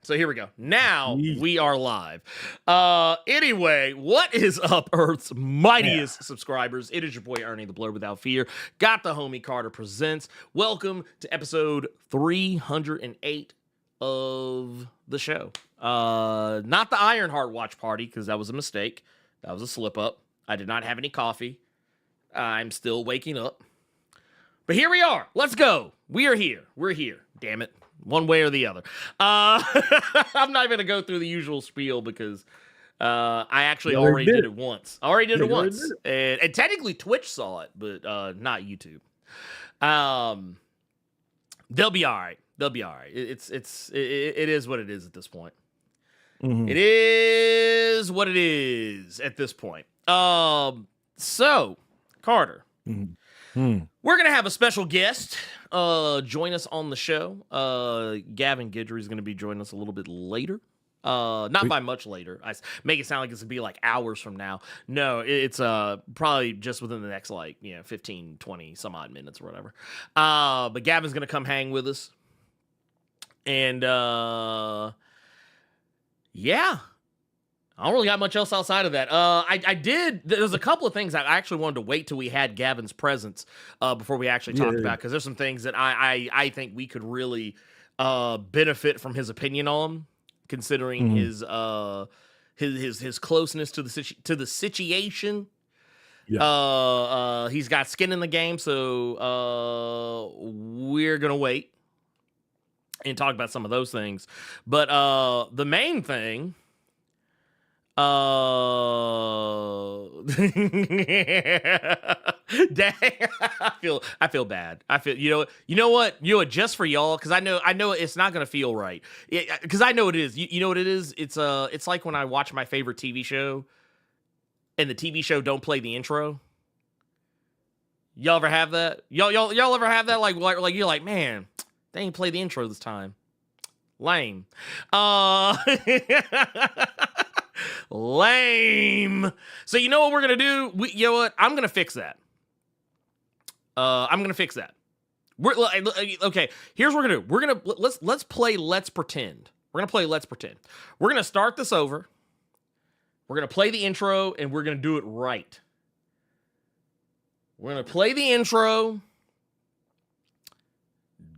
So here we go. Now we are live. Anyway, what is up, Earth's mightiest subscribers? It is your boy Ernie, the Blerd Without Fear. Got the homie Carter presents. Welcome to episode 308 of the show. Not the Ironheart watch party, because that was a mistake. That was a slip up. I did not have any coffee. I'm still waking up. But here we are. Let's go. We are here. We're here. Damn it. One way or the other. I'm not even going to go through the usual spiel because I actually already did it once. I already did it once. And technically Twitch saw it, but not YouTube. They'll be all right. They'll be all right. It is what it is at this point. Mm-hmm. It is what it is at this point. So, Carter. Mm-hmm. We're going to have a special guest join us on the show. Gavin Guidry is going to be joining us a little bit later. Not by much later. I make it sound like it's going to be like hours from now. No, it's probably just within the next 15, 20 some odd minutes or whatever. But Gavin's going to come hang with us. And yeah. I don't really got much else outside of that. There's a couple of things I actually wanted to wait till we had Gavin's presence before we actually talked about, because there's some things that I think we could really benefit from his opinion on, considering his closeness to the situation. Yeah. He's got skin in the game, so we're gonna wait and talk about some of those things. But the main thing. Dang, I feel bad. I feel you know what just for y'all, because I know it's not gonna feel right, because I know it is. You know what it is? It's like when I watch my favorite TV show and the TV show don't play the intro. Y'all ever have that? Y'all ever have that? Like you're like, man, they ain't play the intro this time. Lame. Lame. So you know what we're gonna do? You know what? I'm gonna fix that. Okay. Here's what we're gonna do. We're gonna let's play Let's Pretend. We're gonna play Let's Pretend. We're gonna start this over. We're gonna play the intro and we're gonna do it right. We're gonna play the intro.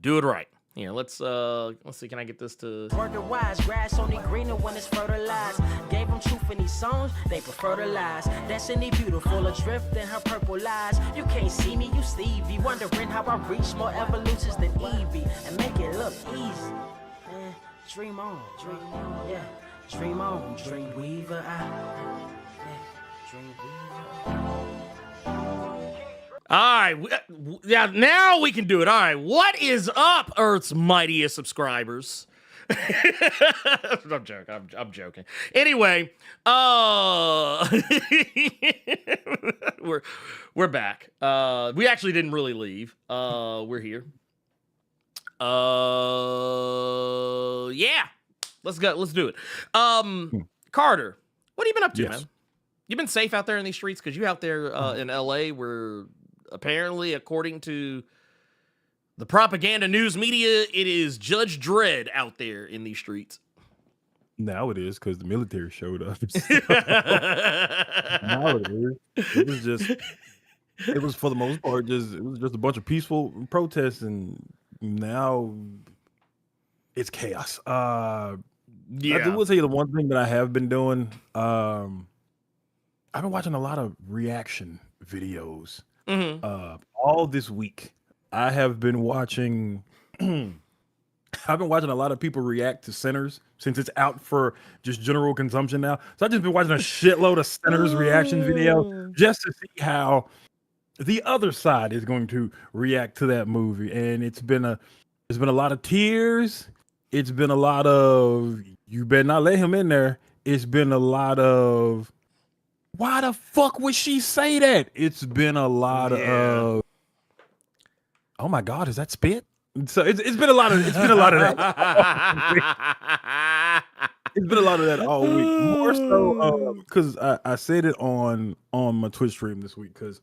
Do it right. Yeah, let's see. Can I get this to working wise? Grass only greener when it's fertilized. Gave them truth in these songs, they prefer to lies. Destiny beautiful, adrift in her purple lies. You can't see me, you Stevie, wondering how I reach more evolutions than Evie and make it look easy. Dream on, yeah. Dream on, Dreamweaver. Dreamweaver. All right, yeah, now we can do it. All right, what is up, Earth's mightiest subscribers? I'm joking. Anyway, we're back. We actually didn't really leave. We're here. Yeah, let's go. Let's do it. Carter, what have you been up to, man? You been safe out there in these streets? Because you out there in LA where apparently, according to the propaganda news media, it is Judge Dredd out there in these streets. Now it is, because the military showed up. Now it is. It was for the most part it was just a bunch of peaceful protests, and now it's chaos. I will tell you the one thing that I have been doing. I've been watching a lot of reaction videos. All this week, I have been watching. I've been watching a lot of people react to Sinners since it's out for just general consumption now. So I've just been watching a shitload of Sinners reaction videos just to see how the other side is going to react to that movie. And it's been a lot of tears. It's been a lot of you better not let him in there. It's been a lot of why the fuck would she say that? It's been a lot of oh my God, is that spit? So it's been a lot of that. It's been a lot of that all week. More so because I said it on my Twitch stream this week, because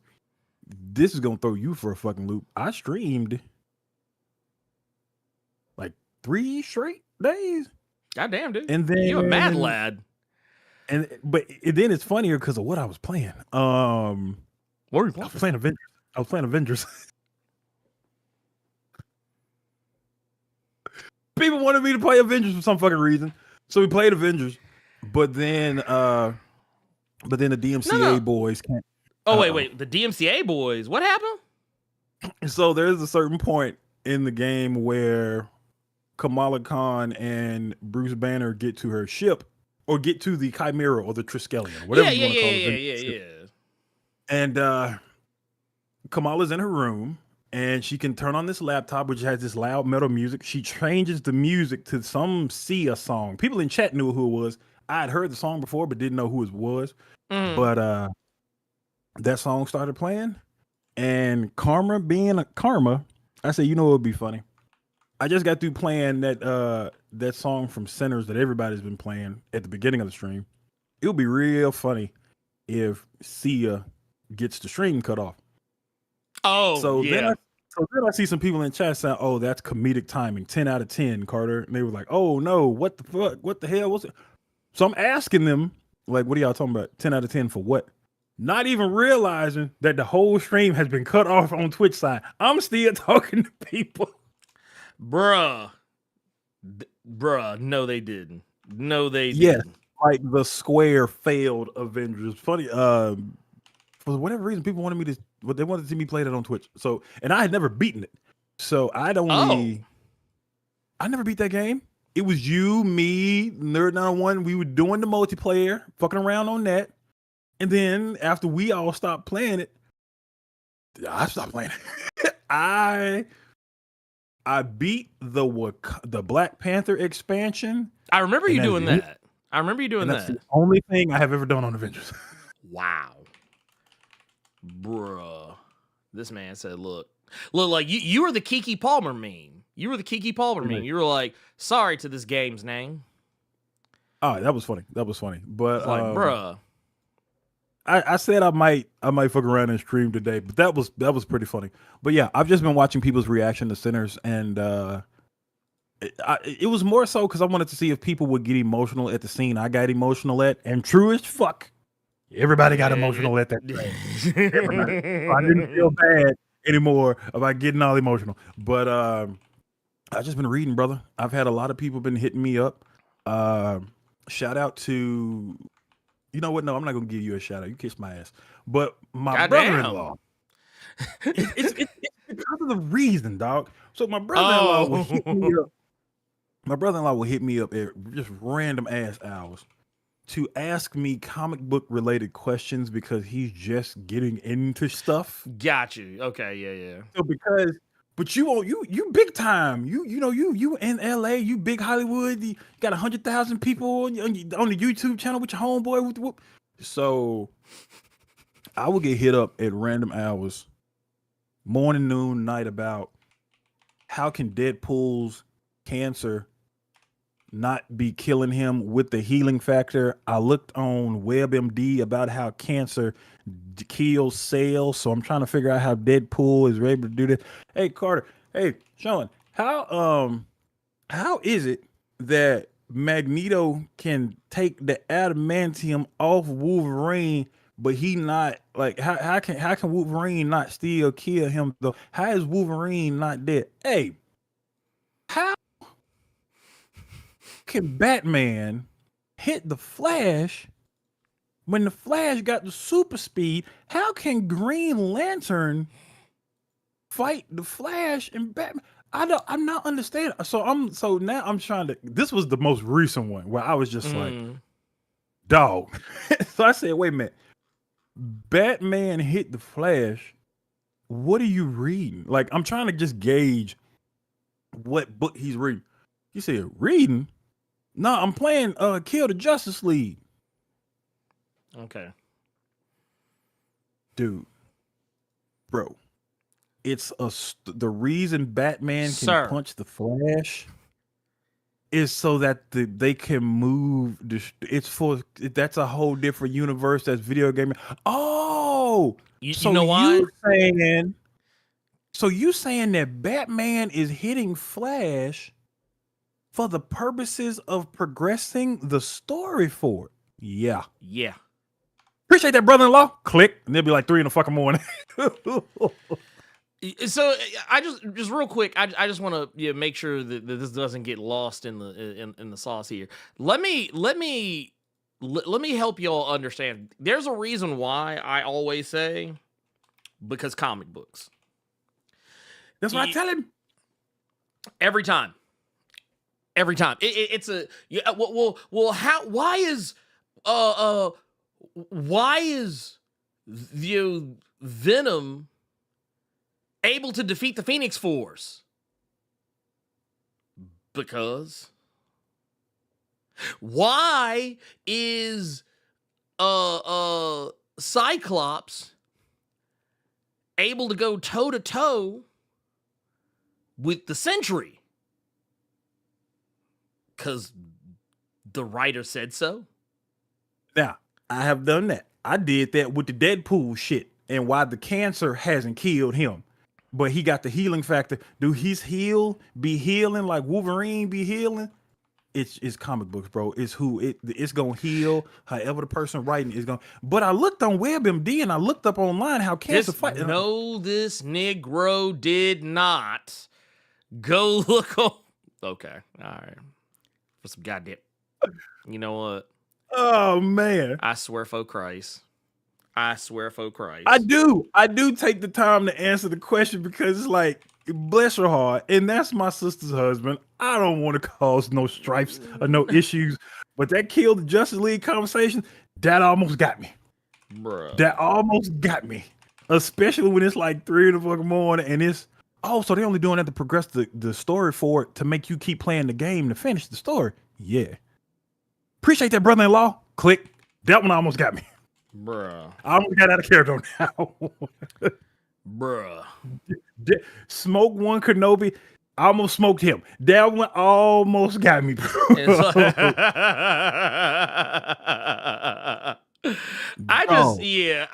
this is gonna throw you for a fucking loop. I streamed like 3 straight days. Goddamn, dude. And then You a mad lad. But then it's funnier because of what I was playing. What were you playing? I was playing Avengers. People wanted me to play Avengers for some fucking reason, so we played Avengers. But then the DMCA boys can't. Oh wait, the DMCA boys. What happened? So there's a certain point in the game where Kamala Khan and Bruce Banner get to her ship, or get to the Chimera or the Triskelion, whatever you want to call it. Yeah. And Kamala's in her room, and she can turn on this laptop, which has this loud metal music. She changes the music to some Sia song. People in chat knew who it was. I had heard the song before, but didn't know who it was. But that song started playing, and Karma being a Karma, I said, you know what would be funny? I just got through playing that song from Sinners that everybody's been playing at the beginning of the stream. It would be real funny if Sia gets the stream cut off. Oh, so yeah. Then I see some people in chat saying, "Oh, that's comedic timing. 10 out of 10, Carter." And they were like, "Oh no, what the fuck? What the hell was it?" So I'm asking them, like, "What are y'all talking about? 10 out of 10 for what?" Not even realizing that the whole stream has been cut off on Twitch side. I'm still talking to people. Bruh, no, they didn't. No, they didn't. Yes, like the Square failed Avengers. Funny, for whatever reason, people wanted me to, but they wanted to see me play that on Twitch. So, and I had never beaten it. So I never beat that game. It was you, me, Nerd 901. We were doing the multiplayer, fucking around on that. And then after we all stopped playing it, I stopped playing it. I beat the Black Panther expansion. I remember you doing that. I remember you doing that. That's the only thing I have ever done on Avengers. Wow. Bruh. This man said, look, like you were the Kiki Palmer meme. You were the Kiki Palmer meme. You were like, sorry to this game's name. Oh, that was funny. But like, bruh. I said I might fuck around and stream today, but that was pretty funny. But yeah, I've just been watching people's reaction to Sinners, and it was more so because I wanted to see if people would get emotional at the scene I got emotional at, and true as fuck, everybody got emotional at that scene. Everybody. So I didn't feel bad anymore about getting all emotional. But I've just been reading, brother. I've had a lot of people been hitting me up. Shout out to. You know what? No, I'm not gonna give you a shout out. You kiss my ass. But my brother-in-law. It's because of the reason, dog. So my brother-in-law will hit me up. My brother-in-law will hit me up at just random ass hours to ask me comic book related questions because he's just getting into stuff. Got you. Okay, yeah. So but you big time. You in LA, you big Hollywood. You got 100,000 people on the YouTube channel with your homeboy. So I will get hit up at random hours, morning, noon, night, about how can Deadpool's cancer not be killing him with the healing factor. I looked on WebMD about how cancer kills cells, so I'm trying to figure out how Deadpool is able to do this. Hey Carter, hey Sean, how is it that Magneto can take the adamantium off Wolverine, but he not like how can Wolverine not still kill him though? How is Wolverine not dead? Hey, how can Batman hit the Flash when the Flash got the super speed? How can Green Lantern fight the Flash and Batman? I'm not understanding. So now I'm trying to. This was the most recent one where I was just like, dog. So I said, wait a minute. Batman hit the Flash. What are you reading? Like, I'm trying to just gauge what book he's reading. You said reading? No, I'm playing Kill the Justice League. Okay. Dude. Bro. It's the reason Batman can punch the Flash is so that they can move. That's a whole different universe. That's video gaming. Oh, you know why? So you saying that Batman is hitting Flash for the purposes of progressing the story forward. Yeah. Yeah. Appreciate that, brother-in-law. Click, and they'll be like 3 in the fucking morning. So I just real quick, I just want to make sure that this doesn't get lost in the sauce here. Let me help y'all understand. There's a reason why I always say because comic books. That's what I tell him every time. Every time it's a well how why is the Venom able to defeat the Phoenix Force? Because why is Cyclops able to go toe to toe with the Sentry? Because the writer said so. Now, I have done that. I did that with the Deadpool shit and why the cancer hasn't killed him. But he got the healing factor. Do his heal be healing like Wolverine be healing? It's comic books, bro. It's gonna heal however the person writing is gonna. But I looked on WebMD and I looked up online how cancer fight. No, this Negro did not go look on. Okay, all right. For some goddamn. You know what? Oh man. I swear for Christ. I do take the time to answer the question because it's like, bless her heart, and that's my sister's husband. I don't want to cause no stripes or no issues, but that killed the Justice League conversation. That almost got me. Bruh. That almost got me. Especially when it's like 3 in the fucking morning and it's so they're only doing that to progress the story forward to make you keep playing the game to finish the story. Yeah. Appreciate that, brother-in-law. Click. That one almost got me. Bruh. I almost got out of character now. Bruh. Smoke one Kenobi. I almost smoked him. That one almost got me, bro. I just, yeah.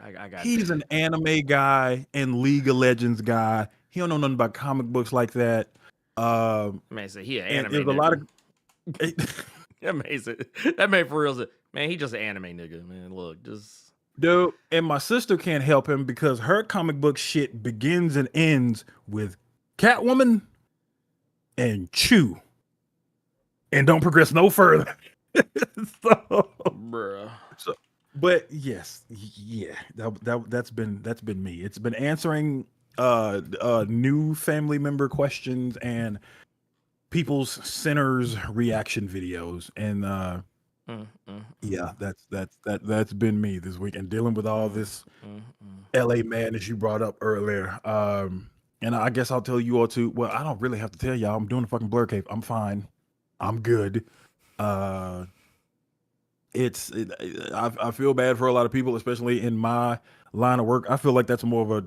I got He's an anime guy and League of Legends guy. He don't know nothing about comic books like that. Man, say he an anime. There's a lot of amazing. That man for real. Man, he just an anime nigga. Man, look, just dude. And my sister can't help him because her comic book shit begins and ends with Catwoman and Chew, and don't progress no further. Bruh. But yes, yeah, that's been me. It's been answering new family member questions and people's sinners reaction videos, and yeah, that's been me this week, and dealing with all this LA madness you brought up earlier. And I guess I'll tell you all too. Well, I don't really have to tell y'all. I'm doing a fucking Blerd Cave. I'm fine. I'm good. I feel bad for a lot of people, especially in my line of work. I feel like that's more of a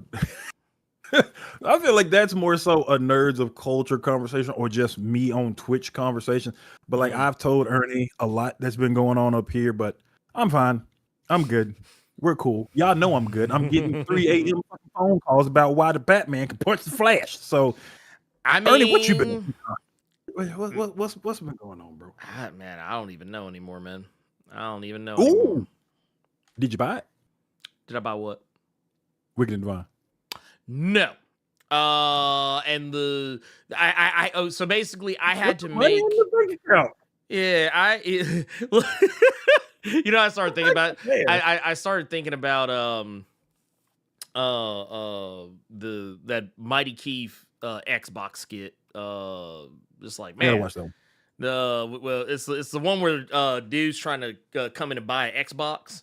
I feel like that's more so a nerds of culture conversation or just me on Twitch conversation. But like I've told Ernie a lot that's been going on up here, but I'm fine. I'm good. We're cool. Y'all know I'm good. I'm getting 3 a.m. phone calls about why the Batman can punch the Flash. So I mean, Ernie, what you been? What's been going on, bro? Man, I don't even know anymore, man. I don't even know. Ooh. Anymore. Did you buy it? Did I buy what? Wicked and Divine. No. And so basically I had to make. Yeah, I started thinking about. I started thinking about that Mighty Keith Xbox skit. Just like, man. Yeah, watch that one. It's the one where dude's trying to come in and buy an Xbox,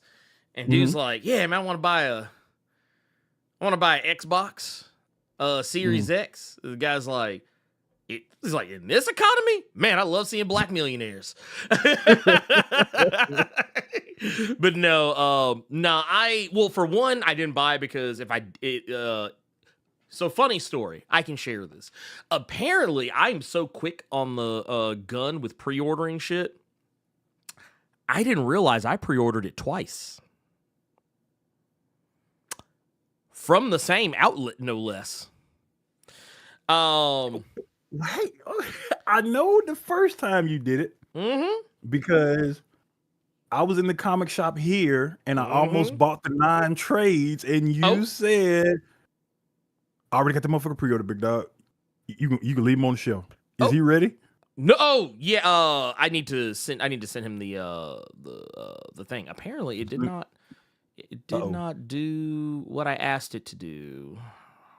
and dude's like, yeah, man, I want to buy an Xbox Series X. The guy's like, he's like, in this economy, man, I love seeing black millionaires. But no, for one, I didn't buy because so funny story. I can share this. Apparently, I'm so quick on the gun with pre-ordering shit. I didn't realize I pre-ordered it twice. From the same outlet, no less. Right. I know the first time you did it Mm-hmm. because I was in the comic shop here and I almost Mm-hmm. bought the 9 trades, and you Oh, said, I already got the motherfucker pre-order, big dog. You can leave him on the shelf. Is oh. he ready? No, oh yeah. I need to send him the thing. Apparently, it did not. It did Uh-oh. not do what I asked it to do,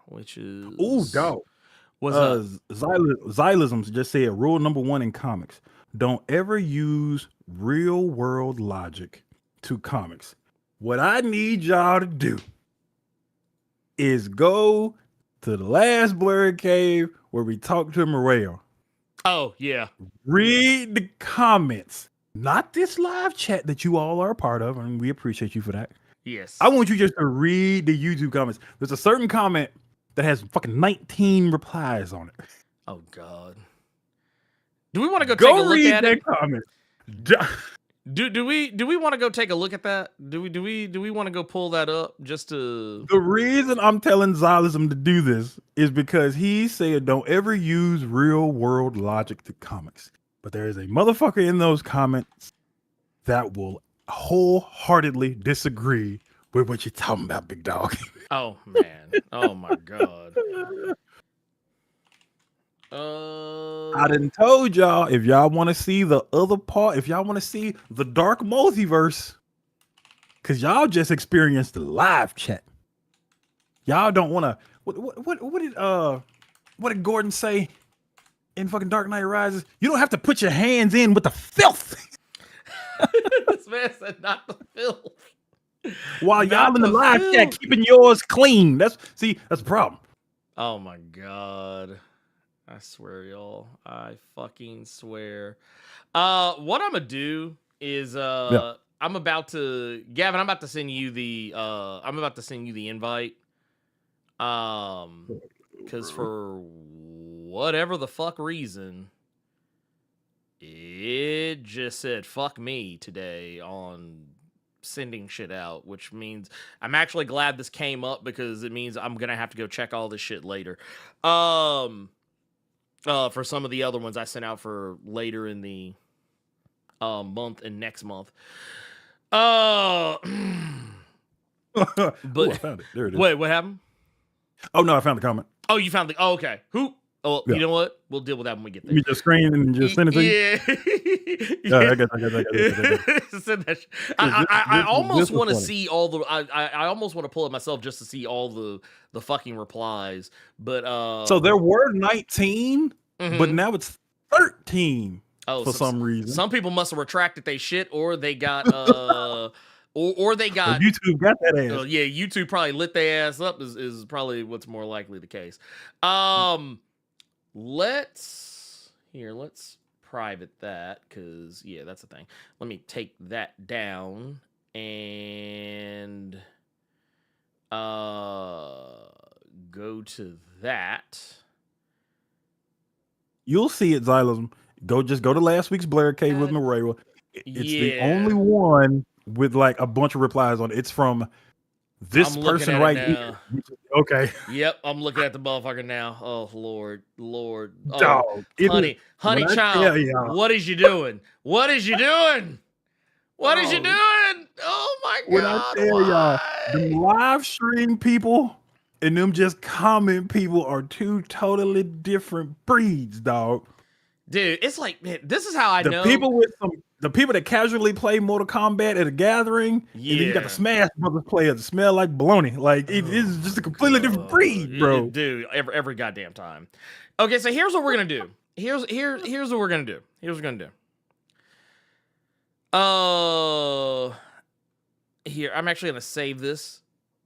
which Oh, is dog. what's up? Xylisms just said rule number 1 in comics: don't ever use real world logic to comics. What I need y'all to do is go to the last Blerd Cave where we talked to Moreo. Oh yeah. Read the comments, not this live chat that you all are a part of, and we appreciate you for that. Yes. I want you just to read the YouTube comments. There's a certain comment that has fucking 19 replies on it. Oh God. Do we want to go take a look read at that it? comment. Do we want to go take a look at that? Do we want to go pull that up just to? The reason I'm telling Xylism to do this is because he said don't ever use real world logic to comics. But there is a motherfucker in those comments that will wholeheartedly disagree with what you're talking about, big dog. Oh man. Oh my God. I done told y'all, if y'all want to see the other part, if y'all want to see the dark multiverse, because y'all just experienced the live chat. Y'all don't want to. What did Gordon say in fucking Dark Knight Rises? You don't have to put your hands in with the filth. This man said not the filth. While Not y'all in the the live filth. chat keeping yours clean. That's the problem. Oh my God. I swear, y'all. I fucking swear. What I'm gonna do is Yeah. I'm about to Gavin, I'm about to send you the invite. Because for whatever the fuck reason, it just said fuck me today on sending shit out, which means I'm actually glad this came up because it means I'm gonna have to go check all this shit later. For some of the other ones I sent out for later in the month and next month. I But found it. There it is. wait, what happened? Oh no, I found the comment. Oh, you found the. Oh, okay. Who? Oh, Yeah. you know what? We'll deal with that when we get there. You just screen and just send it to you. Yeah. I got it. Send that I I almost want to see all the. I almost want to pull it myself just to see all the fucking replies. But So there were 19, but mhm. now it's 13 Oh, for some reason. some people must have retracted they shit, or they got or they got YouTube got that ass. yeah, YouTube probably lit their ass up is probably what's more likely the case. Let's private that because yeah, that's the thing. Let me take that down and go to that. You'll see it, Xylism. Just go to last week's Blerd Cave with Moreo. It's the only one with like a bunch of replies on it. It's from this person right here. Okay. Yep, I'm looking at the motherfucker now. Oh Lord. Oh, Dog, honey child, what is you doing? What is you doing? What is you doing? Oh my When God! I tell y'all, the live stream people and them just comment people are two totally different breeds, dog. Dude, it's like, man, this is how I know. The people that casually play Mortal Kombat at a gathering, and then you got the Smash Brothers players that smell like baloney. Like it is just a completely different breed, bro. Dude, every goddamn time. Okay, so here's what we're gonna do. Here's what we're gonna do. Here's what we're gonna do. Here, I'm actually gonna save this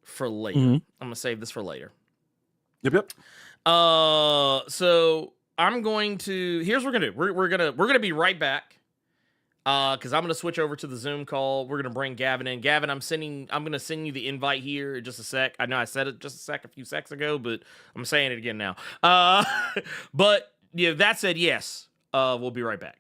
for later. I'm gonna save this for later. Yep. So I'm going to. Here's what we're gonna do. We're gonna be right back. Because I'm gonna switch over to the Zoom call. We're gonna bring Gavin in. Gavin, I'm gonna send you the invite here in just a sec. I know I said it just a few seconds ago, but I'm saying it again now. But yeah, that said, yes. We'll be right back.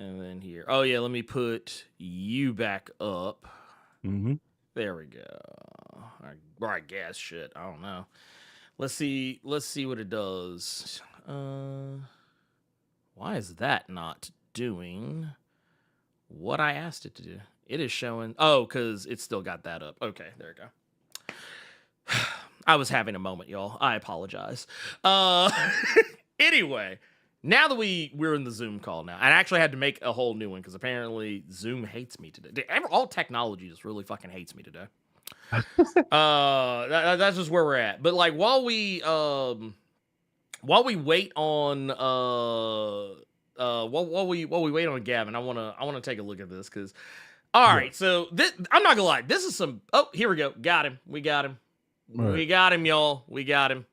And then here. Oh yeah, let me put you back up. Mm-hmm. There we go. Or I guess shit. I don't know. Let's see what it does. Why is that not doing what I asked it to do? It is showing. Oh, because it's still got that up. Okay, there we go. I was having a moment, y'all. I apologize. Anyway, now that we're in the Zoom call now, I actually had to make a whole new one because apparently Zoom hates me today. All technology just really fucking hates me today. That's just where we're at. But like while we wait on while we wait on Gavin, I wanna take a look at this because all right, so this, I'm not gonna lie, this is some. Oh, here we go. Got him. We got him. Right. We got him, y'all. We got him.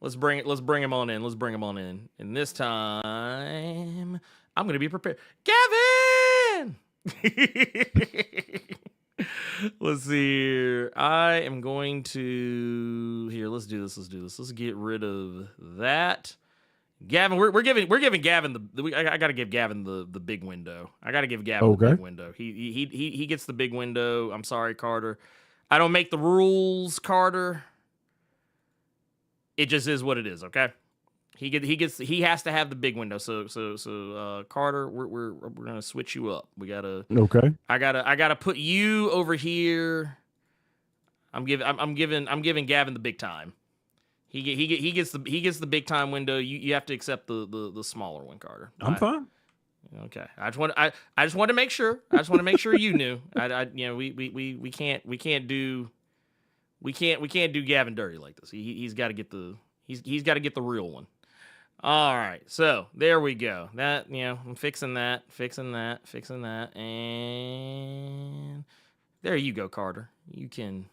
Let's bring him on in. Let's bring him on in. And this time, I'm gonna be prepared. Gavin. Let's see here. I am going to here. Let's do this. Let's get rid of that. Gavin, we're giving Gavin I gotta give Gavin the big window. I gotta give Gavin the big window. He gets the big window. I'm sorry, Carter. I don't make the rules, Carter. It just is what it is. Okay. He has to have the big window. So Carter, we're gonna switch you up. We gotta. Okay. I gotta put you over here. I'm giving Gavin the big time. He gets the big time window. You have to accept the smaller one, Carter. I'm fine. Okay. I just want to make sure. I just want to make sure you knew. We can't do Gavin dirty like this. He's got to get the real one. All right. So there we go. That I'm fixing that, and there you go, Carter. You can.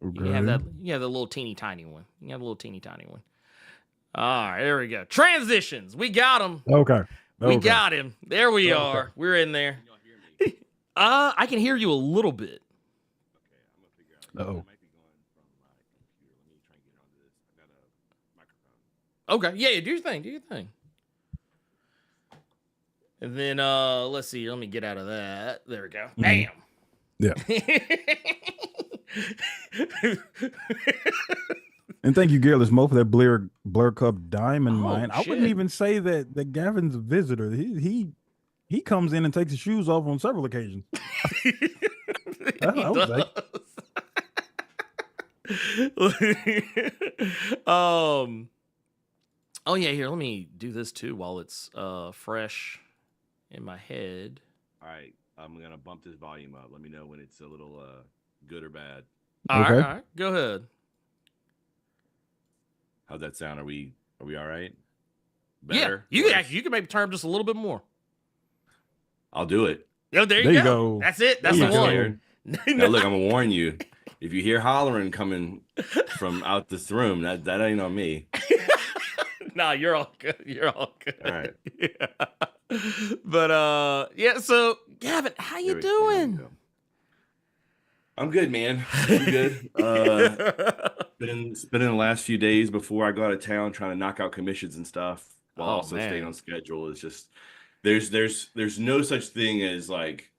Okay. You have that little teeny tiny one. All right, there we go. Transitions. We got him. Okay. We got him. There we are. We're in there. Can y'all hear me? I can hear you a little bit. Okay, I'm gonna figure out. Uh-oh. It might be going from my computer. Let me try and get onto this. I got a microphone. Okay. Yeah, do your thing. And then let's see. Let me get out of that. There we go. Bam. Yeah. And thank you, Garrett Mo, for that Blerd Cup Diamond mine. I wouldn't even say that Gavin's a visitor. He comes in and takes his shoes off on several occasions. I would say. Oh yeah, here, let me do this too while it's fresh in my head. All right, I'm gonna bump this volume up. Let me know when it's a little good or bad. All right, go ahead. How'd that sound? Are we all right? Better? Yeah, you can maybe turn just a little bit more. I'll do it. Oh, there you go. That's it. That's the one. Now look, I'm gonna warn you. If you hear hollering coming from out this room, that ain't on me. Nah, you're all good. All right. Yeah. But yeah. So Gavin, how you doing? I'm good, man. I'm good. Spending the last few days before I go out of town trying to knock out commissions and stuff while also staying on schedule. It's just there's no such thing as like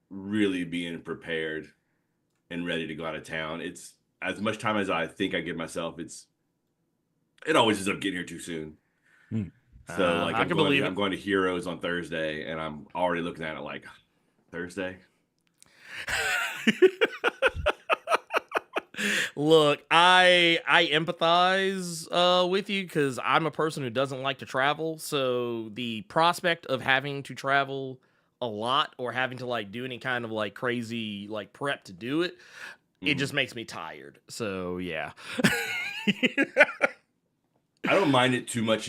really being prepared and ready to go out of town. It's as much time as I think I give myself. It always ends up getting here too soon. So like I'm going to Heroes on Thursday, and I'm already looking at it like Thursday. Look, I empathize with you because I'm a person who doesn't like to travel. So the prospect of having to travel a lot or having to like do any kind of like crazy like prep to do it, it just makes me tired. So yeah. I don't mind it too much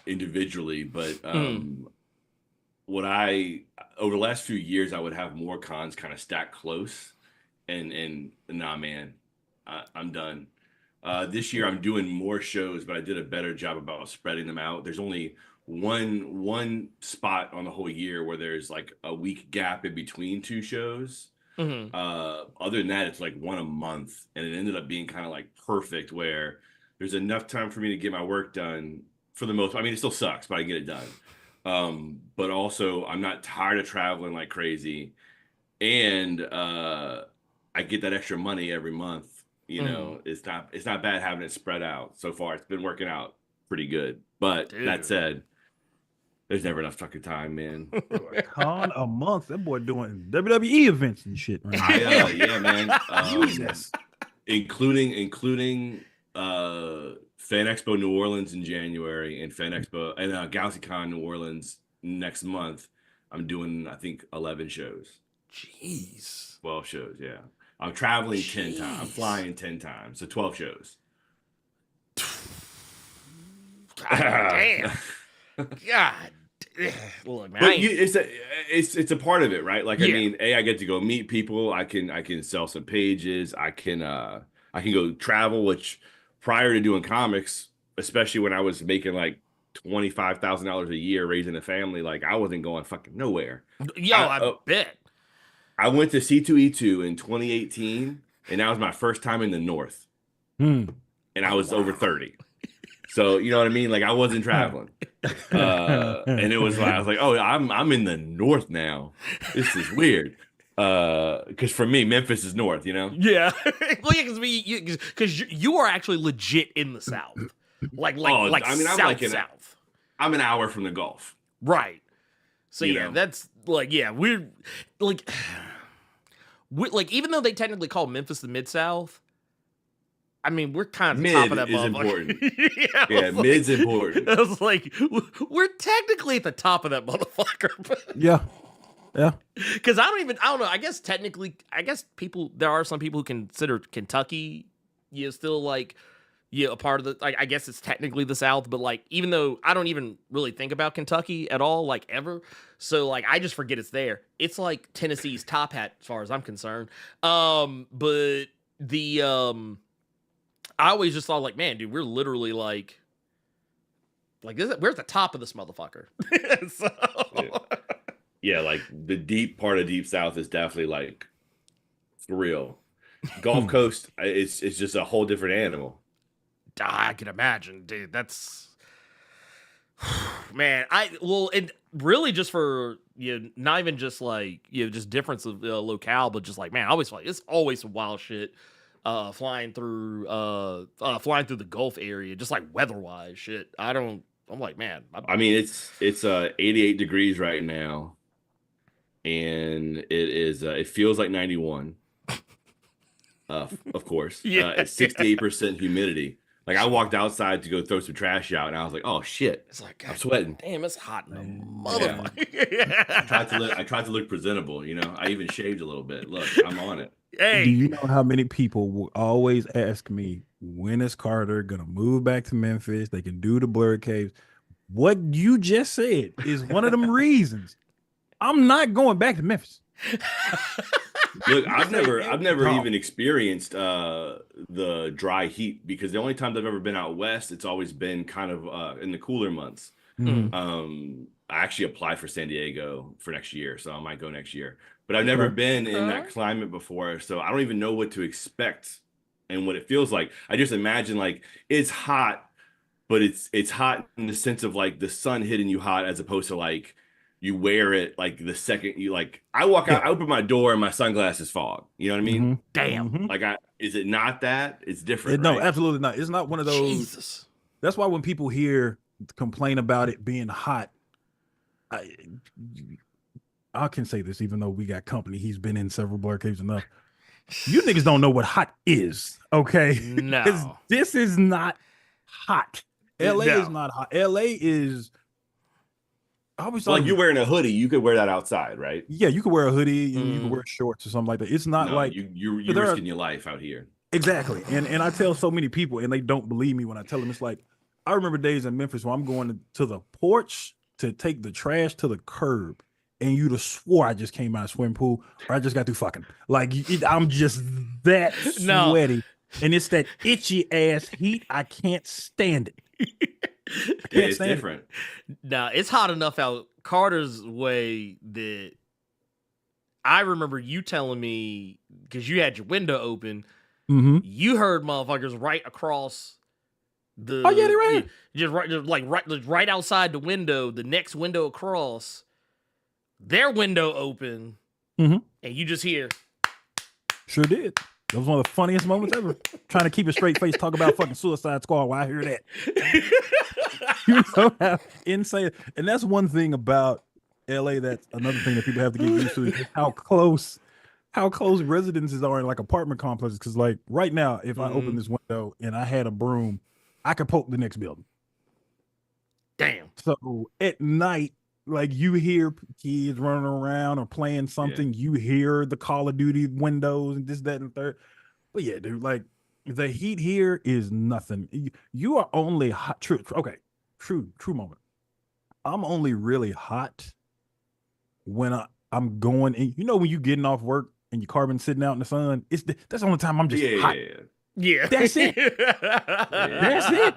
individually, but what over the last few years, I would have more cons kind of stacked close, and nah, man, I'm done. This year I'm doing more shows, but I did a better job about spreading them out. There's only one spot on the whole year where there's like a week gap in between two shows. Other than that, it's like one a month, and it ended up being kind of like perfect where there's enough time for me to get my work done for the most. I mean, it still sucks, but I get it done. But also I'm not tired of traveling like crazy, and I get that extra money every month. You know, it's not bad having it spread out. So far, it's been working out pretty good. But that said, there's never enough fucking time, man. A con a month. That boy doing WWE events and shit. Right now. Yeah, man. Jesus. Including Fan Expo New Orleans in January and Fan Expo and GalaxyCon New Orleans next month. I'm doing, I think, 11 shows. Jeez. 12 shows, yeah. I'm traveling 10 times. I'm flying 10 times, so 12 shows. God damn. God. Look, man, but it's a part of it, right? Like, I mean, I get to go meet people. I can sell some pages. I can go travel, which prior to doing comics, especially when I was making like $25,000 a year raising a family, like I wasn't going fucking nowhere. Yo, I bet. I went to C2E2 in 2018, and that was my first time in the North. And I was over 30. So, you know what I mean? Like, I wasn't traveling. And it was like, I was like, oh, I'm in the North now. This is weird. Because for me, Memphis is North, you know? Yeah. Well, yeah, because you are actually legit in the South. Like I mean, South. I'm an hour from the Gulf. Right. So, You yeah, know? that's like, yeah, we're like, even though they technically call Memphis the Mid-South, I mean, we're kind of the top of that is motherfucker. important. Yeah, mid's important. I was like, we're technically at the top of that motherfucker. Yeah. Because I don't know. I guess technically, there are some people who consider Kentucky, still like, a part of the, I guess it's technically the South, but like, even though I don't even really think about Kentucky at all, like ever. So like, I just forget it's there. It's like Tennessee's top hat as far as I'm concerned. But I always just thought like, man, dude, we're literally like this, we're at the top of this motherfucker. So. Yeah, like the deep part of Deep South is definitely like for real. Gulf Coast, it's just a whole different animal. I can imagine, dude. That's man. And really just for not even just like just difference of locale, but just like man, I always feel like it's always some wild shit. Flying through the Gulf area, just like weather-wise shit. I'm like, man. I mean, it's 88 degrees right now, and it feels like 91. Of course. Yeah. It's 68% humidity. Like I walked outside to go throw some trash out, and I was like, "Oh shit!" It's like I'm sweating. Damn, it's hot in the motherfucker. Yeah. I tried to look presentable. You know, I even shaved a little bit. Look, I'm on it. Hey, do you know how many people will always ask me when is Carter gonna move back to Memphis? They can do the Blerd Caves. What you just said is one of them reasons. I'm not going back to Memphis. Look, I've never even experienced the dry heat, because the only times I've ever been out west, it's always been kind of in the cooler months. I actually applied for San Diego for next year, so I might go next year. But I've never been in that climate before, so I don't even know what to expect and what it feels like. I just imagine like it's hot, but it's hot in the sense of like the sun hitting you hot, as opposed to like you wear it like the second you like. I walk out, I open my door and my sunglasses fog. You know what I mean? Damn. Like is it not that? It's different. No, right? absolutely not. It's not one of those. Jesus. That's why when people complain about it being hot, I can say this, even though we got company. He's been in several Blerd Caves enough. You niggas don't know what hot is, okay? No. Because this is not hot. LA is not hot. LA is. I always like you're wearing a hoodie, you could wear that outside, right? Yeah, you could wear a hoodie and you could wear shorts or something like that. It's not like you're risking your life out here. Exactly. And I tell so many people, and they don't believe me when I tell them. It's like, I remember days in Memphis where I'm going to the porch to take the trash to the curb, and you'd have swore I just came out of swimming pool or I just got through fucking. Like, I'm just that sweaty. And it's that itchy ass heat. I can't stand it. It's different. Now, it's hot enough out Carter's way that I remember you telling me, because you had your window open, you heard motherfuckers right across The yeah, they ran. Just right outside the window, the next window across, their window open, and you just hear. Sure did. That was one of the funniest moments ever. Trying to keep a straight face, talk about fucking Suicide Squad while I hear that. You know how insane. And that's one thing about LA. That's another thing that people have to get used to is how close residences are in like apartment complexes. Because like right now, if I open this window and I had a broom, I could poke the next building. Damn. So at night, like you hear kids running around or playing something, you hear the Call of Duty windows and this, that, and third. But yeah, dude, like the heat here is nothing. You are only hot. True moment. I'm only really hot when I'm going in. You know, when you getting off work and your car been sitting out in the sun, that's the only time I'm just hot. Yeah. That's it. That's it.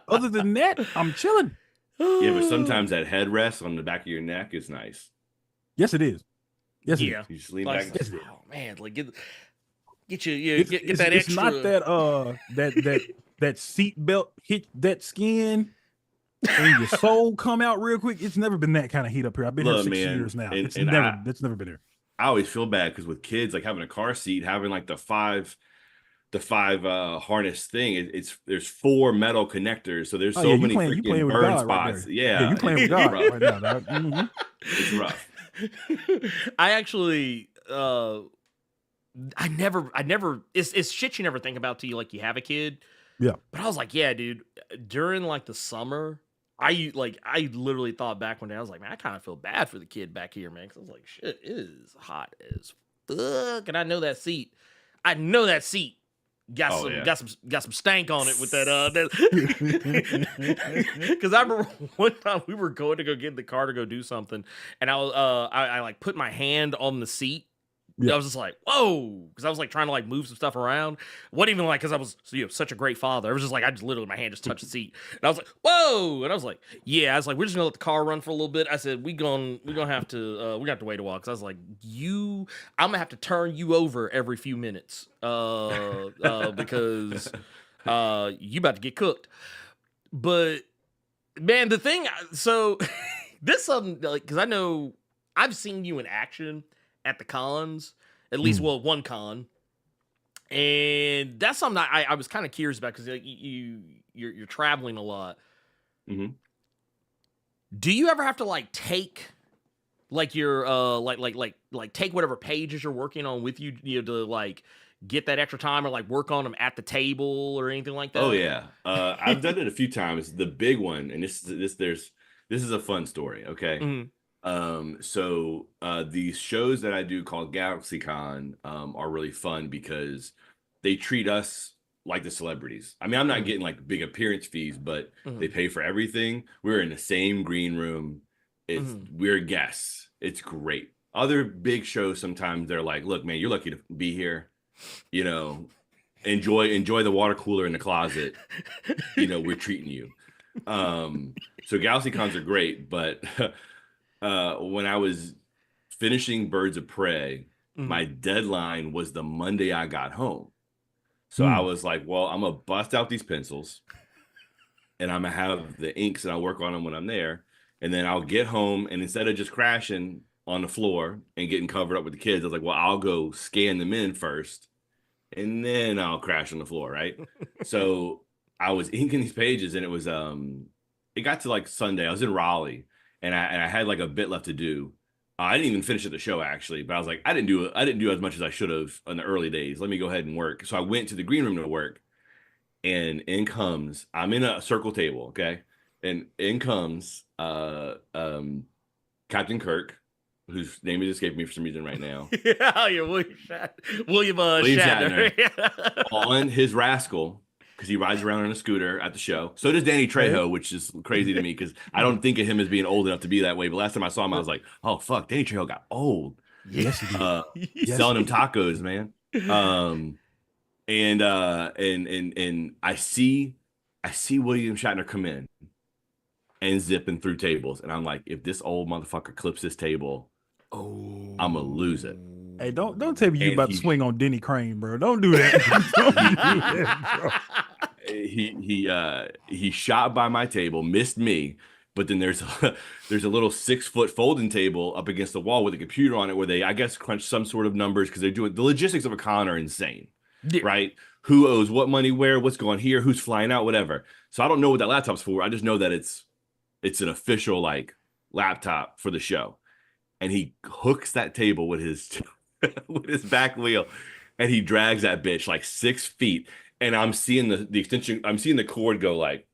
Other than that, I'm chilling. Yeah, but sometimes that headrest on the back of your neck is nice. Yes, it is. Yes, it is. You just lean back. Oh man, like get that extra. It's not that seat belt hit that skin and your soul come out real quick. It's never been that kind of heat up here. I've been here 6 years now. It's never been here. I always feel bad because with kids, like having a car seat, having like the five harness thing, there's 4 metal connectors, so there's so many freaking burn spots. Yeah, you playing with God right now, dog. It's rough. I actually I never it's shit you never think about till you have a kid. Yeah. But I was like, yeah, dude, during like the summer, I literally thought back one day, I was like, man, I kind of feel bad for the kid back here, man, because I was like, shit, it is hot as fuck, and I know that seat got some stank on it with that because I remember one time we were going to go get in the car to go do something, and I was I like put my hand on the seat. I was just like, whoa, because I was like trying to like move some stuff around. Wasn't even like because I was such a great father. It was just like I just literally my hand just touched the seat, and I was like, whoa, and I was like, yeah, I was like, we're just gonna let the car run for a little bit. I said we're gonna have to wait a while, because I was like, I'm gonna have to turn you over every few minutes because you about to get cooked. But man, the thing, so this something like, because I know I've seen you in action at the cons, at least one con, and that's something I was kind of curious about, because like, you're traveling a lot. Do you ever have to like take like your like take whatever pages you're working on with you, to like get that extra time, or like work on them at the table or anything like that? Oh yeah, I've done it a few times. The big one, and this is a fun story. Okay. So these shows that I do called GalaxyCon are really fun because they treat us like the celebrities. I mean, I'm not getting like big appearance fees, but they pay for everything. We're in the same green room. We're guests. It's great. Other big shows, sometimes they're like, look, man, you're lucky to be here. Enjoy the water cooler in the closet. We're treating you. So GalaxyCons are great, but when I was finishing Birds of Prey, my deadline was the Monday I got home. So I was like, well, I'm going to bust out these pencils and I'm going to have the inks and I'll work on them when I'm there. And then I'll get home, and instead of just crashing on the floor and getting covered up with the kids, I was like, well, I'll go scan them in first and then I'll crash on the floor, right? So I was inking these pages, and it was it got to like Sunday. I was in Raleigh. And I had like a bit left to do. I didn't even finish at the show, actually, but I was like, I didn't do as much as I should have in the early days. Let me go ahead and work. So I went to the green room to work, and in comes, I'm in a circle table, okay, and in comes Captain Kirk, whose name is escaping me for some reason right now. William Shatner. On his rascal, because he rides around on a scooter at the show. So does Danny Trejo, which is crazy to me because I don't think of him as being old enough to be that way. But last time I saw him, I was like, oh, fuck, Danny Trejo got old. Yes, he did. Selling them tacos, man. And I see William Shatner come in and zipping through tables. And I'm like, if this old motherfucker clips this table, I'm going to lose it. Hey, don't tell me you about to swing on Denny Crane, bro. Don't do that. Don't do that, bro. he shot by my table, missed me, but then there's there's a little 6-foot folding table up against the wall with a computer on it where they, I guess, crunch some sort of numbers because they're doing the logistics of a con are insane, right? Who owes what money where, what's going here, who's flying out, whatever. So I don't know what that laptop's for. I just know that it's an official like laptop for the show. And he hooks that table with his with his back wheel, and he drags that bitch like 6 feet. And I'm seeing the extension, I'm seeing the cord go like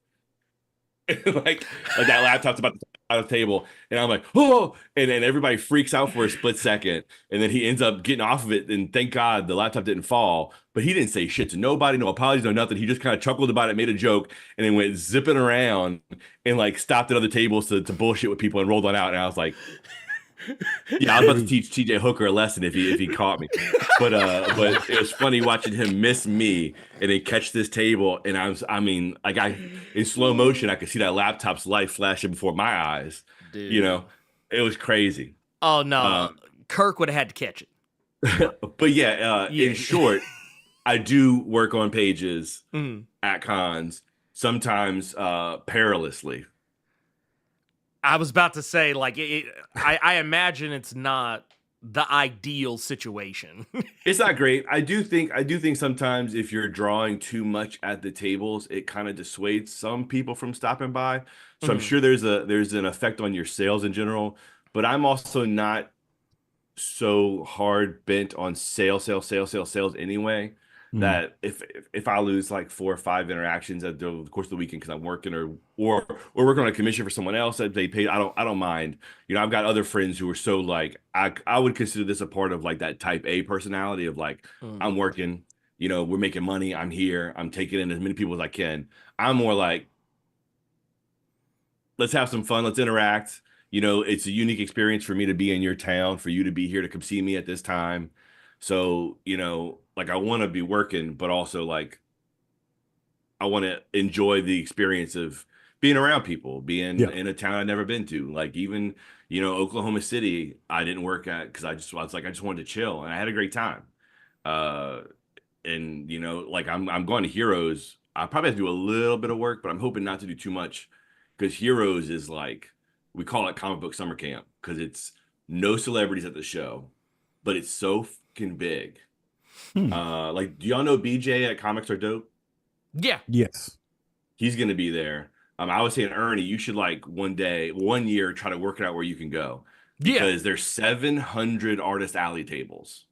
like that laptop's about to fall out of the table, and I'm like, oh, and then everybody freaks out for a split second, and then he ends up getting off of it, and thank God the laptop didn't fall. But he didn't say shit to nobody, no apologies, no nothing. He just kind of chuckled about it, made a joke, and then went zipping around and like stopped at other tables to bullshit with people and rolled on out. And I was like, yeah, I was about to teach TJ Hooker a lesson if he caught me, but it was funny watching him miss me and then catch this table, and I mean, like in slow motion, I could see that laptop's light flashing before my eyes. Dude. You know, it was crazy. Oh no, Kirk would have had to catch it. But yeah, in short, I do work on pages at cons, sometimes perilously. I was about to say, like, I imagine it's not the ideal situation. It's not great. I do think sometimes if you're drawing too much at the tables, it kind of dissuades some people from stopping by. So I'm sure there's an effect on your sales in general, but I'm also not so hard bent on sales anyway. That if I lose like 4 or 5 interactions at the course of the weekend because I'm working or working on a commission for someone else that they paid, I don't mind. You know, I've got other friends who are so like I would consider this a part of like that type A personality of like I'm working, you know, we're making money, I'm here, I'm taking in as many people as I can. I'm more like, let's have some fun, let's interact. You know, it's a unique experience for me to be in your town, for you to be here to come see me at this time. So, you know, like I want to be working, but also like I want to enjoy the experience of being around people, being in a town I've never been to. Like even, you know, Oklahoma City, I didn't work at because I just wanted to chill, and I had a great time. And you know, like I'm going to Heroes. I probably have to do a little bit of work, but I'm hoping not to do too much because Heroes is like, we call it comic book summer camp because it's no celebrities at the show, but it's so fucking big. Like, do y'all know BJ at Comics Are Dope? Yeah. Yes. He's gonna be there. I was saying, Ernie, you should like one year try to work it out where you can go. Because there's 700 artist alley tables.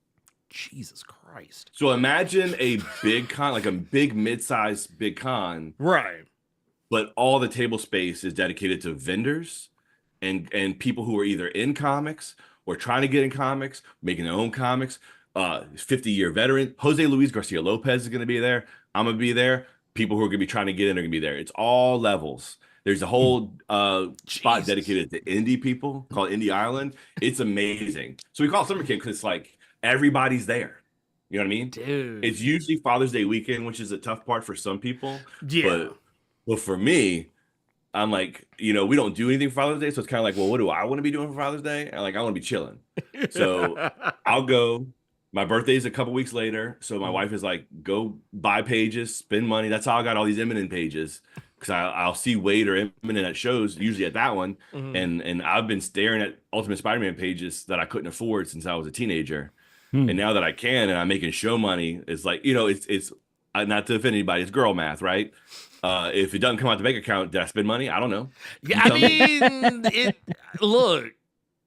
Jesus Christ. So imagine a big con, like a big mid-sized big con. Right. But all the table space is dedicated to vendors and people who are either in comics or trying to get in comics, making their own comics. 50-year veteran Jose Luis Garcia Lopez is going to be there. I'm going to be there. People who are going to be trying to get in are going to be there. It's all levels. There's a whole spot dedicated to indie people called Indie Island. It's amazing. So we call it summer camp because it's like everybody's there. You know what I mean? Dude. It's usually Father's Day weekend, which is a tough part for some people. Yeah. But for me, I'm like, you know, we don't do anything for Father's Day. So it's kind of like, well, what do I want to be doing for Father's Day? And like, I want to be chilling. So I'll go. My birthday's a couple weeks later. So my wife is like, go buy pages, spend money. That's how I got all these Eminem pages. Because I'll see Wade or Eminem at shows, usually at that one. And I've been staring at Ultimate Spider-Man pages that I couldn't afford since I was a teenager. And now that I can and I'm making show money, it's like, you know, it's not to offend anybody, it's girl math, right? If it doesn't come out the bank account, did I spend money? I don't know. Yeah, I mean, look,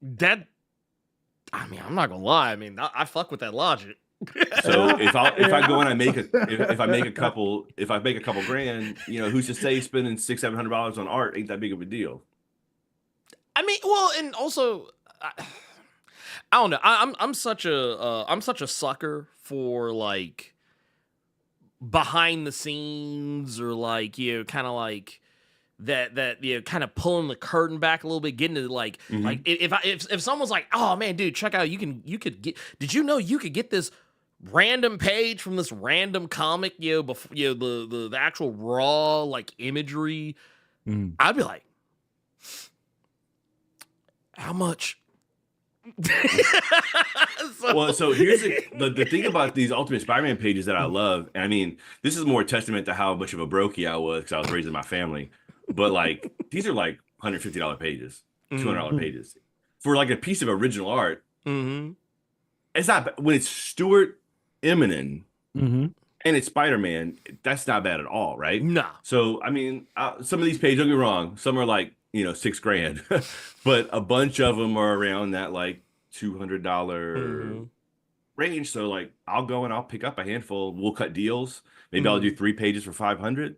that, I mean, I'm not gonna lie. I mean, I fuck with that logic. So if I go and I make if I make a couple grand, you know, who's to say spending $600-700 on art ain't that big of a deal? I mean, well, and also, I don't know. I'm such a sucker for like behind the scenes or like, you know, kind of like that you know, kind of pulling the curtain back a little bit, getting to like like if someone's like, oh man, dude, check out, you could get, did you know you could get this random page from this random comic, you know, before, you know, the actual raw like imagery, I'd be like, how much So here's the thing about these Ultimate Spider-Man pages that I love. And I mean, this is more a testament to how much of a brokey I was because I was raised in my family. But like, these are like $150 pages, $200 pages for like a piece of original art. It's not when it's Stuart Eminem and it's Spider-Man. That's not bad at all, right? No. So I mean, some of these pages, don't get me wrong, some are like $6,000, but a bunch of them are around that like $200 range. So like, I'll go and I'll pick up a handful. We'll cut deals. Maybe I'll do 3 pages for 500,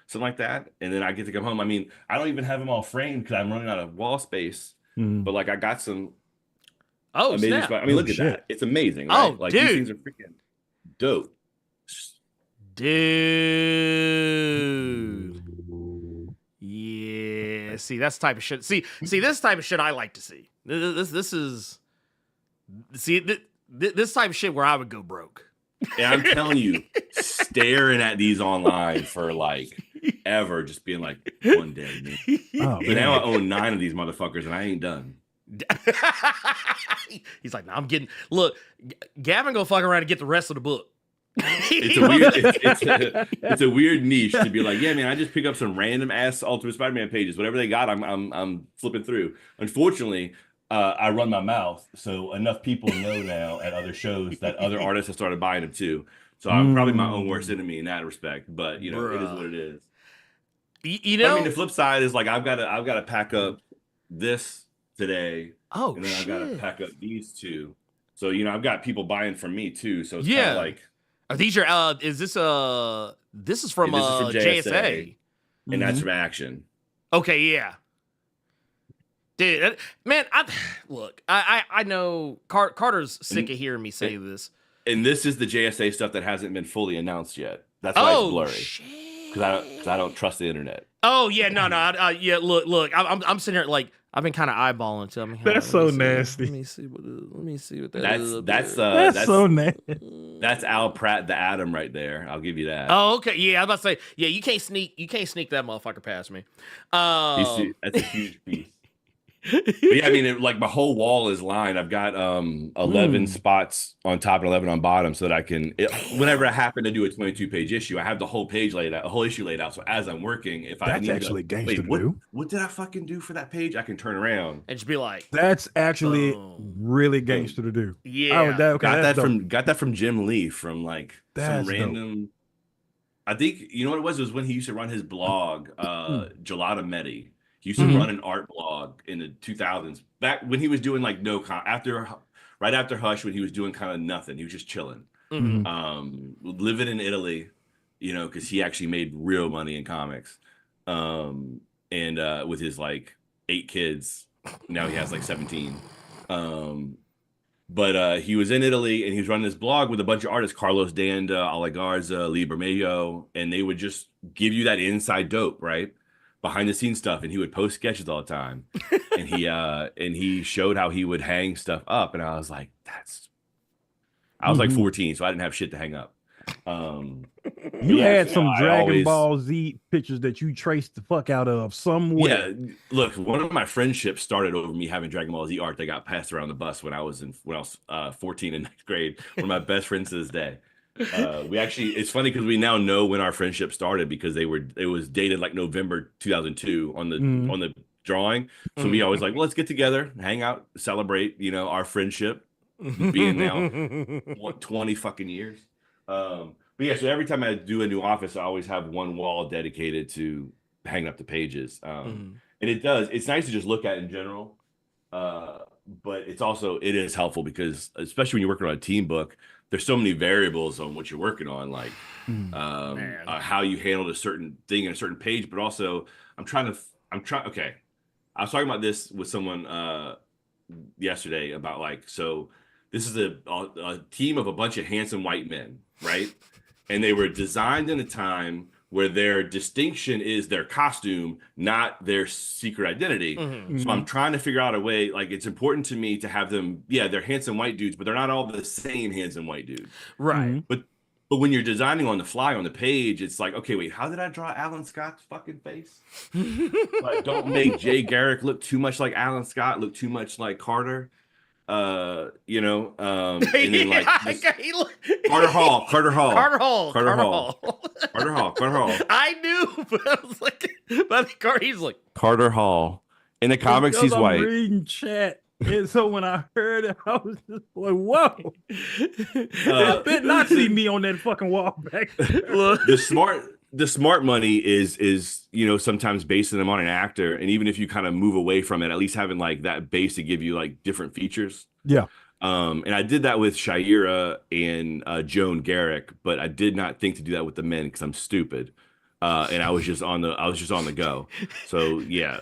something like that, and then I get to come home. I mean, I don't even have them all framed because I'm running out of wall space. But like, I got some. Oh, amazing snap. I mean, look at that. It's amazing. Right? Oh, like, dude. These things are freaking dope. Dude. Yeah. See, that's the type of shit. See, this type of shit I like to see. This is. See, this type of shit where I would go broke. And I'm telling you, staring at these online for like ever, just being like, one day, man. Oh, But now I own 9 of these motherfuckers, and I ain't done. He's like, no, I'm getting. Look, Gavin gonna fuck around and get the rest of the book. It's a weird niche to be like, yeah, man, I just pick up some random ass Ultimate Spider-Man pages, whatever they got, I'm flipping through. Unfortunately, I run my mouth, so enough people know now at other shows that other artists have started buying them too. So I'm probably my own worst enemy in that respect, but it is what it is. I mean, the flip side is like I've got to pack up this today. Oh, and then shit. I've got to pack up these 2. So I've got people buying from me too. So it's kind of like, are these your? Is this This is from JSA, and that's from Action. Okay, yeah. Dude, man, I know Carter's sick of hearing me say this. And this is the JSA stuff that hasn't been fully announced yet. That's why it's blurry. Because I don't trust the internet. Oh yeah, no. Yeah, look. I'm sitting here like I've been kind of eyeballing to him. That's so nasty. Let me see what that is. That's so nasty. That's Al Pratt, the Atom, right there. I'll give you that. Oh, okay. Yeah, I was about to say. Yeah, you can't sneak that motherfucker past me. That's a huge piece. But yeah, I mean, like my whole wall is lined. I've got 11 spots on top and 11 on bottom, so that I can, whenever I happen to do a 22-page issue, I have the whole page laid out, a whole issue laid out. So as I'm working, if I need actually to, gangster to do. What did I fucking do for that page? I can turn around and just be like, that's actually really gangster to do. Yeah, got that from Jim Lee from like some random. Dope. I think you know what it was. It was when he used to run his blog, Gelada Medi. He used to run an art blog in the 2000s, back when he was doing like right after Hush, when he was doing kind of nothing. He was just chilling, living in Italy, because he actually made real money in comics, and with his like 8 kids, now he has like 17. But he was in Italy and he was running this blog with a bunch of artists, Carlos Danda, Ale Garza, Lee Bermejo, and they would just give you that inside dope, right? Behind the scenes stuff, and he would post sketches all the time. And he showed how he would hang stuff up, and I was like, I was like 14, so I didn't have shit to hang up. You had some Dragon Ball Z pictures that you traced the fuck out of somewhere. Yeah, look, one of my friendships started over me having Dragon Ball Z art that got passed around the bus when I was 14 in 9th grade. One of my best friends to this day. It's funny because we now know when our friendship started because it was dated like November 2002 on the drawing. So we always like, well, let's get together, hang out, celebrate, our friendship being now 20 fucking years. But yeah, so every time I do a new office, I always have one wall dedicated to hanging up the pages. And it's nice to just look at in general. But it is helpful because especially when you're working on a team book, there's so many variables on what you're working on, like how you handled a certain thing in a certain page, but also okay. I was talking about this with someone yesterday about so this is a team of a bunch of handsome white men, right? And they were designed in a time where their distinction is their costume, not their secret identity. So I'm trying to figure out a way, like it's important to me to have them, they're handsome white dudes, but they're not all the same handsome white dude. Right. But when you're designing on the fly on the page, it's like, okay, wait, how did I draw Alan Scott's fucking face? Like, don't make Jay Garrick look too much like Alan Scott, look too much like Carter. You know, and then like Yeah, Carter Hall, Carter Hall, Carter Hall, Carter Carter Hall, Hall. Carter Hall, Carter Hall. I knew, but I was like, but he's like Carter Hall. In the comics, Because he's I'm white. reading chat. And so when I heard it, I was just like, whoa. I bet not see me on that fucking wall back there. look. The smart money is you know, sometimes basing them on an actor, and even if you kind of move away from it, at least having like that base to give you like different features. Yeah. And I did that with Shaira and Joan Garrick, but I did not think to do that with the men because I'm stupid. And I was just on the go. So yeah,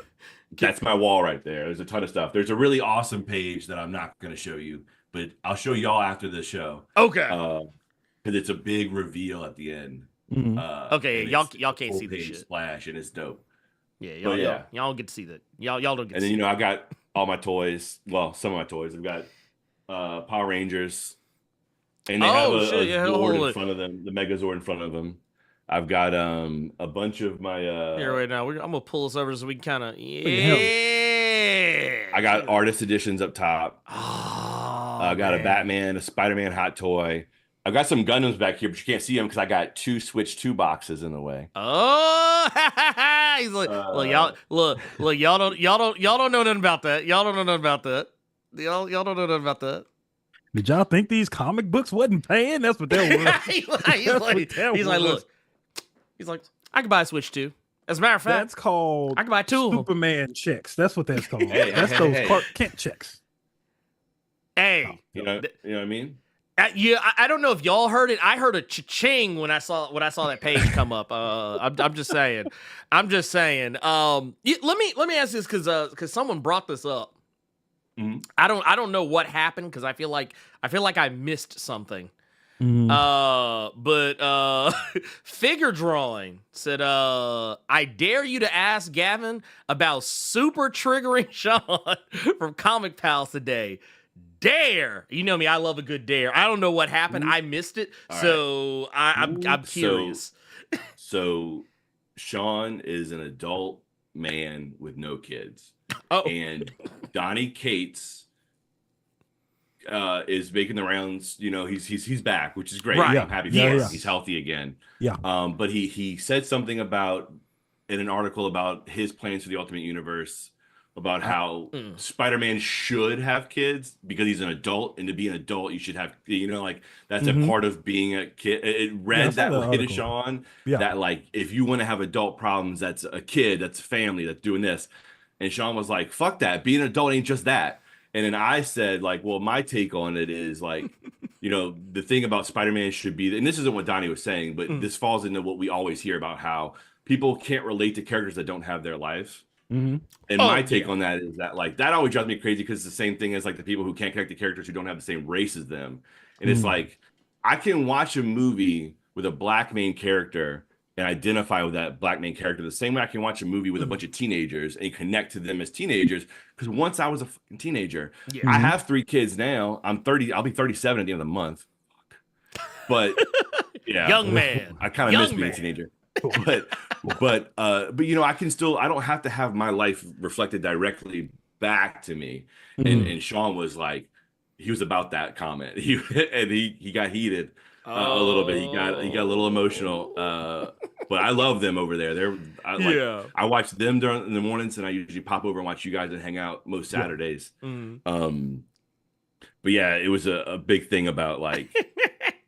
that's my wall right there. There's a ton of stuff. There's a really awesome page that I'm not going to show you, but I'll show y'all after the show. Okay. Because it's a big reveal at the end. Okay, and y'all can't see this shit. Splash, and it's dope. Yeah, y'all get to see that. Y'all don't get. And then you know, I've got all my toys. Well, some of my toys. I've got Power Rangers, and they have a Zord in front of them, the Megazord in front of them. I've got a bunch of my here right now. I'm gonna pull this over so we can kind of I got artist editions up top. Oh, I got a Batman, a Spider-Man hot toy. I've got some Gundams back here, but you can't see them because I got 2 Switch 2 boxes in the way. Oh, he's like, look, y'all don't know nothing about that. Y'all don't know nothing about that. Y'all don't know nothing about that. Did y'all think these comic books wasn't paying? That's what that was. he's like, look. He's like, I can buy a Switch 2. As a matter of fact, that's called I can buy 2 Superman checks. That's what that's called. That's those Clark Kent checks. Hey, you know what I mean? Yeah, I don't know if y'all heard it. I heard a cha-ching when I saw that page come up. I'm just saying. Let me ask this because someone brought this up. Mm-hmm. I don't know what happened because I feel like I missed something. Mm. But Figure Drawing said, I dare you to ask Gavin about super triggering Sean from Comic Pals today. Dare. You know me, I love a good dare. I don't know what happened. I missed it. All so right. I'm curious. So Sean is an adult man with no kids. Oh. And Donnie Cates is making the rounds. You know, he's back, which is great. Right. I'm happy for him. He's healthy again. Yeah. But he said something about in an article about his plans for the Ultimate Universe, about how Spider-Man should have kids because he's an adult, and to be an adult, you should have, you know, like that's a part of being a kid. It read that way to Sean that like if you want to have adult problems, that's a kid, that's family, that's doing this. And Sean was like, "Fuck that! Being an adult ain't just that." And then I said, like, well, my take on it is like, you know, the thing about Spider-Man should be, and this isn't what Donnie was saying, but this falls into what we always hear about how people can't relate to characters that don't have their lives. Mm-hmm. And my take on that is that like that always drives me crazy because it's the same thing as like the people who can't connect to characters who don't have the same race as them. And it's like I can watch a movie with a black main character and identify with that black main character the same way I can watch a movie with a bunch of teenagers and connect to them as teenagers. Because once I was a fucking teenager, I have 3 kids now. I'm 30. I'll be 37 at the end of the month. But yeah, young man, I kind of miss being a teenager. but you know, I don't have to have my life reflected directly back to me. And Sean was like, he was about that comment. He got heated a little bit. He got a little emotional. But I love them over there. I watch them in the mornings, and I usually pop over and watch you guys and hang out most Saturdays. But yeah, it was a big thing about like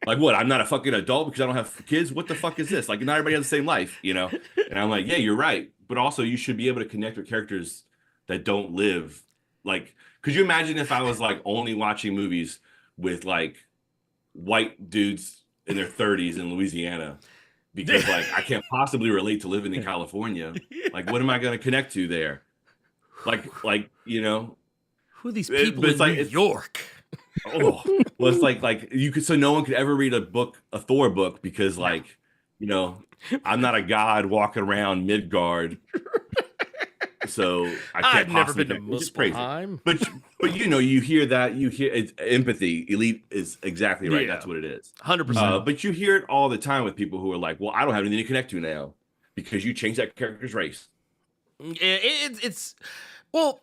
like what? I'm not a fucking adult because I don't have kids. What the fuck is this? Like not everybody has the same life, you know? And I'm like, yeah, you're right. But also you should be able to connect with characters that don't live. Like, could you imagine if I was like only watching movies with like white dudes in their 30s in Louisiana? Because like I can't possibly relate to living in California. Like, what am I going to connect to there? Like you know, who are these people in New York? Well, it's like you could, so no one could ever read a Thor book because like, you know, I'm not a god walking around Midgard. So I can't I've never possibly been to Muspelheim. But you know, you hear it's empathy. Elite is exactly right. That's what it is. 100%. But you hear it all the time with people who are like, well, I don't have anything to connect to now because you changed that character's race. It's well,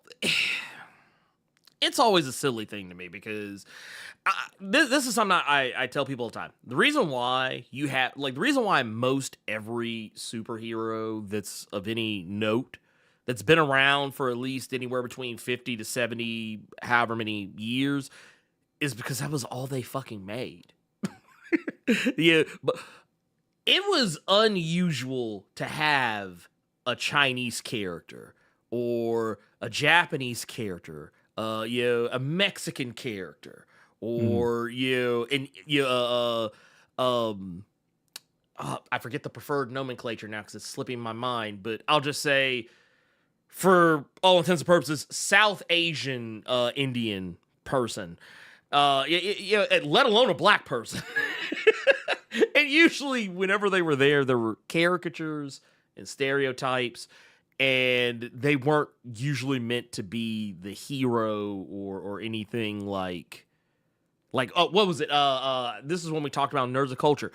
it's always a silly thing to me because this is something I tell people all the time. The reason why the reason why most every superhero that's of any note that's been around for at least anywhere between 50 to 70, however many years, is because that was all they fucking made. Yeah, but it was unusual to have a Chinese character or a Japanese character, a Mexican character, or I forget the preferred nomenclature now because it's slipping my mind, but I'll just say, for all intents and purposes, South Asian Indian person, let alone a black person. And usually, whenever they were there were caricatures and stereotypes, and they weren't usually meant to be the hero or anything like what was it? This is when we talked about Nerds of Culture.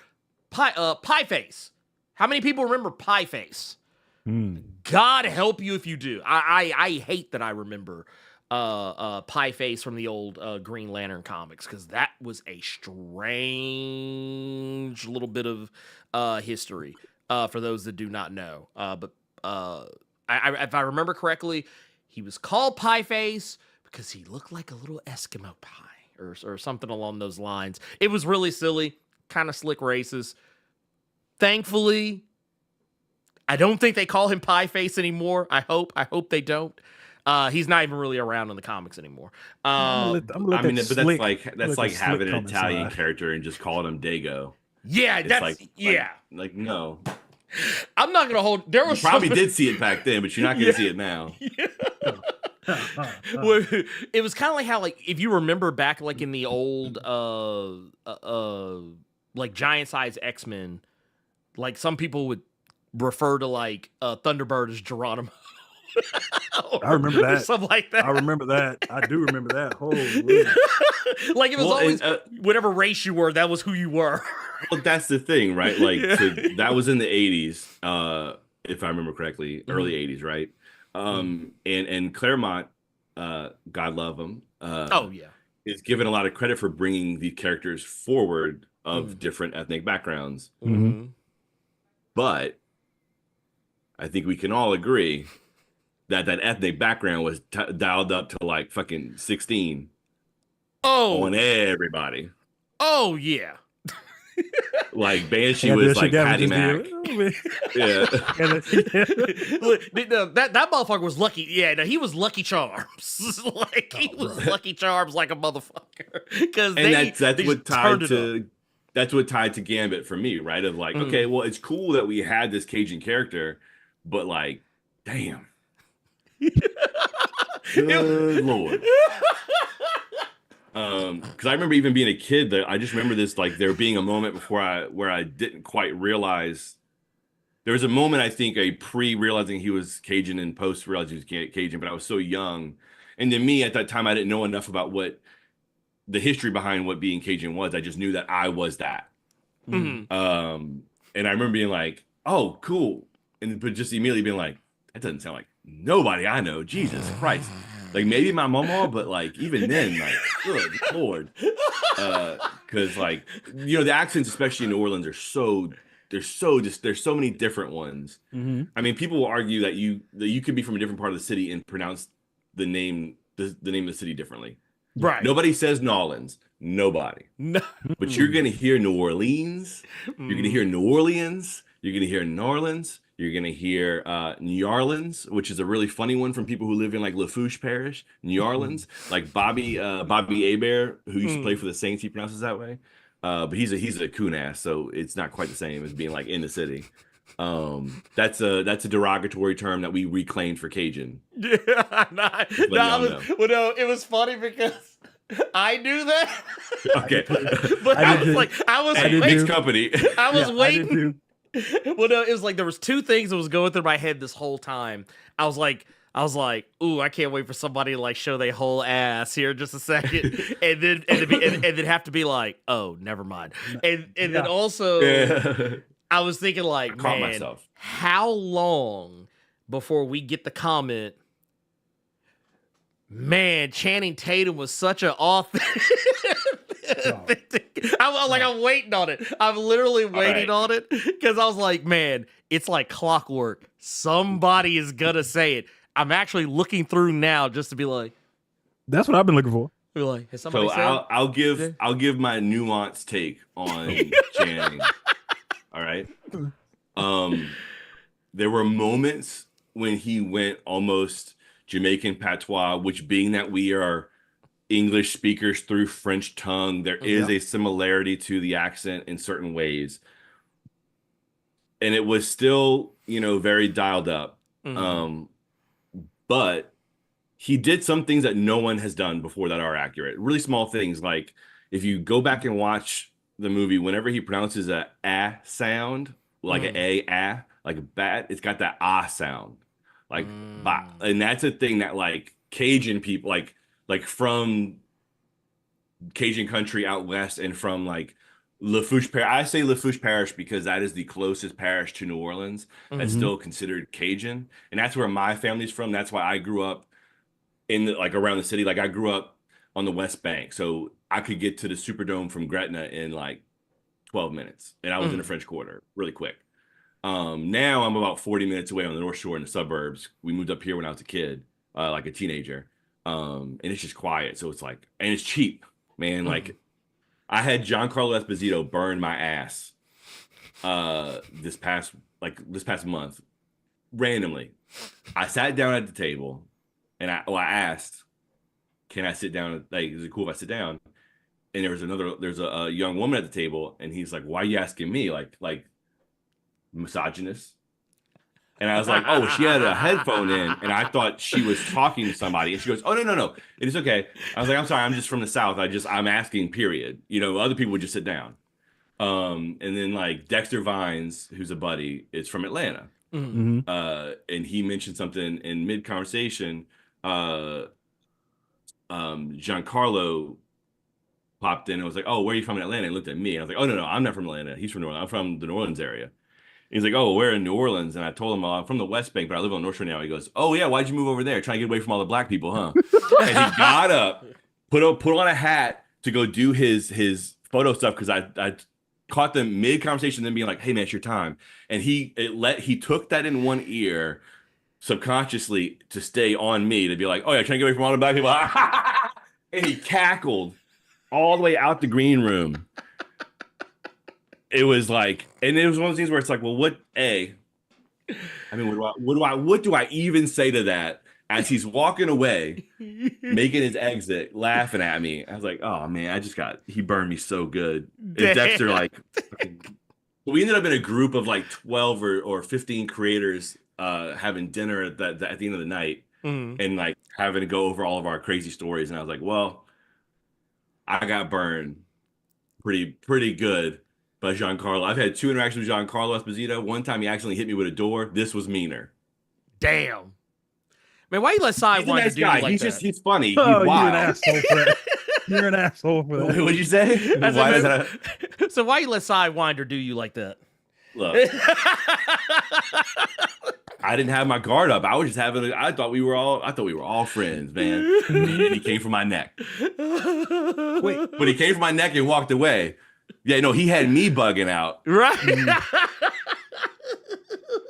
Pie Face. How many people remember Pie Face? God help you if you do. I hate that I remember Pie Face from the old Green Lantern comics, because that was a strange little bit of history for those that do not know. But if I remember correctly, he was called Pie Face because he looked like a little Eskimo pie or something along those lines. It was really silly, kind of slick racist. Thankfully, I don't think they call him Pie Face anymore. I hope they don't. He's not even really around in the comics anymore. But that's like having an Italian character and just calling him Dago. Yeah, like no. I'm not gonna hold. There was you probably did see it back then, but you're not gonna see it now. Well, it was kind of like how, like, if you remember back, like in the old, like giant size X-Men, like some people would refer to like Thunderbird as Geronimo. I remember that. Something like that. I remember that. I do remember that. Holy. Like, it was always whatever race you were, that was who you were. Well, that's the thing, right? Like, so that was in the 80s, if I remember correctly, early 80s, right? And Claremont, God love him, is given a lot of credit for bringing the characters forward of different ethnic backgrounds. But I think we can all agree that ethnic background was dialed up to like fucking 16. On everybody. Oh yeah. Like Banshee was like Patty Mac. Yeah. that motherfucker was lucky. Yeah, no, he was Lucky Charms. Like, he was Lucky Charms like a motherfucker. Because that's what tied to Gambit for me, right? Of like, okay, well, it's cool that we had this Cajun character, but like, damn. Good Lord. Because I remember even being a kid, that I just remember this, like, there being a moment where I didn't quite realize. There was a moment, I think, a pre-realizing he was Cajun and post-realizing he was Cajun, but I was so young. And to me, at that time, I didn't know enough about what the history behind what being Cajun was. I just knew that I was that. And I remember being like, oh, cool. But just immediately being like, that doesn't sound like nobody I know. Jesus Christ. Like, maybe my mama, but like, even then, like, good Lord. Because like, the accents, especially in New Orleans, there's so many different ones. I mean, people will argue that you could be from a different part of the city and pronounce the name of the city differently. Right. Nobody says Nolans. Nobody. No. But you're gonna hear New Orleans. You're gonna hear New Orleans. You're gonna hear New Orleans. You're gonna hear New Orleans, which is a really funny one from people who live in like Lafourche Parish, New Orleans. Like Bobby Hebert, who used to play for the Saints, he pronounces that way. But he's a coon ass, so it's not quite the same as being like in the city. That's a derogatory term that we reclaimed for Cajun. Yeah, it was funny because I knew that. Okay, but I was mixed company. I was waiting. Well, no, it was like there was two things that was going through my head this whole time. I was like, ooh, I can't wait for somebody to like show their whole ass here in just a second, and then have to be like, oh, never mind. And then also, I was thinking like, man, how long before we get the comment? Man, Channing Tatum was such an authentic. I'm waiting on it. I'm literally waiting on it because I was like, man, it's like clockwork. Somebody is gonna say it. I'm actually looking through now just to be like, that's what I've been looking for. Be like, has somebody So said? I'll give my nuanced take on Channing. All right. There were moments when he went almost Jamaican patois, which being that we are English speakers through French tongue, there is a similarity to the accent in certain ways. And it was still, very dialed up. But he did some things that no one has done before that are accurate. Really small things. Like if you go back and watch the movie, whenever he pronounces a sound, like a, like a bat, it's got that ah sound. Like, bah. And that's a thing that like Cajun people, like from Cajun country out west and from like Lafourche Parish. I say Lafourche Parish because that is the closest parish to New Orleans that's still considered Cajun. And that's where my family's from. That's why I grew up around the city. Like I grew up on the West Bank. So I could get to the Superdome from Gretna in like 12 minutes. And I was in the French Quarter really quick. Now I'm about 40 minutes away on the North Shore in the suburbs. We moved up here when I was a kid, like a teenager. And it's just quiet. So it's like, and it's cheap, man. Like I had Giancarlo Esposito burn my ass this past month randomly. I sat down at the table and I asked, can I sit down? Like, is it cool if I sit down? And there's a young woman at the table and he's like, why are you asking me? Like misogynist. And I was like, oh, she had a headphone in and I thought she was talking to somebody. And she goes, oh, no. It is okay. I was like, I'm sorry. I'm just from the South. I'm asking, period. Other people would just sit down. And then like Dexter Vines, who's a buddy, is from Atlanta. And he mentioned something in mid conversation. Giancarlo popped in and was like, oh, where are you from in Atlanta? And looked at me. And I was like, oh, no, I'm not from Atlanta. He's from New Orleans. I'm from the New Orleans area. He's like, oh, we're in New Orleans. And I told him, I'm from the West Bank, but I live on North Shore now. He goes, oh, yeah, why'd you move over there? Trying to get away from all the black people, huh? And he got up, put on a hat to go do his photo stuff because I caught them mid-conversation, then being like, hey, man, it's your time. And he took that in one ear subconsciously to stay on me, to be like, oh, yeah, trying to get away from all the black people. And he cackled all the way out the green room. It was like, and it was one of those things where it's like, well, what do I even say to that as he's walking away, making his exit, laughing at me? I was like, oh man, he burned me so good. And Dexter, like, we ended up in a group of like 12 or 15 creators having dinner at the end of the night and like having to go over all of our crazy stories. And I was like, well, I got burned pretty good by Giancarlo. I've had 2 interactions with Giancarlo Esposito. One time he accidentally hit me with a door. This was meaner. Damn. Man, why you let Sidewinder do you like that? He's funny. He's wild. You're an asshole for that. You're an asshole for that. What'd you say? So why you let Sidewinder do you like that? Look. I didn't have my guard up. I was just I thought we were all friends, man. And he came for my neck. Wait. But he came for my neck and walked away. Yeah, no, he had me bugging out. Right.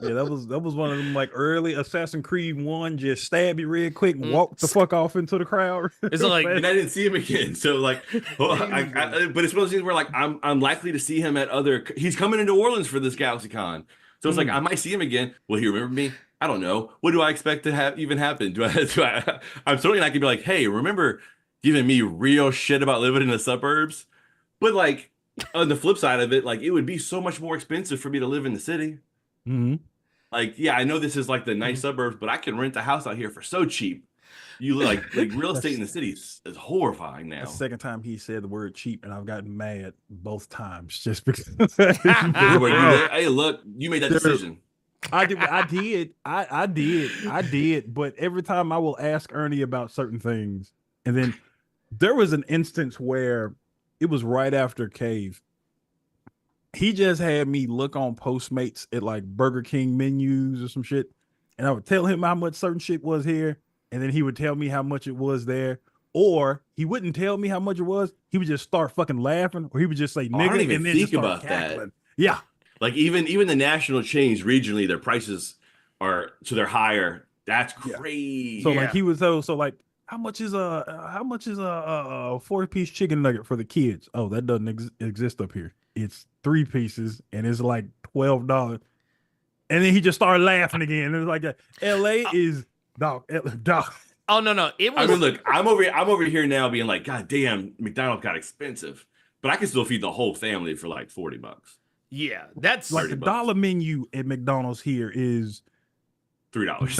Yeah, that was one of them like early Assassin's Creed 1, just stab you real quick and walk the fuck off into the crowd. It's like, and I didn't see him again. So like, but it's one of those things where like I'm likely to see him at he's coming to New Orleans for this GalaxyCon. So it's like, I might see him again. Will he remember me? I don't know. What do I expect to even happen? I'm certainly not gonna be like, hey, remember giving me real shit about living in the suburbs? But like, on the flip side of it, like it would be so much more expensive for me to live in the city. Like, yeah, I know this is like the nice suburbs, but I can rent a house out here for so cheap. You like real estate in the city is horrifying now. The second time he said the word cheap, and I've gotten mad both times just because. Hey, look, you made that decision. I did. But every time I will ask Ernie about certain things, and then there was an instance where it was right after Cave. He just had me look on Postmates at like Burger King menus or some shit, and I would tell him how much certain shit was here, and then he would tell me how much it was there, or he wouldn't tell me how much it was. He would just start fucking laughing, or he would just say I don't nigga even and then think just start about cackling. that. Yeah. Like even the national chains regionally, their prices are they're higher. That's crazy. So like he was so like how much is a 4-piece chicken nugget for the kids? Oh, that doesn't exist up here. It's 3 pieces and it's like $12. And then he just started laughing again. It was like LA is dog. Oh no, it was. I mean, look, I'm over here now being like, God damn, McDonald's got expensive, but I can still feed the whole family for like $40. Yeah, that's like the dollar menu at McDonald's here is $3.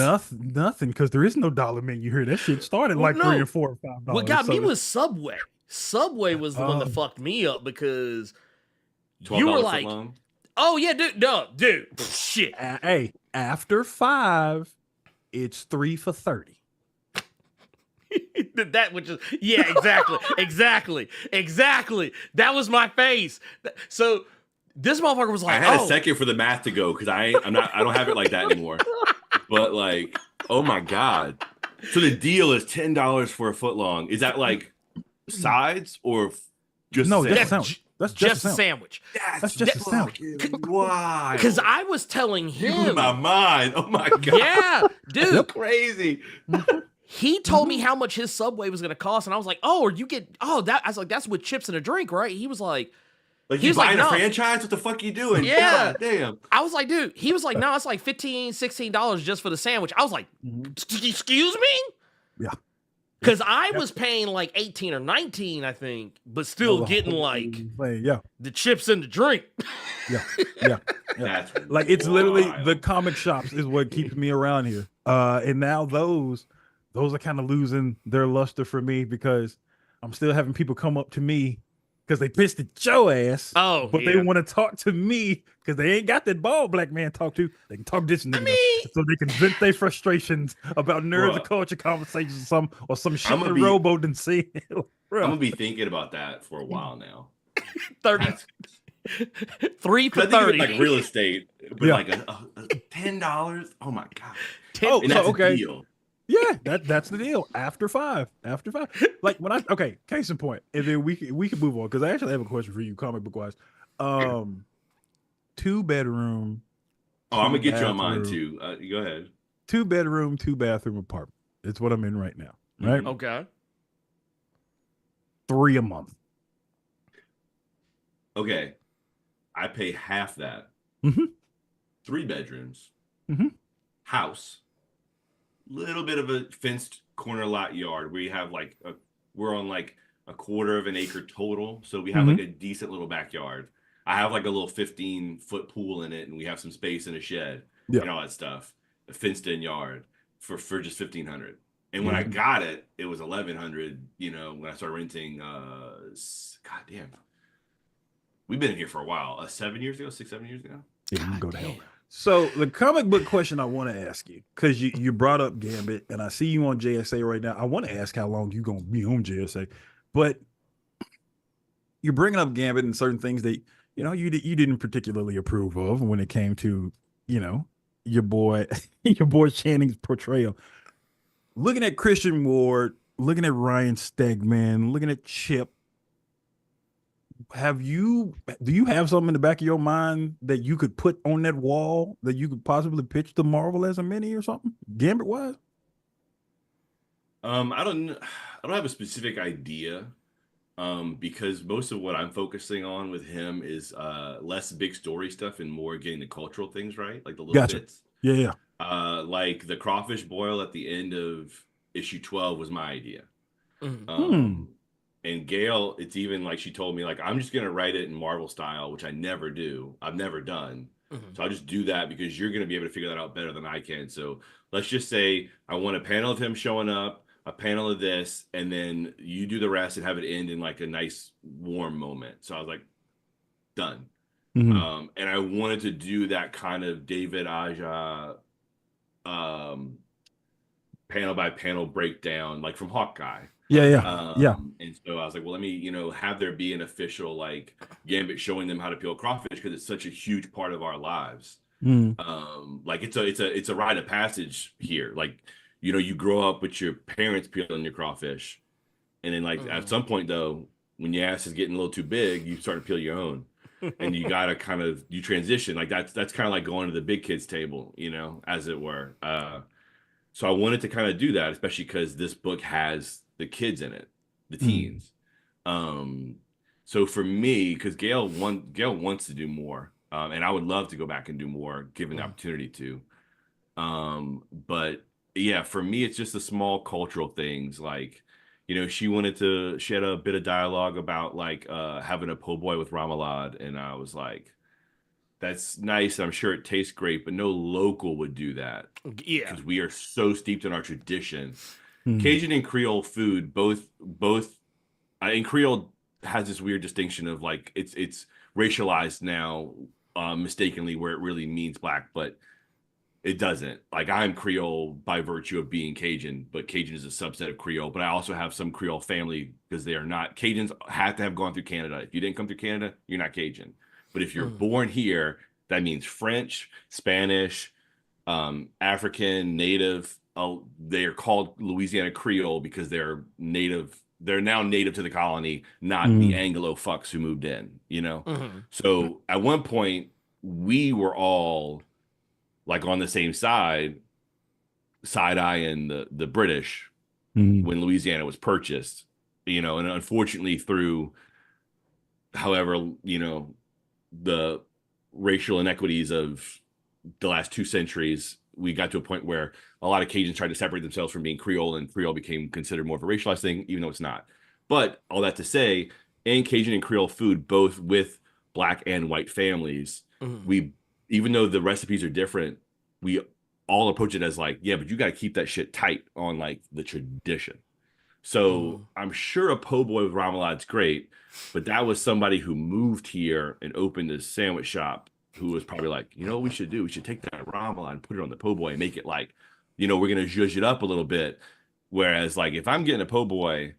Nothing, because there is no dollar menu here. That shit started like $3 or $4 or $5. What got me was Subway. Subway was the one that fucked me up because you were like, "Oh yeah, dude, shit." Hey, after 5, it's 3 for $30. That which is exactly. That was my face. So this motherfucker was like, I had a second for the math to go because I don't have it like that anymore. But like, oh my God. So the deal is $10 for a foot long. Is that like sides or just that's a sandwich? That's just a sandwich. That's just a sandwich. Why? Because I was telling him. You blew my mind. Oh my God. Yeah, dude. That's crazy. He told me how much his Subway was going to cost, and I was like, "Oh, I was like, that's with chips and a drink, right?" He was like, you buying a franchise? What the fuck are you doing? Yeah. God damn. I was like, dude, he was like, no, it's like $15, $16 just for the sandwich. I was like, excuse me? Yeah. Because I was paying like 18 or 19, I think, but still getting like the chips and the drink. Yeah. That's like it's literally the comic shops is what keeps me around here. And now those are kind of losing their luster for me because I'm still having people come up to me because they pissed at your ass. Oh, but they want to talk to me because they ain't got that bald black man to talk to. They can talk this nigga so they can vent their frustrations about nerds and culture conversations or some shit the Robo didn't see. I'm gonna be thinking about that for a while now. 30. 3 for 30. Like real estate, but like $10. Oh my God. That's a deal. Yeah, that's the deal. After 5. Like when case in point, and then we can move on because I actually have a question for you, comic book wise. 2-bedroom. Oh, I'm gonna get you on mine too. Go ahead. 2-bedroom, 2-bathroom apartment. It's what I'm in right now. Right. Okay. $3 a month. Okay, I pay half that. 3 bedrooms. House. Little bit of a fenced corner lot yard where you have like we're on like a 1/4 acre total, so we have like a decent little backyard. I have like a little 15-foot pool in it, and we have some space in a shed and all that stuff. A fenced in yard for just $1,500. And when I got it, it was $1,100. You know, when I started renting. God damn, we've been in here for a while. 7 years ago, 6-7 years ago. Yeah, you can go to hell. So the comic book question I want to ask you, because you brought up Gambit, and I see you on JSA right now. I want to ask how long you gonna be on JSA, but you're bringing up Gambit and certain things that you didn't particularly approve of when it came to your boy Channing's portrayal. Looking at Christian Ward, looking at Ryan Stegman, looking at Chip. Do you have something in the back of your mind that you could put on that wall that you could possibly pitch to Marvel as a mini or something, Gambit wise? I don't have a specific idea, because most of what I'm focusing on with him is less big story stuff and more getting the cultural things right, like the little bits. Yeah. Like the crawfish boil at the end of issue 12 was my idea. And Gail, it's even like she told me, like, I'm just going to write it in Marvel style, which I never do. I've never done. So I'll just do that because you're going to be able to figure that out better than I can. So let's just say I want a panel of him showing up, a panel of this, and then you do the rest and have it end in like a nice warm moment. So I was like, done. And I wanted to do that kind of David Aja panel by panel breakdown, like from Hawkeye. Yeah. And so I was like, well, let me, have there be an official like Gambit showing them how to peel crawfish because it's such a huge part of our lives. Like it's a rite of passage here. Like you grow up with your parents peeling your crawfish, and then like at some point though, when your ass is getting a little too big, you start to peel your own, and you gotta kind of you transition. Like that's kind of like going to the big kids table, as it were. So I wanted to kind of do that, especially because this book has the kids in it, the teens. So for me, because Gail wants to do more, and I would love to go back and do more given the opportunity to. But yeah, for me, it's just the small cultural things. Like, she had a bit of dialogue about like having a po' boy with remoulade, and I was like, that's nice. I'm sure it tastes great, but no local would do that. Yeah, because we are so steeped in our tradition. Cajun and Creole food, both, and Creole has this weird distinction of like it's racialized now, mistakenly, where it really means black, but it doesn't. Like, I'm Creole by virtue of being Cajun, but Cajun is a subset of Creole. But I also have some Creole family because they are not Cajuns. Have to have gone through Canada. If you didn't come through Canada, you're not Cajun. But if you're born here, that means French, Spanish, African, Native. They are called Louisiana Creole because they're native. They're now native to the colony, not the Anglo fucks who moved in. So at one point, we were all like on the same side eyeing the British when Louisiana was purchased. And unfortunately, through however the racial inequities of the last 2 centuries, we got to a point where a lot of Cajuns tried to separate themselves from being Creole, and Creole became considered more of a racialized thing, even though it's not. But all that to say, in Cajun and Creole food, both with black and white families, we, even though the recipes are different, we all approach it as like, yeah, but you got to keep that shit tight on like the tradition. So I'm sure a po' boy with remoulade's great, but that was somebody who moved here and opened a sandwich shop who was probably like, what we should do? We should take that remoulade and put it on the po' boy and make it like, we're going to zhuzh it up a little bit. Whereas like, if I'm getting a po' boy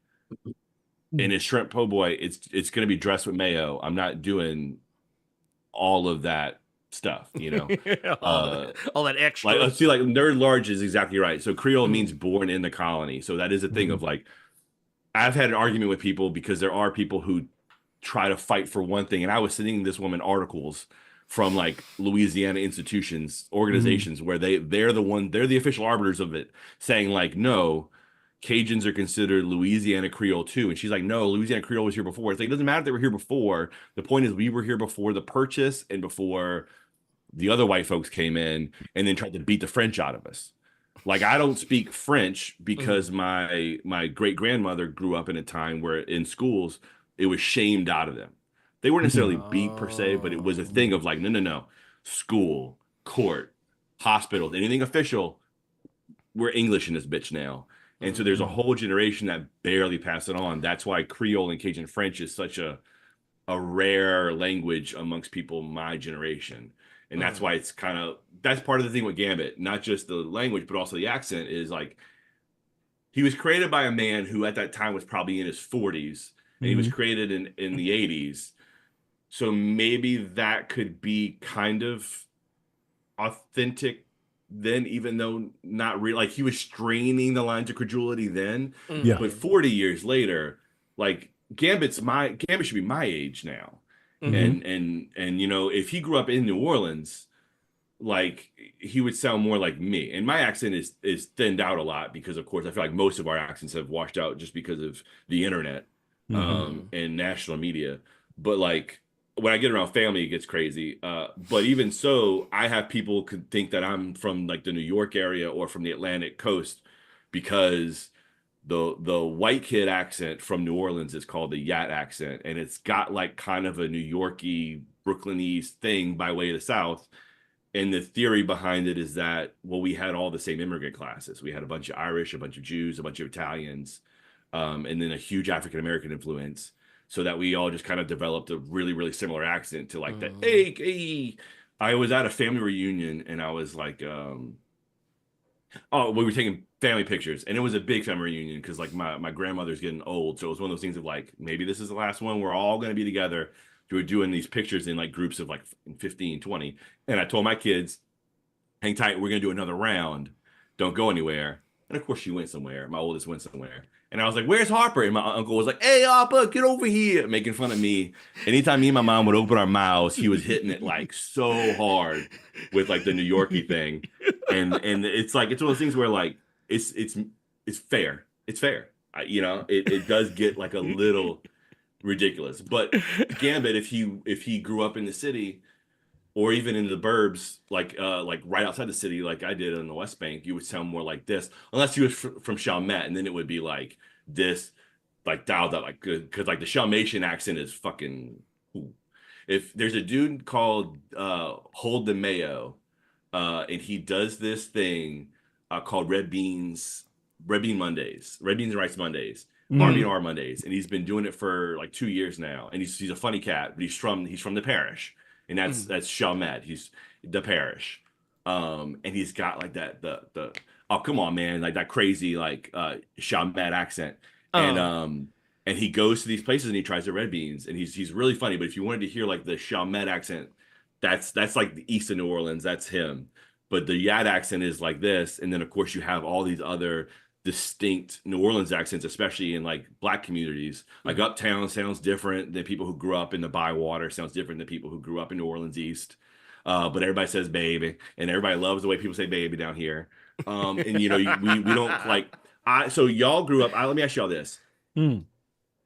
and it's shrimp po' boy, it's going to be dressed with mayo. I'm not doing all of that stuff, all that extra. Like, see, like nerd large is exactly right. So Creole means born in the colony. So that is a thing of like, I've had an argument with people because there are people who try to fight for one thing. And I was sending this woman articles from like Louisiana institutions, organizations where they're the official arbiters of it, saying like, no, Cajuns are considered Louisiana Creole too. And she's like, no, Louisiana Creole was here before. It's like, it doesn't matter if they were here before. The point is we were here before the purchase and before the other white folks came in and then tried to beat the French out of us. Like, I don't speak French because my great grandmother grew up in a time where in schools it was shamed out of them. They weren't necessarily beat per se, but it was a thing of like, no, school, court, hospitals, anything official, we're English in this bitch now. And so there's a whole generation that barely pass it on. That's why Creole and Cajun French is such a rare language amongst people my generation. And that's why that's part of the thing with Gambit, not just the language, but also the accent is like, he was created by a man who at that time was probably in his 40s, and he was created in the 80s. So maybe that could be kind of authentic then, even though not real. Like, he was straining the lines of credulity then. Yeah. But 40 years later, like, Gambit should be my age now. And if he grew up in New Orleans, like, he would sound more like me. And my accent is thinned out a lot because, of course, I feel like most of our accents have washed out just because of the internet and national media. But like, when I get around family, it gets crazy. But even so, I have people could think that I'm from like the New York area or from the Atlantic coast because the white kid accent from New Orleans is called the Yat accent, and it's got like kind of a New Yorky, Brooklyn-y thing by way of the South. And the theory behind it is that, well, we had all the same immigrant classes. We had a bunch of Irish, a bunch of Jews, a bunch of Italians, and then a huge African-American influence. So that we all just kind of developed a really, really similar accent to like that. Hey. I was at a family reunion and I was like, we were taking family pictures, and it was a big family reunion because like my grandmother's getting old. So it was one of those things of like, maybe this is the last one. We're all going to be together. We're doing these pictures in like groups of like 15, 20. And I told my kids, hang tight. We're going to do another round. Don't go anywhere. And of course she went somewhere. My oldest went somewhere. And I was like, where's Harper? And my uncle was like, hey, Harper, get over here, making fun of me. Anytime me and my mom would open our mouths, he was hitting it like so hard with like the New Yorkie thing. And it's like, it's one of those things where like, it's fair. It's fair. It does get like a little ridiculous. But Gambit, if he grew up in the city or even in the burbs, like right outside the city, like I did on the West Bank, you would sound more like this, unless he was from Chalmette, and then it would be like this, like dialed up, like good, because like the Chalmatian accent is fucking cool. If there's a dude called Hold the Mayo, and he does this thing called Red Beans and Rice Mondays, R&R Mondays, and he's been doing it for like 2 years now, and he's a funny cat, but he's from the parish. And that's Chalmette. He's the parish. And he's got like the oh come on man, like that crazy like Chalmette accent. And he goes to these places and he tries the red beans, and he's really funny. But if you wanted to hear like the Chalmette accent, that's like the east of New Orleans, that's him. But the Yad accent is like this, and then of course you have all these other distinct New Orleans accents, especially in like black communities. Like uptown sounds different than people who grew up in the Bywater, sounds different than people who grew up in New Orleans East. But everybody says baby, and everybody loves the way people say baby down here. And we don't like, so y'all grew up, let me ask y'all this.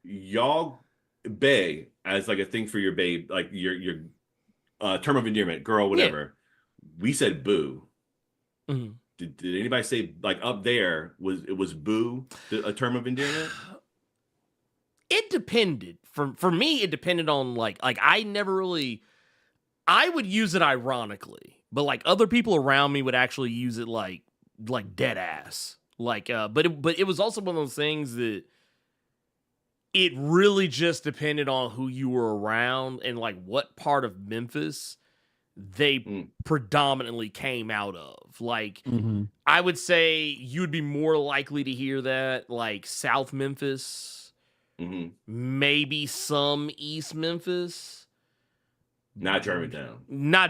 Y'all bae as like a thing for your babe, like your term of endearment, girl, whatever. We said boo. Did anybody say like up there was boo a term of endearment? It depended. For me, it depended on like I never really, I would use it ironically, but like other people around me would actually use it like dead ass. Like but it was also one of those things that it really just depended on who you were around and like what part of Memphis they predominantly came out of. Like, I would say you'd be more likely to hear that like South Memphis, maybe some East Memphis. Not Germantown.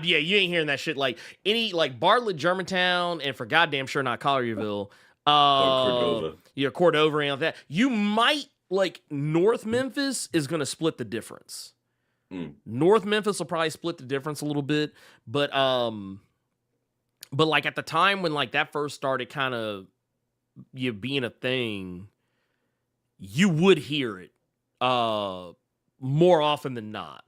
You ain't hearing that shit. Like any like Bartlett, Germantown, and for goddamn sure not Collierville. Cordova. Yeah, Cordova and all that. You might like North Memphis is gonna split the difference. North Memphis will probably split the difference a little bit, but like at the time when like that first started kind of being a thing, you would hear it more often than not.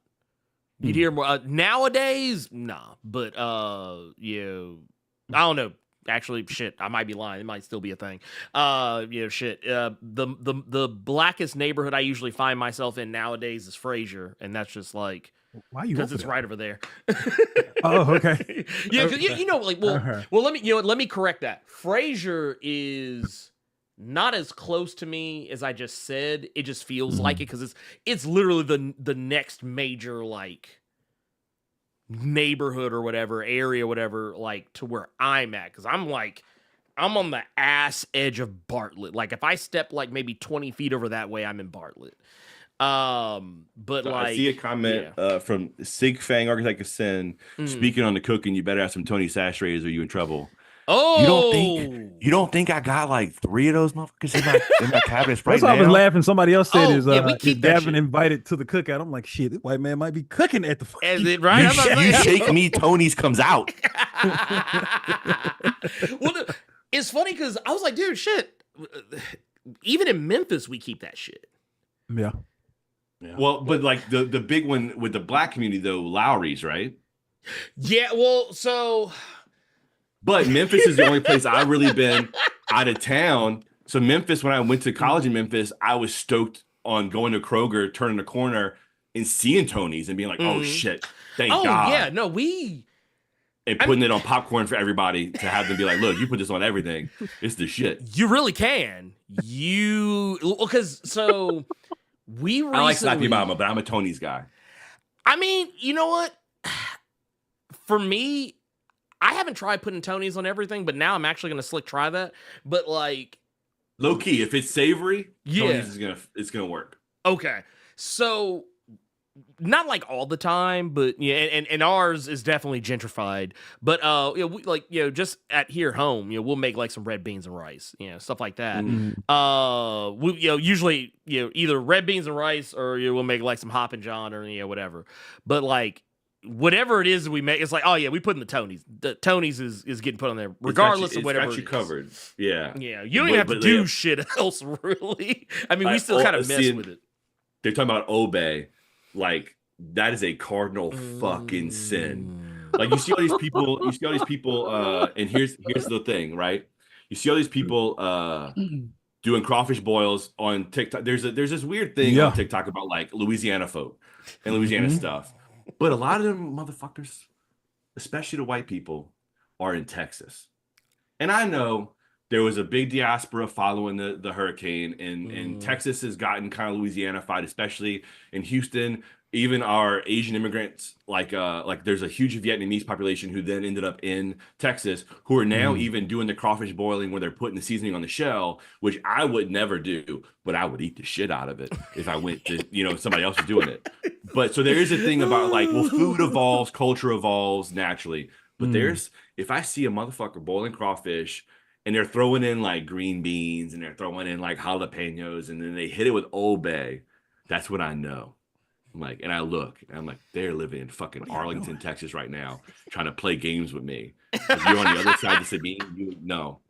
You'd hear more nowadays, nah, but I don't know. Actually, shit, I might be lying. It might still be a thing. The blackest neighborhood I usually find myself in nowadays is Frazier, and that's just like why you because it's right over there. Oh, okay. Yeah, let me correct that. Frazier is not as close to me as I just said. It just feels like it because it's literally the next major like neighborhood or whatever area, whatever, like to where I'm at, because I'm on the ass edge of Bartlett. Like if I step like maybe 20 feet over that way, I'm in Bartlett. But so like I see a comment from Sig Fang Architect of Sin. Speaking on the cooking, you better have some Tony Sachets or you in trouble. Oh, you don't think I got like 3 of those motherfuckers in my cabinets right now? That's why I was laughing. Somebody else said is Gavin shit invited to the cookout. I'm like, shit, this white man might be cooking at the fucking right. You shake me, Tony's comes out. Well, it's funny because I was like, dude, shit. Even in Memphis, we keep that shit. Yeah. Well, but like the big one with the black community though, Lowry's, right? Yeah. Well, so. But Memphis is the only place I've really been out of town. So Memphis, when I went to college in Memphis, I was stoked on going to Kroger, turning the corner, and seeing Tony's and being like, "Oh shit, thank God!" Oh yeah, no, and putting it on popcorn for everybody to have them be like, "Look, you put this on everything. It's the shit." You really can. Because so we recently, I like Slappy Mama, but I'm a Tony's guy. I mean, you know what? For me, I haven't tried putting Tony's on everything, but now I'm actually gonna slick try that. But like, low key, if it's savory, Tony's is gonna work. Okay, so not like all the time, but yeah, and ours is definitely gentrified. But we, like, just at here home, we'll make like some red beans and rice, stuff like that. We, usually, either red beans and rice, or we'll make like some Hop and John, or whatever. But like whatever it is we make, it's like, oh yeah, we put in the Tony's. The Tony's is getting put on there regardless of whatever. It's got you covered. Yeah. Yeah. You don't even have to do shit else, really. I mean, we still kind of mess with it. They're talking about obey. Like, that is a cardinal fucking sin. Like, you see all these people, and here's the thing, right? You see all these people doing crawfish boils on TikTok. There's this weird thing on TikTok about like Louisiana folk and Louisiana stuff. But a lot of them motherfuckers, especially the white people, are in Texas. And I know there was a big diaspora following the hurricane, and Texas has gotten kind of Louisiana-fied, especially in Houston. Even our Asian immigrants, like there's a huge Vietnamese population who then ended up in Texas, who are now even doing the crawfish boiling where they're putting the seasoning on the shell, which I would never do, but I would eat the shit out of it if I went to, somebody else was doing it. But so there is a thing about like, well, food evolves, culture evolves naturally. But if I see a motherfucker boiling crawfish and they're throwing in like green beans and they're throwing in like jalapenos and then they hit it with Old Bay, that's what I know. I'm like, and I look, and I'm like, they're living in fucking Arlington, Texas right now, trying to play games with me. If you're on the other side of Sabine, no,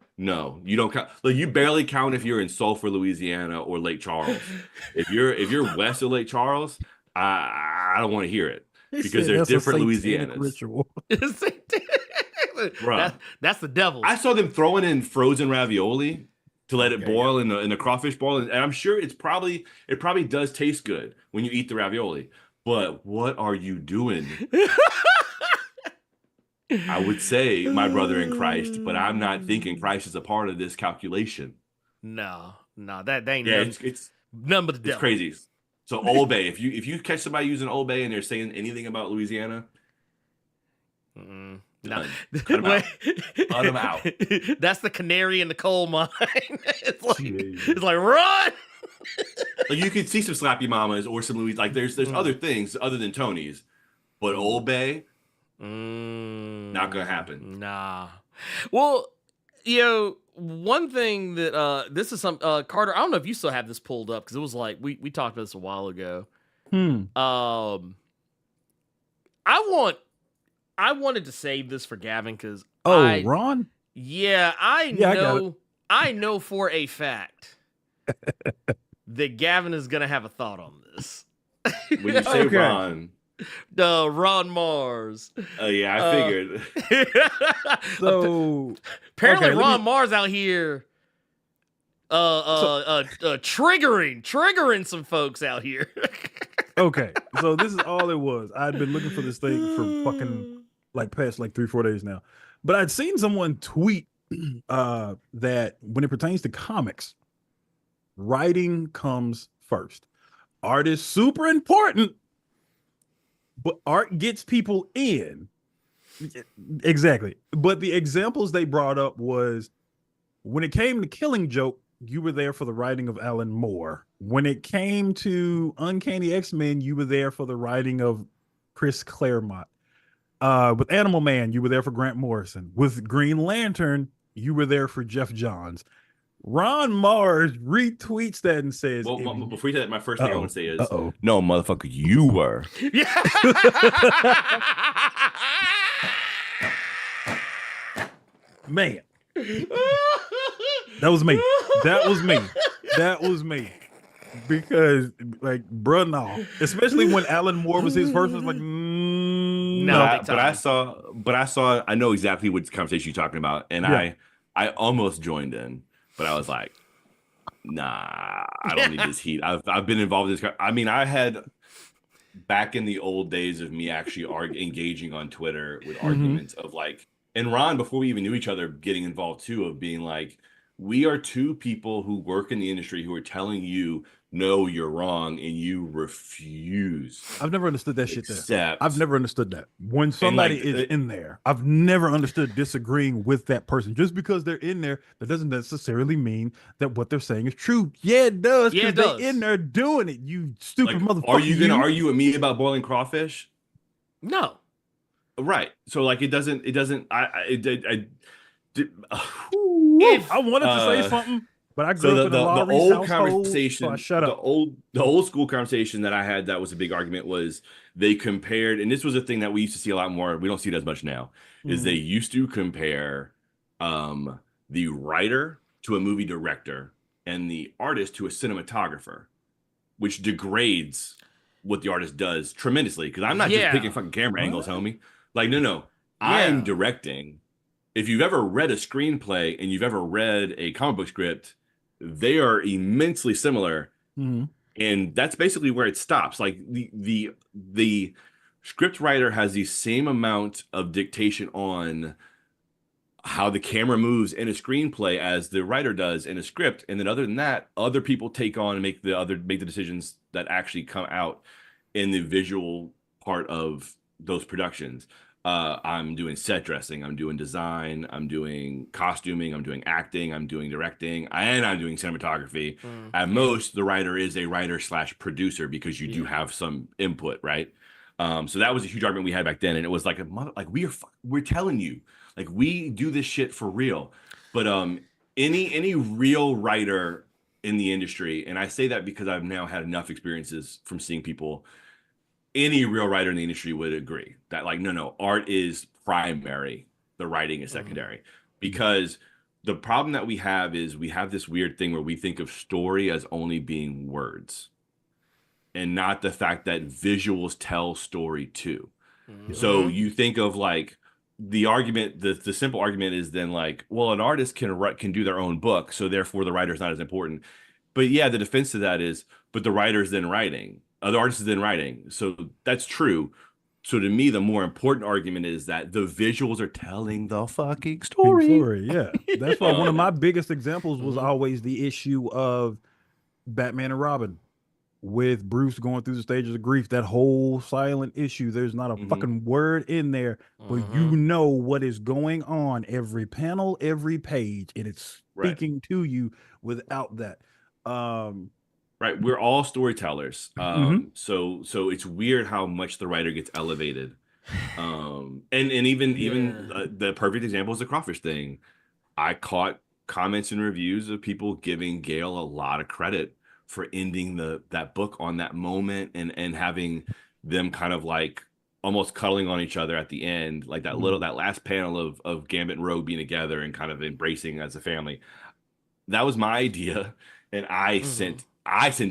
you don't count. Like, you barely count if you're in Sulphur, Louisiana, or Lake Charles. If you're west of Lake Charles, I don't want to hear it because there's different Louisianas. Ritual. Bro, that's the devil. I saw them throwing in frozen ravioli to let it boil in the crawfish boil, and I'm sure it probably does taste good when you eat the ravioli. But what are you doing? I would say my brother in Christ, but I'm not thinking Christ is a part of this calculation. No, that ain't. Yeah, it's none but the devil. It's crazy. So Old Bay, if you catch somebody using Old Bay and they're saying anything about Louisiana, no. Cut them out. That's the canary in the coal mine. It's like run. Like, you could see some Slappy Mamas or some Louis. Like, there's other things other than Tony's, but Old Bay, not gonna happen. Nah. Well, one thing that this is some Carter. I don't know if you still have this pulled up because it was like we talked about this a while ago. I wanted to save this for Gavin because Ron? Yeah, I know for a fact that Gavin is gonna have a thought on this. When you say Ron, Ron Mars. Oh yeah, I figured. So apparently Ron Mars out here triggering some folks out here. Okay, so this is all it was. I'd been looking for this thing for fucking past 3-4 days now, but I'd seen someone tweet that when it pertains to comics, writing comes first. Art is super important, but art gets people in. Exactly. But the examples they brought up was when it came to Killing Joke, you were there for the writing of Alan Moore. When it came to Uncanny X-Men, you were there for the writing of Chris Claremont. With Animal Man, you were there for Grant Morrison. With Green Lantern, you were there for Jeff Johns. Ron Mars retweets that and says, well, before you say that, my first thing I want to say is, no, motherfucker, you were. Yeah. Man. That was me. That was me. Because, bruh, no. Especially when Alan Moore was his first, was like, no. But I saw, I know exactly what conversation you're talking about. And I almost joined in, but I was like, nah, I don't need this heat. I've been involved in this. I mean, I had, back in the old days of me actually engaging on Twitter with arguments of and Ron, before we even knew each other, getting involved too, of being like, we are two people who work in the industry who are telling you no, you're wrong, and you refuse. I've never understood that shit there. I've Except never understood that. When somebody is in there, I've never understood disagreeing with that person. Just because they're in there, that doesn't necessarily mean that what they're saying is true. Yeah, it does, Yeah, because it they does. in there doing it, you stupid like, motherfucker. are you gonna argue with me about boiling crawfish? No. Right. So like it doesn't I wanted to say something, but I grew so up in a the Lowry's old household, conversation, so I shut up. the old school conversation that I had that was a big argument was they compared, and this was a thing that we used to see a lot more. We don't see it as much now. Is they used to compare the writer to a movie director and the artist to a cinematographer, which degrades what the artist does tremendously. Because I'm not just picking fucking camera angles, homie. Like, no. I'm directing. If you've ever read a screenplay and you've ever read a comic book script, they are immensely similar. And that's basically where it stops. Like the script writer has the same amount of dictation on how the camera moves in a screenplay as the writer does in a script. And then other than that, other people take on and make the decisions that actually come out in the visual part of those productions. I'm doing set dressing, I'm doing design, I'm doing costuming, I'm doing acting, I'm doing directing, and I'm doing cinematography. At most, the writer is a writer/producer because you do have some input, right? So that was a huge argument we had back then, and it was like we're telling you, like, we do this shit for real. But any real writer in the industry, and I say that because I've now had enough experiences from seeing people. Any real writer in the industry would agree that, like, no, art is primary, the writing is secondary. Because the problem that we have is we have this weird thing where we think of story as only being words and not the fact that visuals tell story too. So you think of like the argument, the simple argument is then like, well, an artist can do their own book, so therefore the writer's not as important. But yeah, the defense to that is, but the writer's then writing. The artist is then writing. So that's true. So to me, the more important argument is that the visuals are telling the fucking story. Yeah. That's why one of my biggest examples was always the issue of Batman and Robin with Bruce going through the stages of grief. That whole silent issue. There's not a fucking word in there, but you know what is going on every panel, every page, and it's speaking to you without that. Right, we're all storytellers. So it's weird how much the writer gets elevated. And even the perfect example is the crawfish thing. I caught comments and reviews of people giving Gale a lot of credit for ending that book on that moment and having them kind of like almost cuddling on each other at the end, like that last panel of Gambit and Rogue being together and kind of embracing as a family. That was my idea, and I sent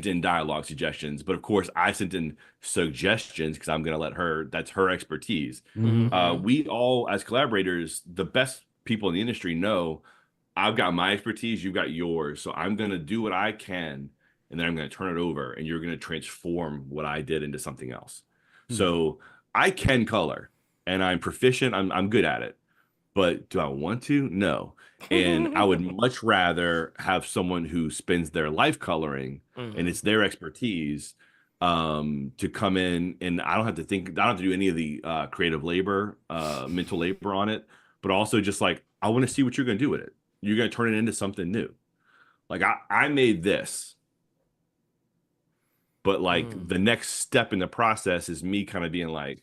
in dialogue suggestions, but of course I sent in suggestions because I'm going to let her, that's her expertise. We all, as collaborators, the best people in the industry know I've got my expertise, you've got yours. So I'm going to do what I can, and then I'm going to turn it over, and you're going to transform what I did into something else. So I can color, and I'm proficient. I'm good at it. But do I want to? No. And I would much rather have someone who spends their life coloring and it's their expertise to come in, and I don't have to do any of the creative labor, mental labor on it, but also just like, I want to see what you're going to do with it. You're going to turn it into something new. Like I made this, but like the next step in the process is me kind of being like,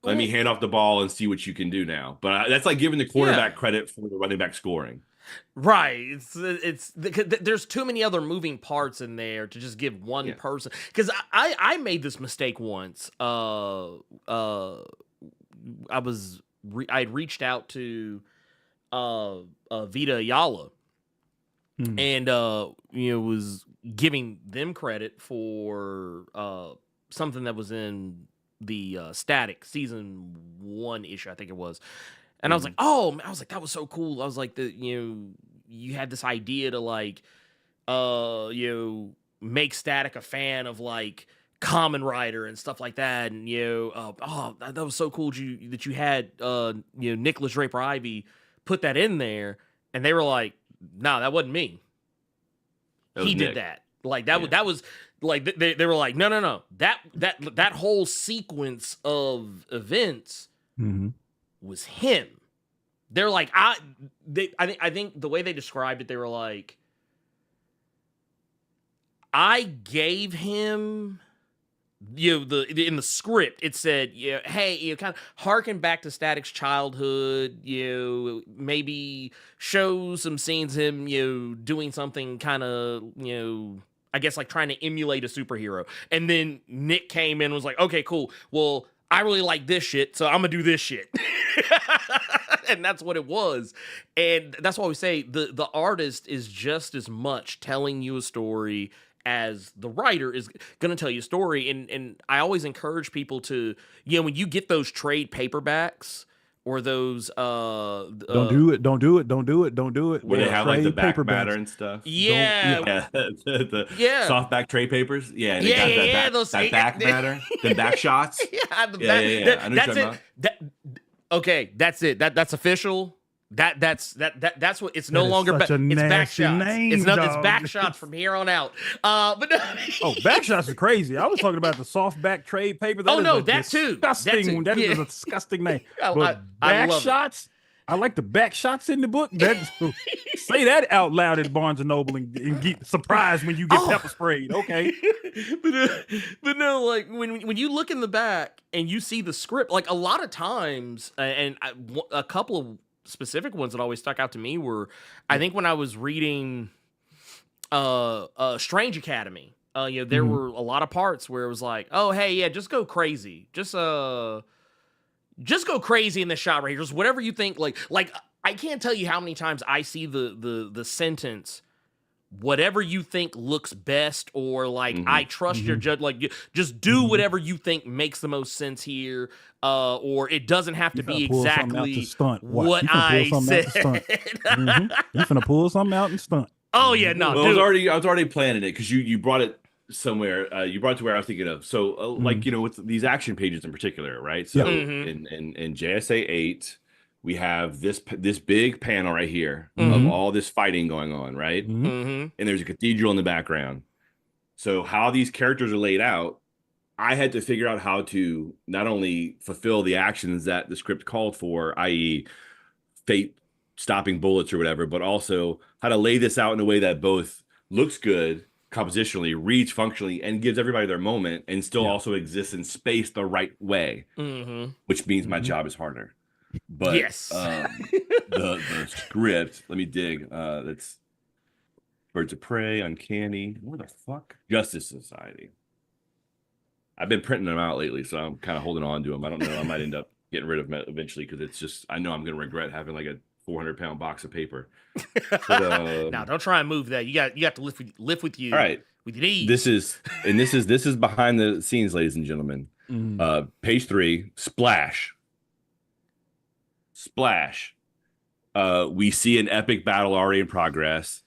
let me hand off the ball and see what you can do now. But that's like giving the quarterback credit for the running back scoring. Right. There's too many other moving parts in there to just give one person. Because I made this mistake once. I'd reached out to Vita Ayala and was giving them credit for something that was in the Static season 1 issue, I think it was. And I was like, that was so cool. I was like, you had this idea to like, make Static a fan of like Kamen Rider and stuff like that. And, that was so cool that you had, Nicholas Draper Ivey put that in there. And they were like, no, that wasn't me. he did that. Like that was like they were like, no. That whole sequence of events was him. They're like, I think the way they described it, they were like, I gave him, in the script it said, hey, kind of harken back to Static's childhood, maybe show some scenes of him, doing something kind of, I guess like trying to emulate a superhero. And then Nick came in and was like, okay, cool. Well, I really like this shit, so I'm gonna do this shit. And that's what it was. And that's why we say the artist is just as much telling you a story as the writer is going to tell you a story. And I always encourage people to, when you get those trade paperbacks or those don't do it. Where they have like the back matter and stuff. Yeah. The softback trade papers. Yeah. And that back matter, the back shots. Okay, that's it. That's official. That's what it's no longer. It's back shots. It's back shots from here on out. But no. Back shots are crazy. I was talking about the softback trade paper. That too. Disgusting. That is a disgusting name. But back shots. I like the back shots in the book. Say that out loud at Barnes and Noble and get surprised when you get pepper sprayed. Okay, but no, like when you look in the back and you see the script, like a lot of times, and a couple of specific ones that always stuck out to me were, I think when I was reading Strange Academy, there were a lot of parts where it was like, oh hey, yeah, just go crazy, just go crazy in this shot right here, just whatever you think. Like I can't tell you how many times I see the sentence, whatever you think looks best, or like I trust your judge, like just do whatever you think makes the most sense here, or it doesn't have to be exactly what I said. You finna pull something out and stunt. Oh yeah, no, well, I was already planning it because you brought it somewhere. You brought it to where I was thinking of. So like with these action pages in particular, right? So in JSA 8. We have this big panel right here of all this fighting going on, right? And there's a cathedral in the background. So how these characters are laid out, I had to figure out how to not only fulfill the actions that the script called for, i.e. fate stopping bullets or whatever, but also how to lay this out in a way that both looks good compositionally, reads functionally, and gives everybody their moment, and still also exists in space the right way, which means my job is harder. But yes, the script, let me dig. That's Birds of Prey, Uncanny. Where the fuck? Justice Society. I've been printing them out lately, so I'm kind of holding on to them. I don't know. I might end up getting rid of them eventually because it's just, I know I'm going to regret having like a 400-pound box of paper. But, now, don't try and move that. You got to lift with you. All right. With your knees. This is behind the scenes, ladies and gentlemen. Page 3, splash. We see an epic battle already in progress.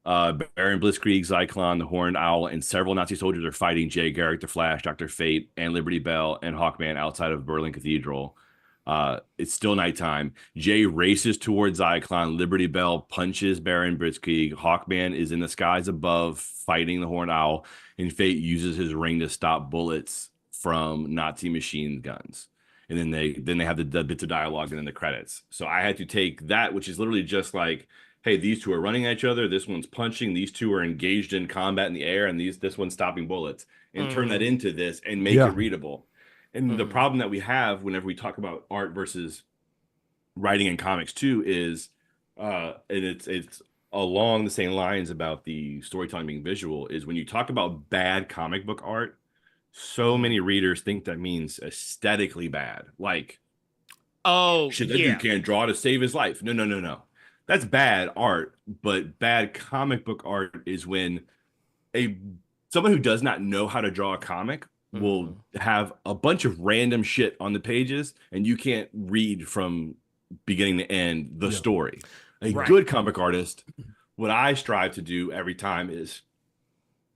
Baron Blitzkrieg, Zyklon, the Horned Owl, and several Nazi soldiers are fighting Jay Garrick, the Flash, Dr. Fate, and Liberty Bell and Hawkman outside of Berlin Cathedral. It's still nighttime. Jay races towards Zyklon. Liberty Bell punches Baron Blitzkrieg. Hawkman is in the skies above fighting the Horned Owl, and Fate uses his ring to stop bullets from Nazi machine guns. And then they have the bits of dialogue and then the credits. So I had to take that, which is literally just like, hey, these two are running at each other. This one's punching. These two are engaged in combat in the air, and this one's stopping bullets, and turn that into this and make it readable. And the problem that we have whenever we talk about art versus writing in comics too is, and it's along the same lines about the storytelling being visual, is when you talk about bad comic book art, so many readers think that means aesthetically bad. Like, shit, that dude can't draw to save his life. No. That's bad art, but bad comic book art is when someone who does not know how to draw a comic will have a bunch of random shit on the pages, and you can't read from beginning to end the story. A good comic artist, what I strive to do every time is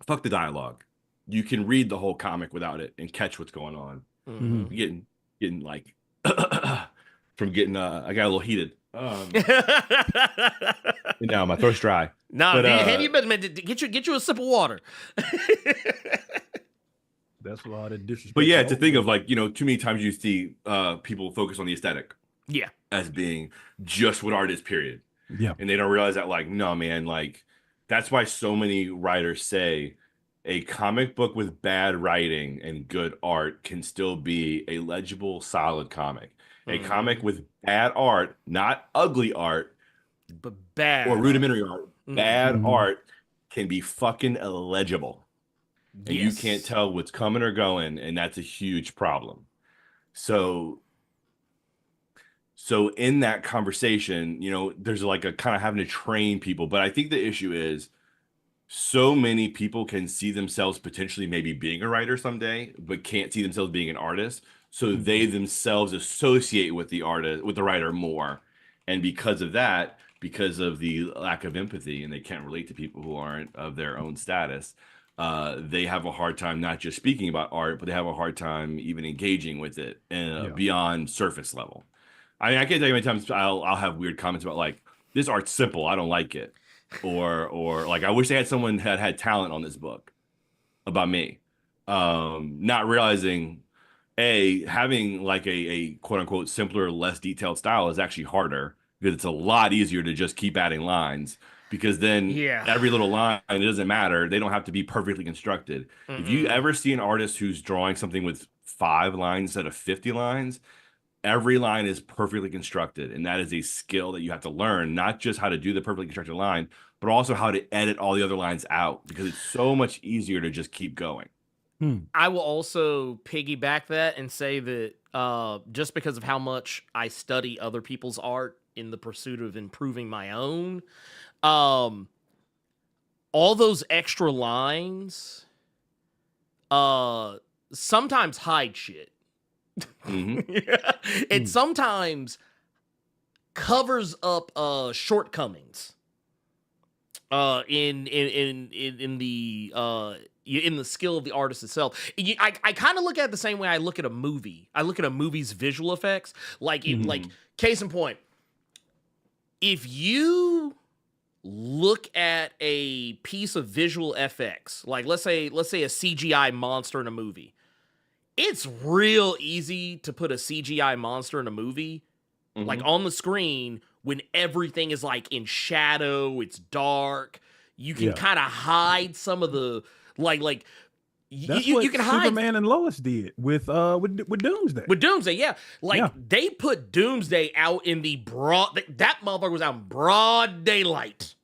fuck the dialogue. You can read the whole comic without it and catch what's going on. Getting like from getting I got a little heated. And now my throat's dry. Nah, have you been get you a sip of water? That's a lot of disrespect. But yeah, to think of like, too many times you see people focus on the aesthetic. Yeah. As being just what art is, period. Yeah. And they don't realize that, like, no, man, like, that's why so many writers say a comic book with bad writing and good art can still be a legible, solid comic. A comic with bad art, not ugly art, but bad or rudimentary art, bad art can be fucking illegible. And you can't tell what's coming or going, and that's a huge problem. So in that conversation, there's like a kind of having to train people. But I think the issue is so many people can see themselves potentially maybe being a writer someday, but can't see themselves being an artist. So they themselves associate with the artist, with the writer more. And because of that, because of the lack of empathy, and they can't relate to people who aren't of their own status, they have a hard time not just speaking about art, but they have a hard time even engaging with it beyond surface level. I mean, I can't tell you how many times I'll have weird comments about like, this art's simple, I don't like it. Or like, I wish they had someone had talent on this book about me. Not realizing, having like a quote unquote simpler, less detailed style is actually harder because it's a lot easier to just keep adding lines. Because then every little line, it doesn't matter. They don't have to be perfectly constructed. If you ever see an artist who's drawing something with 5 lines instead of 50 lines, every line is perfectly constructed. And that is a skill that you have to learn, not just how to do the perfectly constructed line, but also how to edit all the other lines out, because it's so much easier to just keep going. I will also piggyback that and say that just because of how much I study other people's art in the pursuit of improving my own, all those extra lines sometimes hide shit. It sometimes covers up shortcomings in the skill of the artist itself. I kind of look at it the same way I look at a movie. I look at a movie's visual effects. Like case in point, if you look at a piece of visual FX, like let's say a CGI monster in a movie, it's real easy to put a CGI monster in a movie, like on the screen, when everything is like in shadow, it's dark. You can kind of hide some of the That's you what can hide. Superman and Lois did with Doomsday. With Doomsday, yeah. They put Doomsday out in the broad. That motherfucker was out in broad daylight.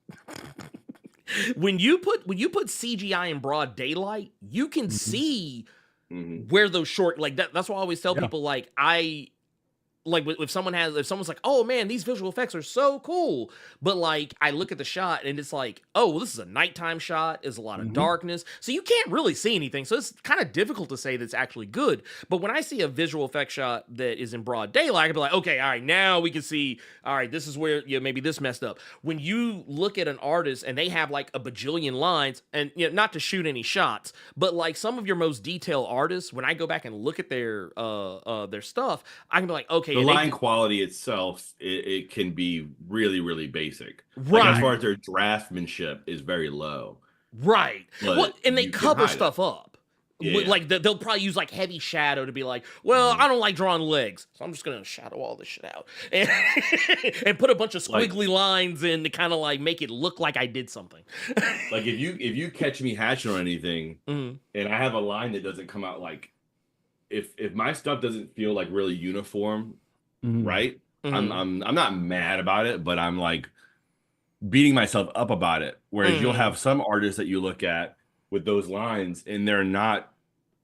When you put CGI in broad daylight, you can see where those short that's why I always tell people if someone's like, oh man, these visual effects are so cool, but like I look at the shot and it's like, oh well, this is a nighttime shot, there's a lot of darkness, so you can't really see anything, so it's kind of difficult to say that's actually good. But when I see a visual effect shot that is in broad daylight, I can be like, okay, all right, now we can see, all right, this is where maybe this messed up. When you look at an artist and they have like a bajillion lines, and not to shoot any shots, but like some of your most detailed artists, when I go back and look at their stuff, I can be like, okay, the line quality itself, it can be really, really basic. Right. Like as far as their draftsmanship is very low. Right. Well, and they cover stuff up. Yeah. Like they'll probably use like heavy shadow to be like, well, I don't like drawing legs, so I'm just gonna shadow all this shit out and put a bunch of squiggly lines in to kind of like make it look like I did something. Like if you catch me hatching or anything, and I have a line that doesn't come out like, if my stuff doesn't feel like really uniform, right? I'm not mad about it, but I'm like beating myself up about it. Whereas you'll have some artists that you look at with those lines and they're not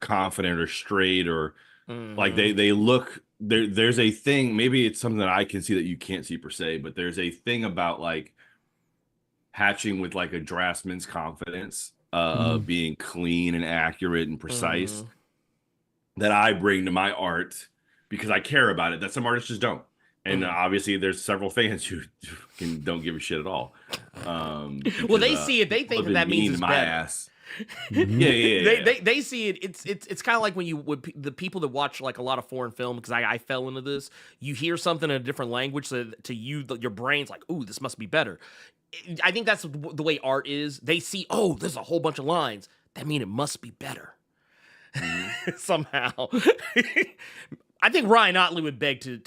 confident or straight, or like they look, there's a thing, maybe it's something that I can see that you can't see per se, but there's a thing about like hatching with like a draftsman's confidence of being clean and accurate and precise that I bring to my art because I care about it, that some artists just don't. And obviously there's several fans who don't give a shit at all. Well, they see it, they think that means it's my better. ass. They see it. It's kind of like when the people that watch like a lot of foreign film, because I fell into this. You hear something in a different language, so to you, your brain's like, ooh, this must be better. I think that's the way art is. They see, oh, there's a whole bunch of lines. That means it must be better. Somehow. I think Ryan Otley would beg to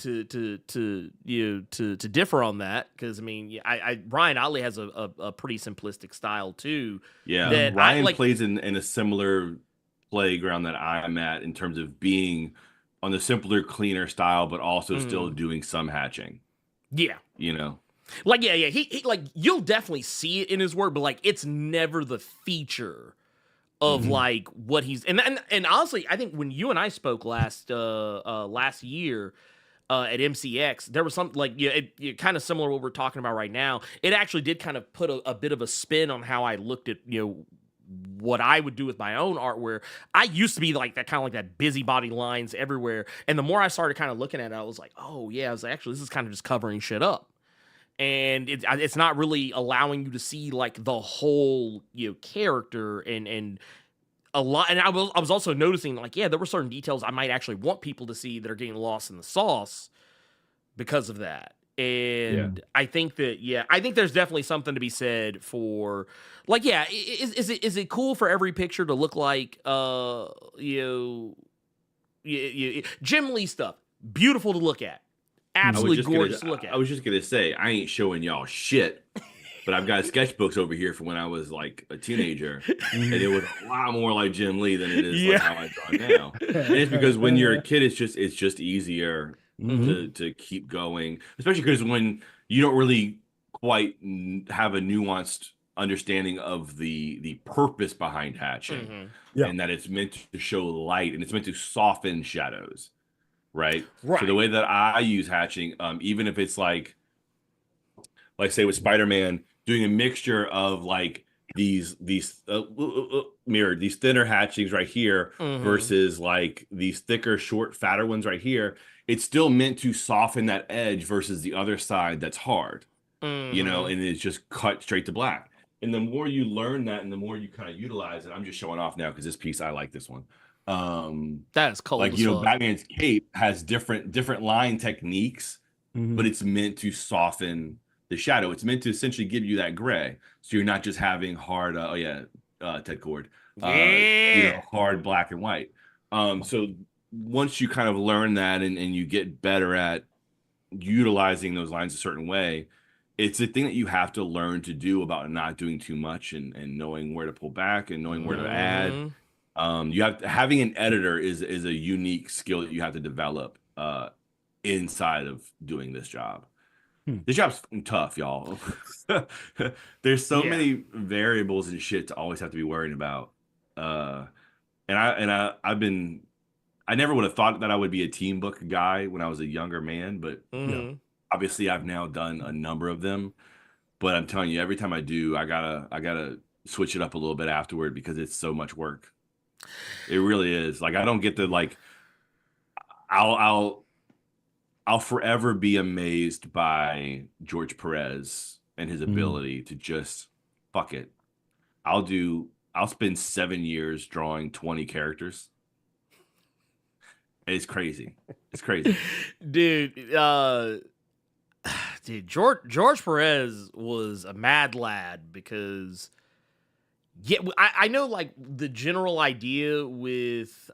differ on that, because I mean, Ryan Otley has a pretty simplistic style too. Yeah, that Ryan plays in a similar playground that I'm at in terms of being on the simpler, cleaner style, but also still doing some hatching. Yeah, you know, like he like, you'll definitely see it in his work, but like it's never the feature of like what he's and honestly, I think when you and I spoke last year at MCX, there was something like it kind of similar to what we're talking about right now. It actually did kind of put a bit of a spin on how I looked at what I would do with my own art, where I used to be like that, kind of like that busybody lines everywhere, and the more I started kind of looking at it, I was like, oh yeah, I was like, actually, this is kind of just covering shit up. And it's not really allowing you to see like the whole character and a lot. And I was also noticing like, yeah, there were certain details I might actually want people to see that are getting lost in the sauce because of that. And I think there's definitely something to be said for like, is it cool for every picture to look like Jim Lee stuff? Beautiful to look at. Absolutely gorgeous to look at. I was just gonna say, I ain't showing y'all shit, but I've got sketchbooks over here from when I was like a teenager, and it was a lot more like Jim Lee than it is like how I draw now. And it's because when you're a kid, it's just easier to keep going, especially because when you don't really quite have a nuanced understanding of the purpose behind hatching, and that it's meant to show light and it's meant to soften shadows. Right. So the way that I use hatching, even if it's like say with Spider-Man, doing a mixture of like these thinner hatchings right here versus like these thicker, short, fatter ones right here, it's still meant to soften that edge versus the other side that's hard, and it's just cut straight to black. And the more you learn that and the more you kind of utilize it, I'm just showing off now because this piece, I like this one. That is cool. Like, Batman's cape has different line techniques, but it's meant to soften the shadow. It's meant to essentially give you that gray, so you're not just having hard Ted Cord, hard black and white. So once you kind of learn that and you get better at utilizing those lines a certain way, it's a thing that you have to learn to do about not doing too much and knowing where to pull back and knowing where to add. Having an editor is a unique skill that you have to develop inside of doing this job. This job's tough, y'all. There's so many variables and shit to always have to be worried about. I never would have thought that I would be a team book guy when I was a younger man, but obviously I've now done a number of them. But I'm telling you, every time I do, I gotta switch it up a little bit afterward because it's so much work. It really is. Like, I don't get to like. I'll forever be amazed by George Perez and his ability to just fuck it. I'll spend 7 years drawing 20 characters. It's crazy. It's crazy, dude. George Perez was a mad lad because. Yeah, I know like the general idea with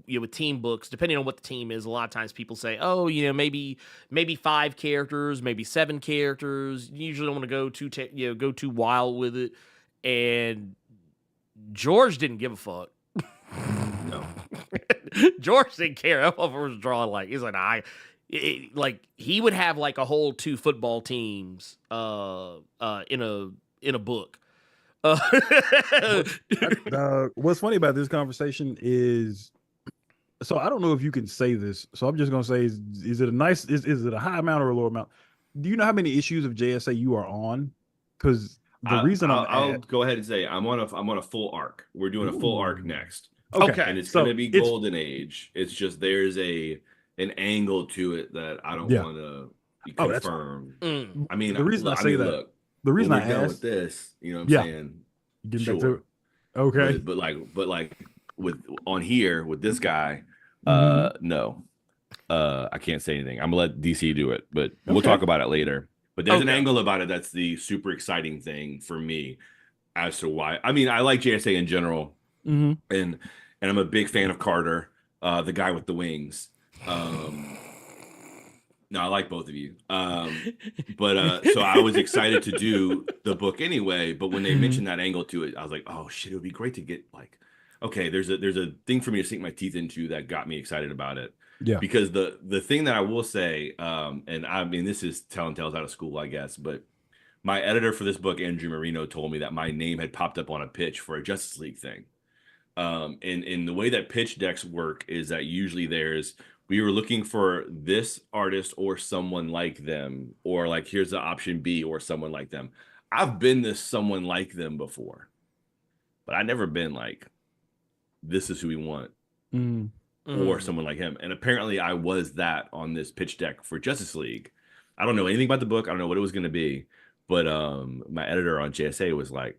with team books, depending on what the team is, a lot of times people say, oh, maybe 5 characters, maybe 7 characters. You usually don't want to go too wild with it. And George didn't give a fuck. No. George didn't care. I was drawing like, he's like, he would have like a whole 2 football teams in a book. What's funny about this conversation is, so I don't know if you can say this, so I'm just gonna say, is it a high amount or a low amount? Do you know how many issues of JSA you are on? Because the reason I'll go ahead and say I'm on a full arc. We're doing a full arc next. Okay. And it's gonna be Golden Age. It's just there's an angle to it that I don't want to confirm. I mean, the reason I say that. Look, the reason I asked with this, you know what I'm saying? Getting back to it. Okay. But like with on here with this guy, no. I can't say anything. I'm gonna let DC do it, but we'll talk about it later. But there's an angle about it that's the super exciting thing for me as to why. I mean, I like JSA in general, and I'm a big fan of Carter, the guy with the wings. No, I like both of you. But so I was excited to do the book anyway. But when they mentioned that angle to it, I was like, oh shit, it would be great to get like, okay, there's a thing for me to sink my teeth into that got me excited about it. Yeah. Because the thing that I will say, and I mean, this is telling tales out of school, I guess, but my editor for this book, Andrew Marino, told me that my name had popped up on a pitch for a Justice League thing. And the way that pitch decks work is that usually we were looking for this artist or someone like them, or like here's the option B or someone like them. I've been this someone like them before, but I've never been like, this is who we want, or someone like him. And apparently I was that on this pitch deck for Justice League. I don't know anything about the book. I don't know what it was going to be, but my editor on JSA was like,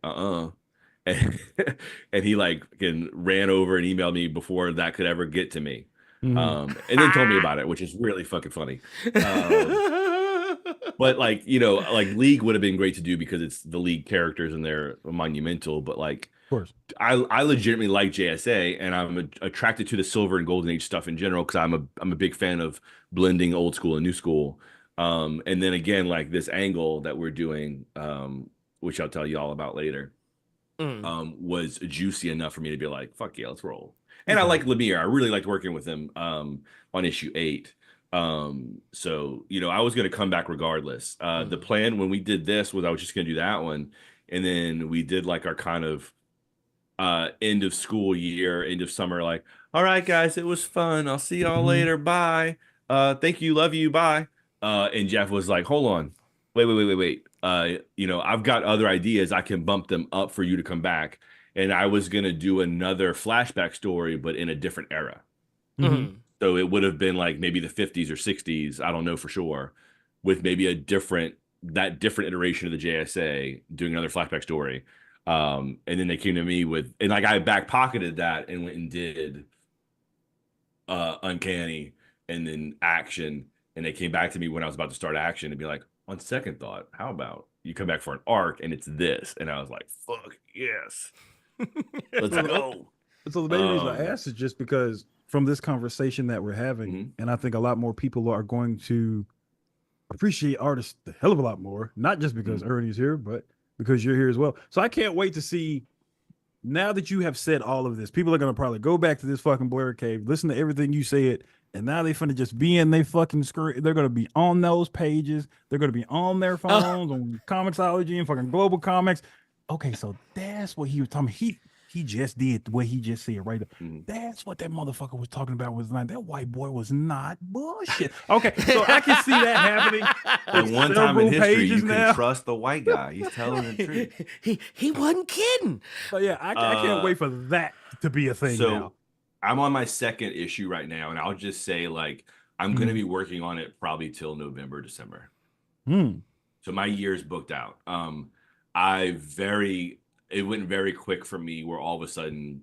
and he like ran over and emailed me before that could ever get to me. And then told me about it, which is really fucking funny. But like, you know, like League would have been great to do because it's the League characters and they're monumental. But like, of course, I legitimately like JSA, and I'm attracted to the Silver and Golden Age stuff in general because I'm a big fan of blending old school and new school. And then again, like this angle that we're doing, which I'll tell you all about later, was juicy enough for me to be like, fuck yeah, let's roll. And I like Lemire. I really liked working with him on issue 8. So, you know, I was going to come back regardless. The plan when we did this was I was just going to do that one. And then we did like our kind of end of school year, end of summer, like, all right, guys, it was fun. I'll see y'all later. Bye. Thank you. Love you. Bye. And Jeff was like, hold on. Wait. You know, I've got other ideas. I can bump them up for you to come back. And I was going to do another flashback story, but in a different era. So it would have been like maybe the 50s or 60s. I don't know for sure, with maybe a different iteration of the JSA doing another flashback story. And then they came to me and like I back pocketed that and went and did Uncanny and then Action. And they came back to me when I was about to start Action and be like, on second thought, how about you come back for an arc and it's this? And I was like, fuck yes. Let's go. So the main reason I asked is just because from this conversation that we're having, and I think a lot more people are going to appreciate artists a hell of a lot more, not just because Ernie's here, but because you're here as well. So I can't wait to see, now that you have said all of this, people are going to probably go back to this fucking Blerd Cave, listen to everything you said, and now they're finna just be in their fucking screen. They're going to be on those pages. They're going to be on their phones, on Comixology and fucking Global Comics. Okay, so that's what he was talking about. He just did the way he just said right there. That's what that motherfucker was talking about. Was like, that white boy was not bullshit. Okay, so I can see that happening. And one time in history, you can trust the white guy. He's telling the truth. He wasn't kidding. So yeah, I can't wait for that to be a thing now. I'm on my second issue right now, and I'll just say, like, I'm going to be working on it probably till November, December. So my year's booked out. It went very quick for me where all of a sudden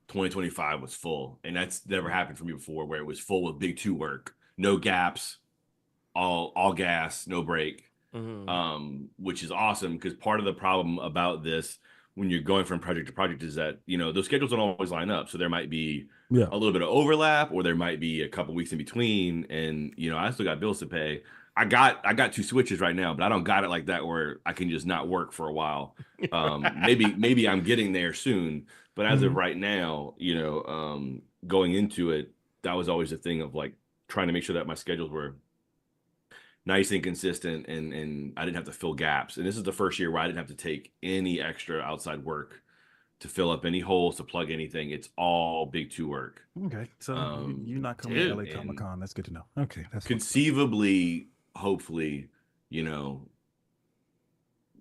2025 was full. And that's never happened for me before, where it was full with big 2 work, no gaps, all gas, no break, which is awesome. Because part of the problem about this, when you're going from project to project, is that, you know, those schedules don't always line up. So there might be a little bit of overlap, or there might be a couple weeks in between. And, you know, I still got bills to pay. I got 2 switches right now, but I don't got it like that where I can just not work for a while. Maybe I'm getting there soon, but as of right now, you know, going into it, that was always a thing of like trying to make sure that my schedules were nice and consistent, and I didn't have to fill gaps. And this is the first year where I didn't have to take any extra outside work to fill up any holes, to plug anything. It's all big 2 work. Okay, so you're not coming to LA Comic Con. That's good to know. Okay, that's conceivably. Hopefully, you know,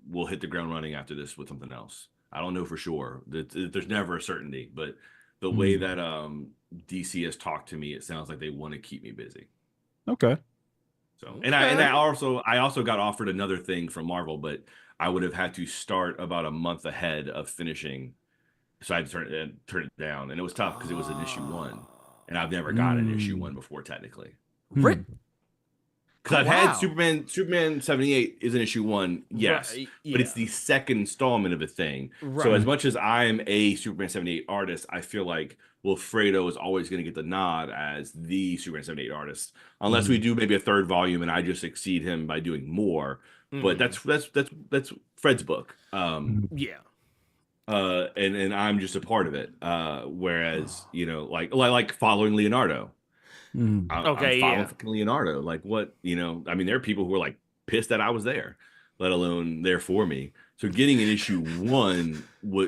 we'll hit the ground running after this with something else. I don't know for sure. There's never a certainty, but the way that DC has talked to me, it sounds like they want to keep me busy. Okay. So, and I also got offered another thing from Marvel, but I would have had to start about a month ahead of finishing, so I had to turn it down, and it was tough because it was an issue 1, and I've never got an issue 1 before technically. Because I've had Superman 78 is an issue 1, yes, Right, yeah. but it's the second installment of a thing. Right. So as much as I'm a Superman 78 artist, I feel like Wilfredo is always going to get the nod as the Superman 78 artist, unless we do maybe a third volume and I just exceed him by doing more. But that's Fred's book. Yeah. And I'm just a part of it. Whereas, you know, like following Leonardo. I'm following fucking Leonardo. Like what, you know, I mean, there are people who are like pissed that I was there, let alone there for me. So getting an issue 1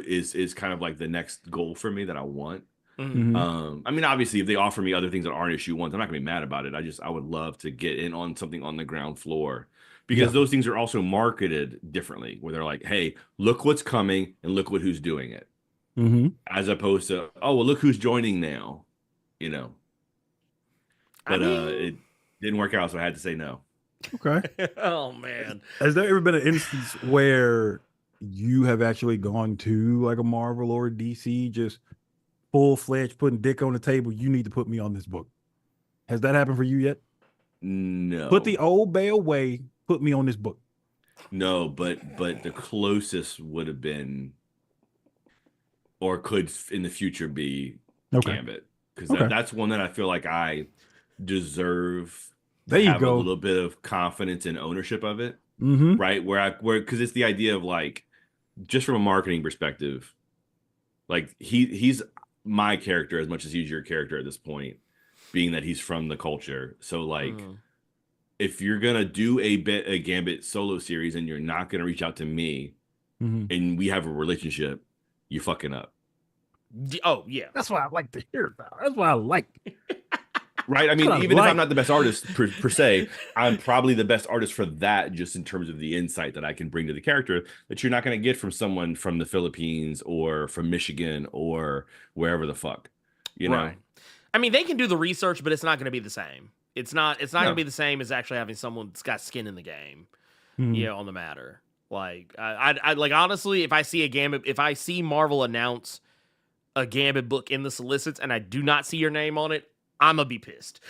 is kind of like the next goal for me that I want. I mean, obviously, if they offer me other things that aren't issue 1s, I'm not gonna be mad about it. I would love to get in on something on the ground floor, because those things are also marketed differently, where they're like, hey, look what's coming and look who's doing it. As opposed to, oh, well, look who's joining now, you know. But it didn't work out, so I had to say no. Okay. Oh man. Has there ever been an instance where you have actually gone to like a Marvel or a DC, just full-fledged putting dick on the table? You need to put me on this book. Has that happened for you yet? No. Put the old bay away. Put me on this book. No, but the closest would have been, or could in the future be, Gambit, because that's one that I feel like I deserve to have a little bit of confidence and ownership of it, right? Where because it's the idea of like, just from a marketing perspective, like he's my character as much as he's your character at this point, being that he's from the culture. So like, if you're gonna do a Gambit solo series and you're not gonna reach out to me, and we have a relationship, you fucking up. Oh yeah, that's what I like to hear about. That's what I like. Right. I mean, even if I'm not the best artist per se, I'm probably the best artist for that, just in terms of the insight that I can bring to the character that you're not going to get from someone from the Philippines or from Michigan or wherever the fuck, you know? I mean, they can do the research, but it's not going to be the same. It's not going to be the same as actually having someone that's got skin in the game, you know, on the matter. Like, I like, honestly, if I see Marvel announce a Gambit book in the solicits and I do not see your name on it, I'm gonna be pissed.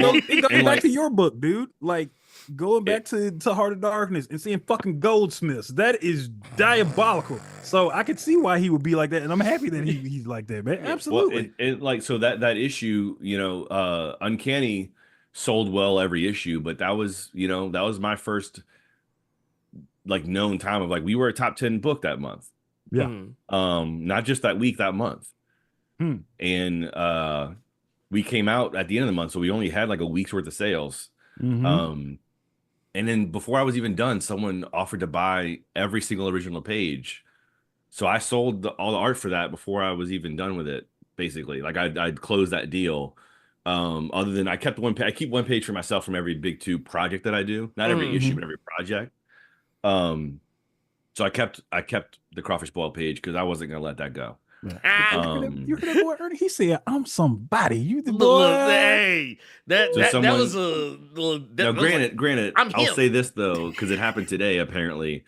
Going back to your book, dude. Like going back to Heart of Darkness and seeing fucking goldsmiths. That is diabolical. So I could see why he would be like that, and I'm happy that he's like that, man. Absolutely. Well, like so that issue, you know, Uncanny sold well every issue, but that was my first like known time of like we were a top 10 book that month. Yeah. Not just that week, that month. And we came out at the end of the month, so we only had like a week's worth of sales. And then before I was even done, someone offered to buy every single original page. So I sold all the art for that before I was even done with it. Basically, like I'd closed that deal. Other than I keep one page for myself from every big 2 project that I do. Not every issue, but every project. So I kept the Crawfish Boil page because I wasn't gonna let that go. You heard that boy Ernie? He said, "I'm somebody." You the boy. Hey, that was a. Granted. I'll say this though, because it happened today. Apparently,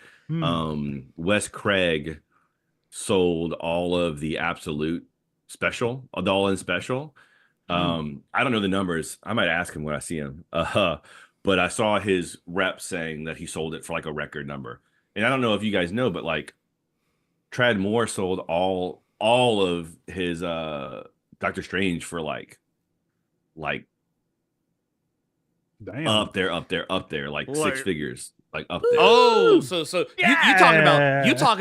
Wes Craig sold all of the Absolute special, a all-in special. I don't know the numbers. I might ask him when I see him. But I saw his rep saying that he sold it for like a record number. And I don't know if you guys know, but like Trad Moore sold all of his Doctor Strange for like damn. up there, like 6 figures, like up there. Oh, so you talking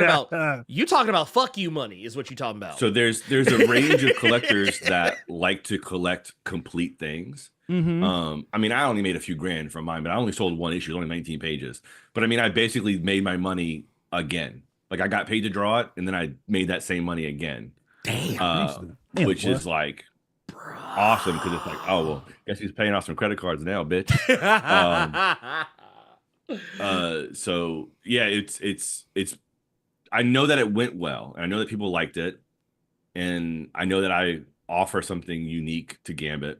about fuck you money is what you talking about. So there's a range of collectors that like to collect complete things. I mean, I only made a few grand from mine, but I only sold 1 issue, it was only 19 pages. But I mean, I basically made my money again. Like I got paid to draw it, and then I made that same money again. Damn, which is like awesome, because it's like, oh well, guess he's paying off some credit cards now, bitch. So yeah, it's. I know that it went well, and I know that people liked it, and I know that I offer something unique to Gambit.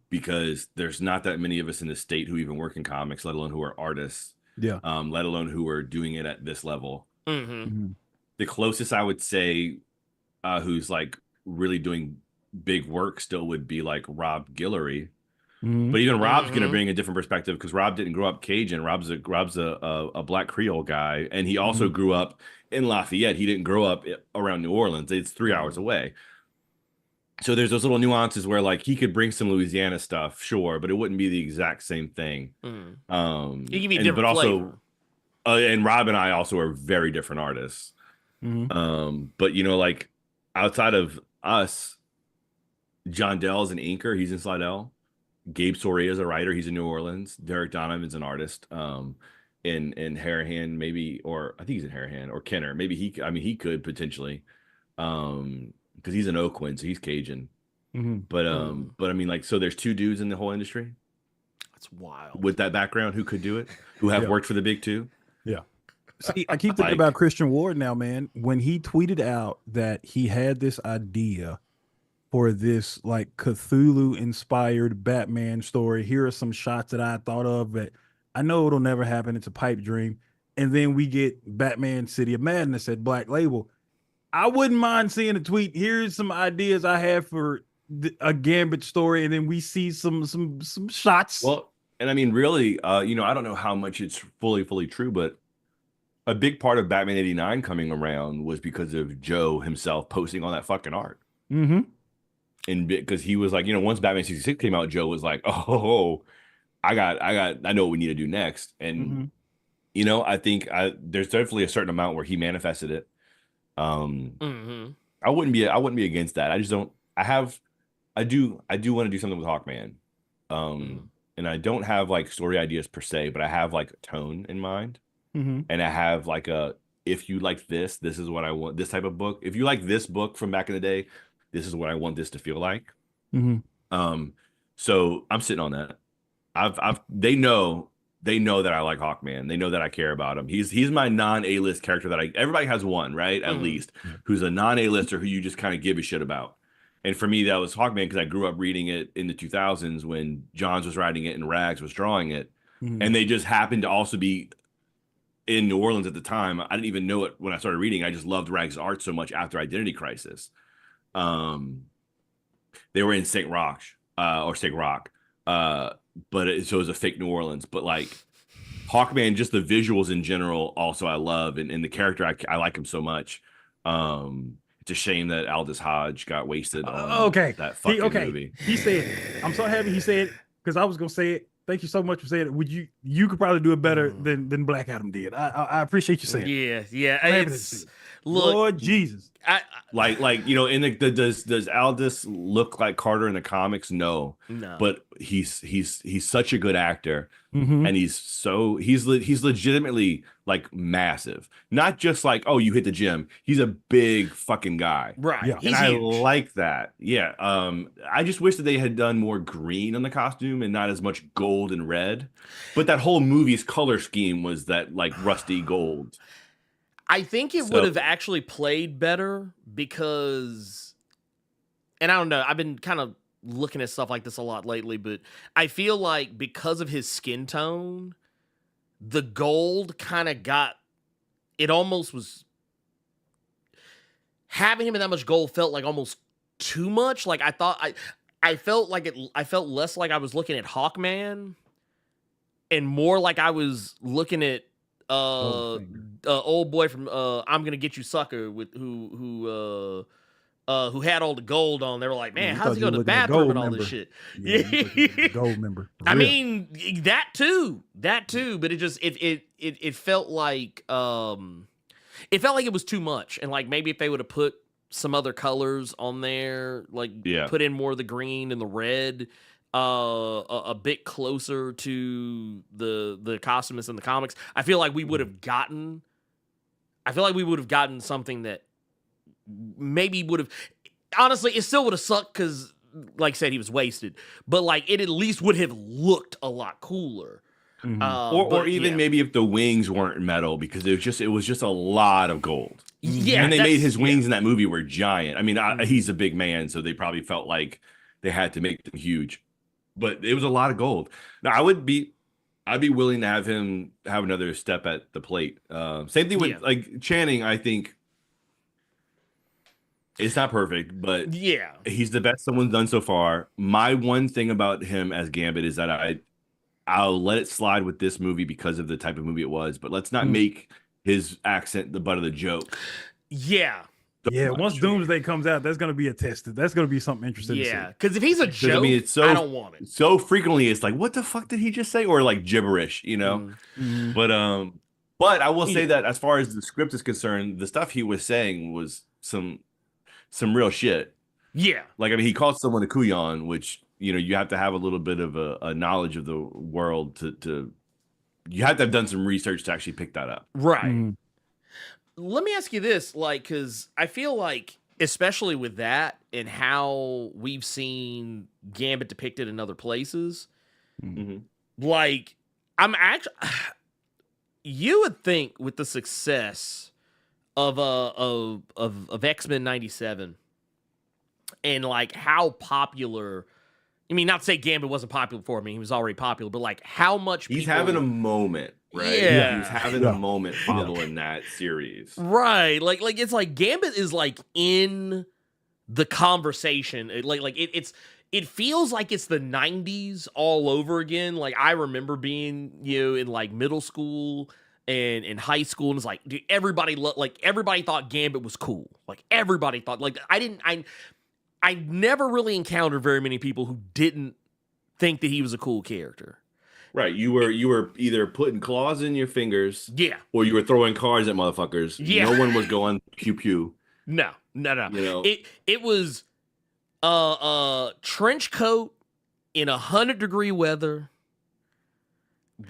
Because there's not that many of us in the state who even work in comics, let alone who are artists. Let alone who are doing it at this level. The closest I would say, who's like really doing big work still, would be like Rob Guillory, But even Rob's going to bring a different perspective because Rob didn't grow up Cajun. Rob's a Black Creole guy, and he also grew up in Lafayette. He didn't grow up around New Orleans. It's 3 hours away. So there's those little nuances where like he could bring some Louisiana stuff, sure, but it wouldn't be the exact same thing. It could be different but also, flavor. And Rob and I also are very different artists. But you know, like outside of us, John Dell's an inker. He's in Slidell. Gabe Soria is a writer. He's in New Orleans. Derek Donovan's an artist. In Harahan, maybe, or I think he's in Harahan or Kenner. Maybe he could potentially. Because he's an Oakland, so he's Cajun. But I mean, like, so there's 2 dudes in the whole industry. That's wild. With that background, who could do it? Who have worked for the big 2? Yeah. See, I keep thinking about Christian Ward now, man. When he tweeted out that he had this idea for this like Cthulhu-inspired Batman story. Here are some shots that I thought of, but I know it'll never happen. It's a pipe dream. And then we get Batman City of Madness at Black Label. I wouldn't mind seeing a tweet. Here's some ideas I have for a Gambit story, and then we see some shots. Well, and I mean, really, you know, I don't know how much it's fully true, but a big part of Batman '89 coming around was because of Joe himself posting all that fucking art. And because he was like, you know, once Batman '66 came out, Joe was like, oh, I know what we need to do next. And you know, I think there's definitely a certain amount where he manifested it. I wouldn't be against that. I just don't. I do want to do something with Hawkman. And I don't have like story ideas per se, but I have like a tone in mind. And I have like if you like this is what I want. This type of book. If you like this book from back in the day, this is what I want this to feel like. So I'm sitting on that. They know that I like Hawkman. They know that I care about him. He's my non-A-list character that everybody has one, right? At least who's a non-A-lister who you just kind of give a shit about. And for me, that was Hawkman because I grew up reading it in the 2000s when Johns was writing it and Rags was drawing it. And they just happened to also be in New Orleans at the time. I didn't even know it when I started reading. I just loved Rags' art so much after Identity Crisis. They were in St. Rock, but so it was a fake New Orleans. But like Hawkman, just the visuals in general, also I love, and the character I like him so much. It's a shame that Aldous Hodge got wasted on that fucking movie. He said it. I'm so happy he said it because I was gonna say it. Thank you so much for saying it. Would you could probably do it better than Black Adam did. I appreciate you saying it. Yeah. It's look, Lord Jesus. Like you know, in does Aldous look like Carter in the comics? No. But he's such a good actor, and he's legitimately like massive. Not just like, oh, you hit the gym. He's a big fucking guy, right? Yeah. And I like that. Yeah. I just wish that they had done more green on the costume and not as much gold and red. But that whole movie's color scheme was that like rusty gold. I think it would have actually played better because, and I don't know, I've been kind of looking at stuff like this a lot lately, but I feel like because of his skin tone, the gold kind of it almost was, having him in that much gold felt like almost too much. Like I felt less like I was looking at Hawkman and more like I was looking at old boy from I'm Gonna Get You Sucker with who had all the gold on. They were like, man, how's he go to the bathroom and all this shit? Gold member. I mean, that too, but it felt like it was too much. And like maybe if they would have put some other colors on there, like put in more of the green and the red, a bit closer to the costumists in the comics, I feel like we would have gotten something that maybe would have, honestly, it still would have sucked because, like I said, he was wasted, but like it at least would have looked a lot cooler. Or even maybe if the wings weren't metal, because it was just a lot of gold. Yeah, and they made his wings in that movie were giant. I mean, he's a big man, so they probably felt like they had to make them huge. But it was a lot of gold. Now I'd be willing to have him have another step at the plate. Same thing with like Channing. I think It's not perfect, but Yeah. he's the best someone's done so far. My one thing about him as Gambit is that I'll let it slide with this movie because of the type of movie it was, but let's not make his accent the butt of the joke. Yeah. Yeah, once Doomsday comes out, that's going to be a test. That's going to be something interesting to see. Yeah, because if he's a joke, I mean, it's so, I don't want it. So frequently, it's like, what the fuck did he just say? Or like gibberish, you know? But I will say that as far as the script is concerned, the stuff he was saying was some real shit. Yeah. Like, I mean, he called someone a kuyon, which, you know, you have to have a little bit of a knowledge of the world to you have to have done some research to actually pick that up. Right. Let me ask you this, like, because I feel like, especially with that and how we've seen Gambit depicted in other places, like, I'm actually, you would think with the success of X-Men 97 and like how popular, I mean, not to say Gambit wasn't popular for me, he was already popular, but like how much he's having a moment. Right. Yeah. He's having a moment following that series. Right. Like it's like Gambit is like in the conversation. It feels like it's the 90s all over again. Like I remember being, in like middle school and in high school, and it's like, dude, everybody thought Gambit was cool. Like everybody thought, like I never really encountered very many people who didn't think that he was a cool character. Right, you were either putting claws in your fingers, or you were throwing cars at motherfuckers. Yeah, no one was going pew pew. No. You know, it was trench coat in 100-degree weather.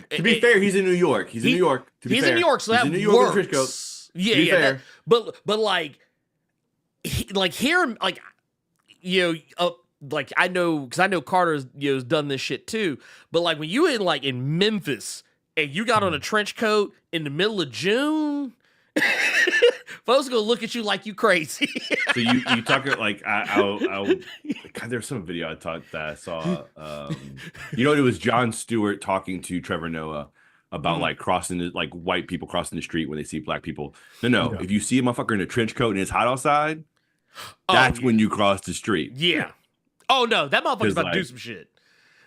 To be fair, he's in New York. He's in New York. He's in New York, so that works. Yeah. But like here, like like I know, because I know Carter's has done this shit too. But like when you in Memphis and you got on a trench coat in the middle of June, folks gonna look at you like you crazy. So you talk like God, there's some video I saw. It was Jon Stewart talking to Trevor Noah about like crossing like white people crossing the street when they see black people. No. If you see a motherfucker in a trench coat and it's hot outside, that's when you cross the street. Yeah. Oh no, that motherfucker's about to do some shit.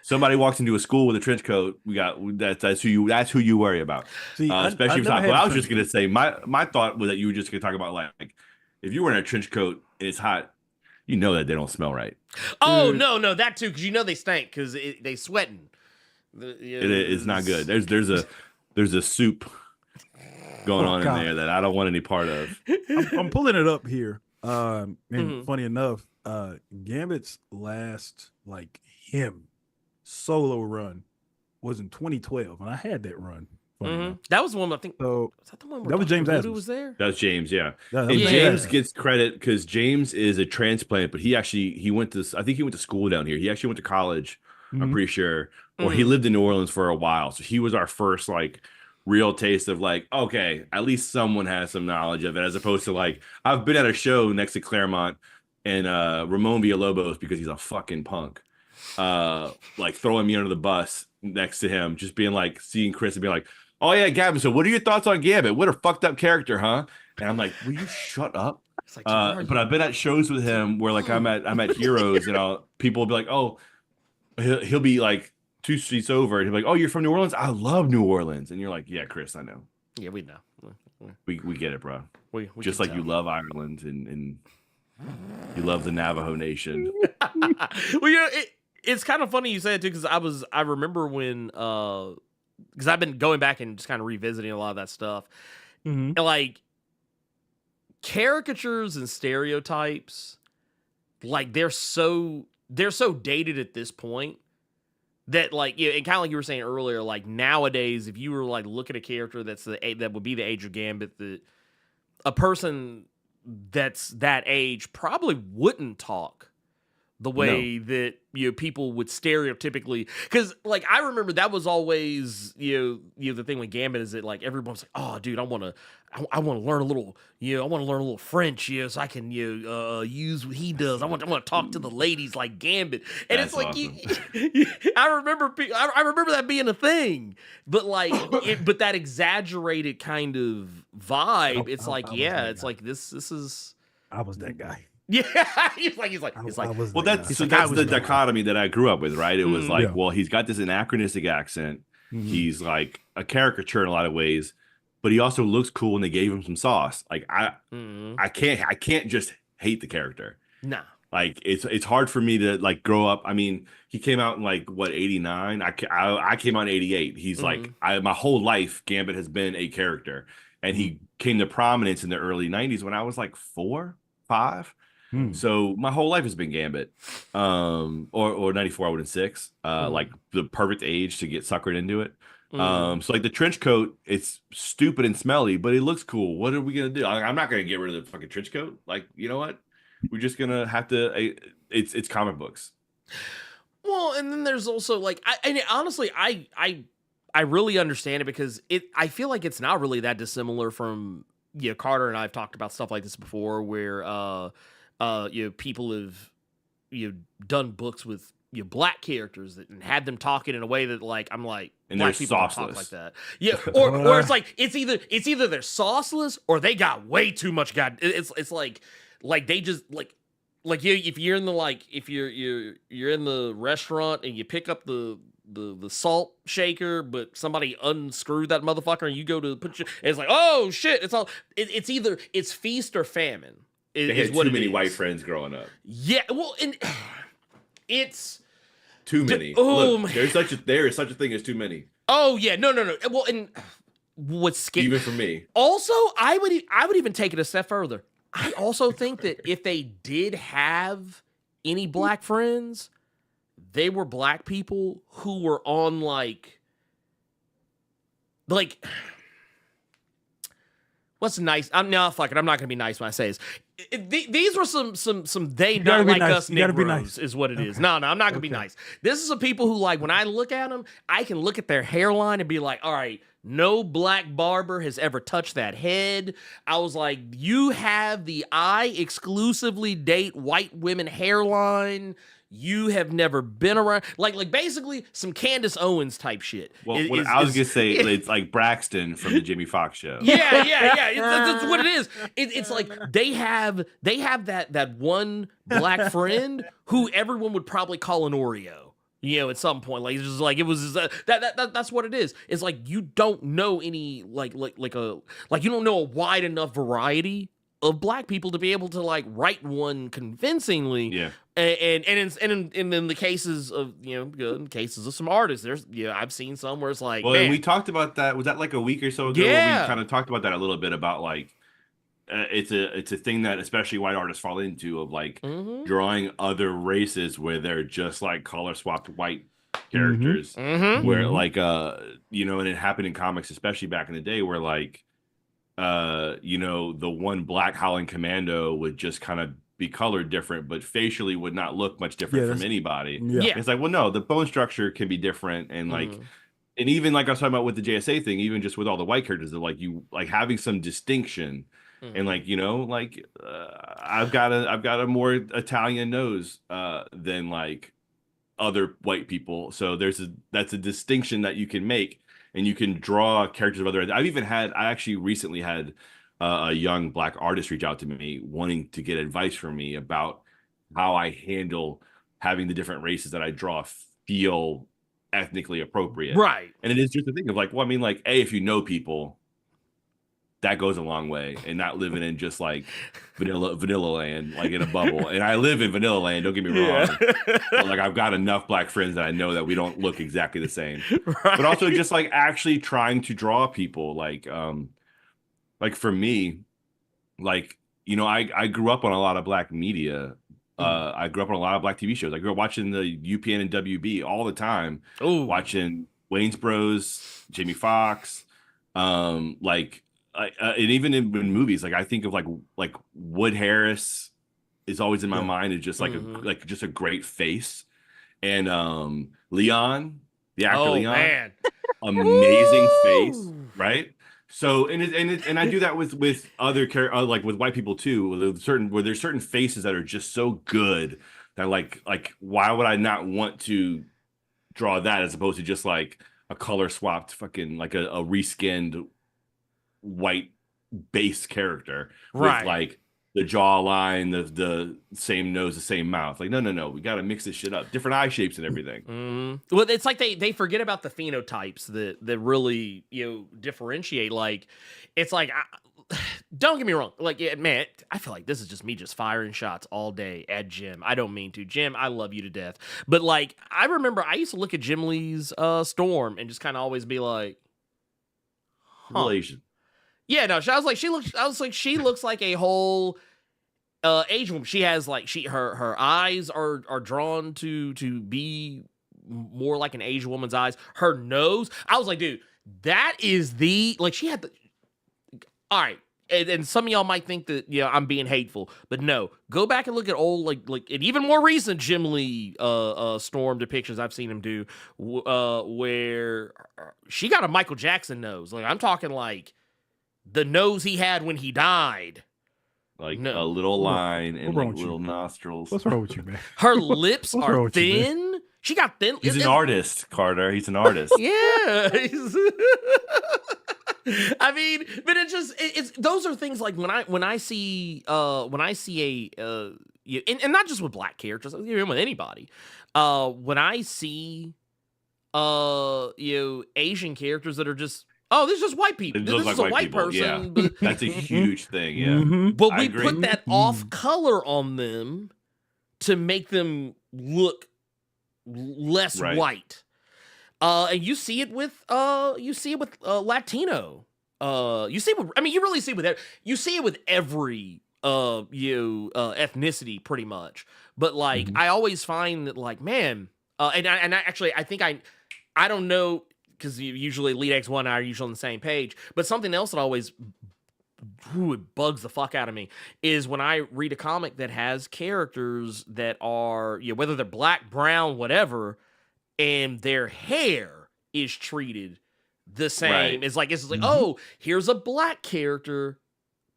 Somebody walks into a school with a trench coat. That's who you worry about. See, especially I was just gonna say my thought was that you were just gonna talk about like if you were in a trench coat and it's hot, you know that they don't smell right. Oh no, that too, because they stink because they sweating. It's not good. There's a soup going on in there that I don't want any part of. I'm pulling it up here. And funny enough, Gambit's last like him solo run was in 2012, and I had that run. That was the one I think. So was that the one where that was James Adams was there? That's James, yeah. James gets credit because James is a transplant, but he went to school down here. He actually went to college. I'm pretty sure, or he lived in New Orleans for a while. So he was our first like real taste of like, okay, at least someone has some knowledge of it, as opposed to like I've been at a show next to Claremont and Ramon Villalobos because he's a fucking punk. Like throwing me under the bus next to him, just being like seeing Chris and being like, oh yeah, Gavin, so what are your thoughts on Gambit? What a fucked up character, huh? And I'm like, will you shut up? Like, but I've been at shows with him where like I'm at Heroes and people will be like, oh, he'll be like 2 streets over and he'll be like, oh, you're from New Orleans? I love New Orleans. And you're like, yeah, Chris, I know. Yeah, we know. We get it, bro. We just like you love Ireland and you love the Navajo Nation. Well, it's kind of funny you say it too, because I remember when because I've been going back and just kind of revisiting a lot of that stuff. And like caricatures and stereotypes, like they're so dated at this point that like and kind of like you were saying earlier, like nowadays if you were like look at a character that would be the age of Gambit, that a person that's that age probably wouldn't talk the way that people would stereotypically, because like I remember that was always the thing with Gambit is that like everyone's like, oh dude, I want to learn a little I want to learn a little French so I can use what he does. I want to talk to the ladies like Gambit, and that's it's like awesome. I remember that being a thing, but like but that exaggerated kind of vibe, it's like it's like this is I was that guy. Yeah, he's like, well, that's the dichotomy that I grew up with, right? It was like, well, he's got this anachronistic accent. He's like a caricature in a lot of ways, but he also looks cool, and they gave him some sauce. Like I can't just hate the character. Nah. Like it's hard for me to like grow up. I mean, he came out in like what 89. I came out in 88. He's like my whole life Gambit has been a character, and he came to prominence in the early 90s when I was like 4, 5. So my whole life has been Gambit, or 94. I would have 6, like the perfect age to get suckered into it. So like the trench coat, it's stupid and smelly, but it looks cool. What are we gonna do? I'm not gonna get rid of the fucking trench coat. Like, you know what? We're just gonna have to. It's comic books. Well, and then there's also like, honestly, I really understand it, because I feel like it's not really that dissimilar from, Carter and I've talked about stuff like this before, where people have done books with black characters and had them talking in a way that, like, I'm like, and black people don't talk like that. Yeah, or it's like it's either they're sauceless or they got way too much it's like they just if you're in the if you're in the restaurant and you pick up the salt shaker, but somebody unscrewed that motherfucker and you go to put it's like, oh shit, it's either it's feast or famine. They had too many white friends growing up. Yeah, well, and it's too many. Oh, look, there is such a thing as too many. Oh yeah, no. Well, and what's scary, even for me. Also, I would even take it a step further. I also think that if they did have any black friends, they were black people who were on like what's nice? I'm not gonna be nice when I say this. These were some they not like us Negroes is what it is. No, I'm not gonna be nice. This is some people who, like, when I look at them, I can look at their hairline and be like, all right, no black barber has ever touched that head. I was like, you have the I exclusively date white women hairline. You have never been around, like basically some Candace Owens type shit. Well, I was gonna say, it's like Braxton from the Jimmy Fox show. Yeah. That's what it is. It's like they have that one black friend who everyone would probably call an Oreo. At some point, like, it's just like, it was that's what it is. It's like you don't know any like you don't know a wide enough variety of black people to be able to like write one convincingly. Yeah. And in the cases of in cases of some artists, there's I've seen some where it's like, well, and we talked about that. Was that like a week or so ago? Yeah. Where we kind of talked about that a little bit about like it's a thing that especially white artists fall into, of like drawing other races where they're just like color swapped white characters, where like and it happened in comics, especially back in the day, where like the one black Howling Commando would just kind of be colored different, but facially would not look much different from anybody. Yeah. It's like, well, no, the bone structure can be different, and like, and even like I was talking about with the JSA thing, even just with all the white characters, they're like, you like having some distinction, and like I've got a more Italian nose than like other white people, so that's a distinction that you can make. And you can draw characters of other. I actually recently had a young black artist reach out to me wanting to get advice from me about how I handle having the different races that I draw feel ethnically appropriate. Right. And it is just a thing of like, well, I mean, like, if you know people, that goes a long way, and not living in just like vanilla land, like in a bubble. And I live in vanilla land, don't get me wrong. But like, I've got enough black friends that I know that we don't look exactly the same. Right. But also just like actually trying to draw people like for me, like, I grew up on a lot of black media. I grew up on a lot of black TV shows. I grew up watching the UPN and WB all the time. Ooh. Watching Wayne's Bros, Jamie Foxx, and even in movies, like I think of like Wood Harris is always in my mind, is just like just a great face, and Leon, the actor Leon, man. Amazing face, right? So and I do that with other like with white people too, where there's certain faces that are just so good that like why would I not want to draw that as opposed to just like a color swapped fucking like a reskinned white base character with like the jawline, the same nose, the same mouth. Like, no, we got to mix this shit up. Different eye shapes and everything. Well, it's like they forget about the phenotypes that really differentiate. Like, it's like. Don't get me wrong. Like, yeah, man, I feel like this is just me just firing shots all day at Jim. I don't mean to. Jim, I love you to death. But, like, I remember I used to look at Jim Lee's Storm and just kind of always be like, Relation. Yeah, no, I was like, she looks like a whole Asian woman. She has, like, her eyes are drawn to be more like an Asian woman's eyes. Her nose, I was like, dude, that is she had the. All right, and some of y'all might think that I'm being hateful, but no, go back and look at old like and even more recent Jim Lee Storm depictions I've seen him do, where she got a Michael Jackson nose. Like, I'm talking like the nose he had when he died, like a little line and like little nostrils. What's wrong with you, man? Her lips are thin. She got thin. He's an artist, Carter. He's an artist. Yeah. I mean, but it's those are things like when I see a and not just with black characters, even with anybody, when I see Asian characters that are just this is just white people. This is a white person. Yeah. But, that's a huge thing. Yeah, but we put that off color on them to make them look less white. And you see it with Latino. You see it with you really see it with every ethnicity pretty much. But like I always find that like man, I don't know because usually Lead X1 and I are usually on the same page. But something else that always it bugs the fuck out of me is when I read a comic that has characters that are whether they're black, brown, whatever, and their hair is treated the same. Right. It's like oh, here's a black character,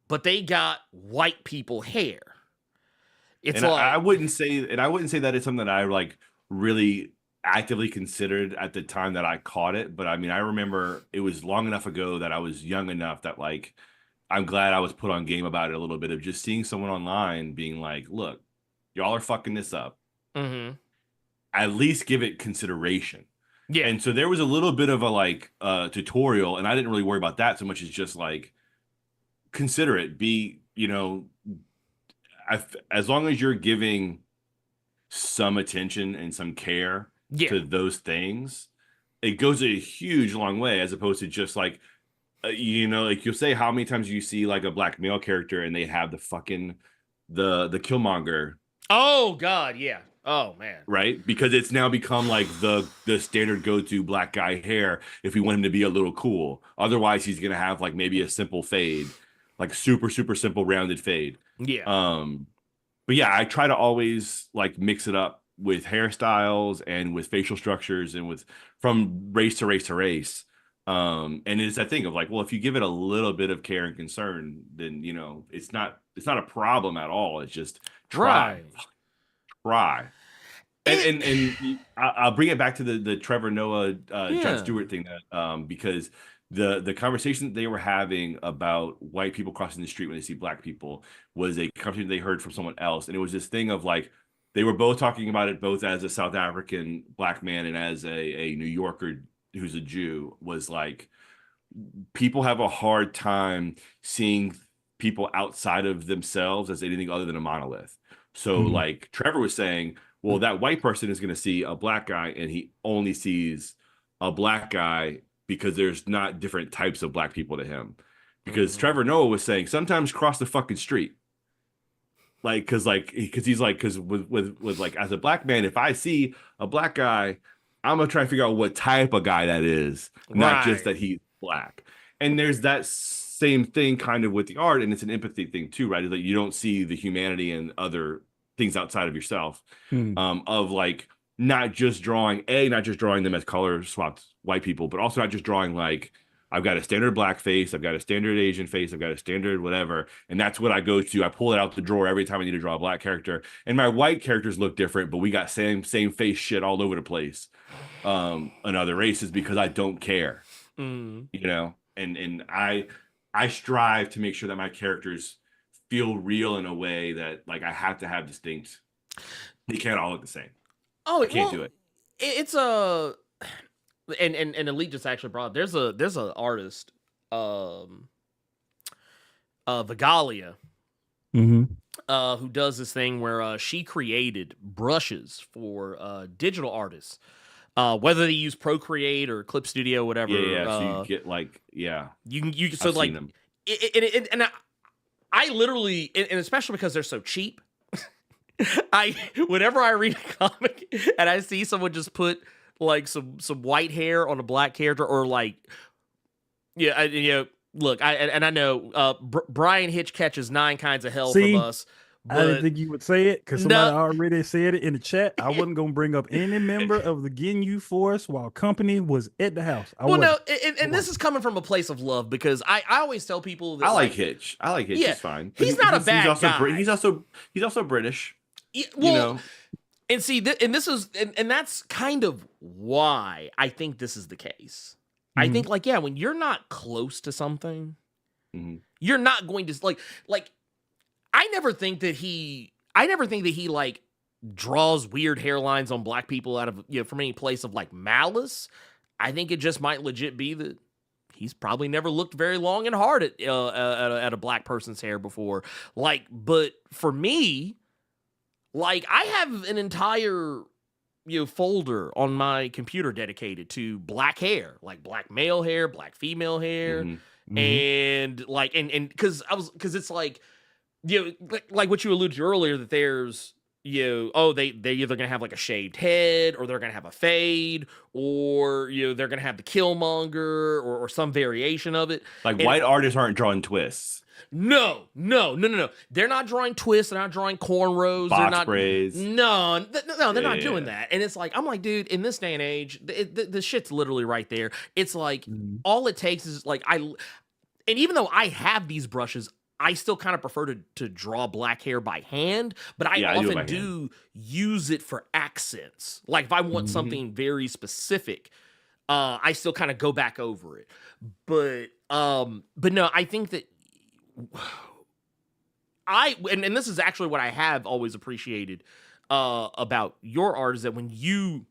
but they got white people hair. It's and I wouldn't say that it's something that I like really actively considered at the time that I caught it. But I mean, I remember it was long enough ago that I was young enough that like I'm glad I was put on game about it a little bit of just seeing someone online being like, look, y'all are fucking this up. At least give it consideration. Yeah. And so there was a little bit of a like tutorial, and I didn't really worry about that so much as just like consider it. Be, as long as you're giving some attention and some care to those things, it goes a huge long way as opposed to just like, like you'll say how many times you see like a black male character and they have the fucking the Killmonger. Oh God, yeah. Oh man. Right? Because it's now become like the standard go-to black guy hair if we want him to be a little cool. Otherwise, he's gonna have like maybe a simple fade, like super, super simple rounded fade. Yeah. But yeah, I try to always like mix it up with hairstyles and with facial structures and with from race to race to race. And it's that thing of like, well, if you give it a little bit of care and concern, then it's not a problem at all. It's just try. And I'll bring it back to the Trevor Noah Jon Stewart thing that because the conversation that they were having about white people crossing the street when they see black people was a conversation they heard from someone else, and it was this thing of like they were both talking about it both as a South African black man and as a New Yorker who's a Jew, was like people have a hard time seeing people outside of themselves as anything other than a monolith. So like Trevor was saying, well, that white person is going to see a black guy and he only sees a black guy because there's not different types of black people to him. Because Trevor Noah was saying sometimes cross the fucking street. Like, because with like as a black man, if I see a black guy, I'm gonna try to figure out what type of guy that is, not just that he's black. And there's that same thing kind of with the art, and it's an empathy thing too, right? Is that you don't see the humanity and other things outside of yourself, of like not just drawing them as color swapped white people, but also not just drawing like I've got a standard black face, I've got a standard Asian face, I've got a standard whatever, and that's what I go to. I pull it out the drawer every time I need to draw a black character, and my white characters look different, but we got same face shit all over the place in other races because I don't care, and I strive to make sure that my characters feel real in a way that like I have to have distinct. They can't all look the same. Oh, I can't do it. It's a and Elite just actually brought there's a artist, Vigalia, who does this thing where she created brushes for digital artists, whether they use Procreate or Clip Studio, whatever. Yeah. So you get like, yeah, you can so I've like seen them. And I literally, and especially because they're so cheap, whenever I read a comic and I see someone just put like some white hair on a black character, or like, look, I know Brian Hitch catches 9 kinds of hell from us. But I didn't think you would say it because somebody already said it in the chat. I wasn't going to bring up any member of the Ginyu Force while company was at the house. And this is coming from a place of love, because I always tell people that I like Hitch. Yeah, he's fine. He's not a bad guy. He's also British. Yeah, well, and see, this is, and that's kind of why I think this is the case. I think, like, when you're not close to something, you're not going to like. I never think that he like draws weird hairlines on black people out of from any place of like malice. I think it just might legit be that he's probably never looked very long and hard at a black person's hair before. Like, but for me, like, I have an entire folder on my computer dedicated to black hair, like black male hair, black female hair, and like and because it's like. Like what you alluded to earlier, that there's they're either gonna have like a shaved head, or they're gonna have a fade, or they're gonna have the Killmonger, or some variation of it. Like, white artists aren't drawing twists. No. They're not drawing twists. They're not drawing cornrows. Box they're not braids. No, they're not doing that. And it's like, I'm like, dude, in this day and age, the shit's literally right there. It's like all it takes is like and even though I have these brushes, I still kind of prefer to draw black hair by hand, but I often do use it for accents. Like if I want something very specific, I still kind of go back over it. But no, I think that and this is actually what I have always appreciated about your art, is that when you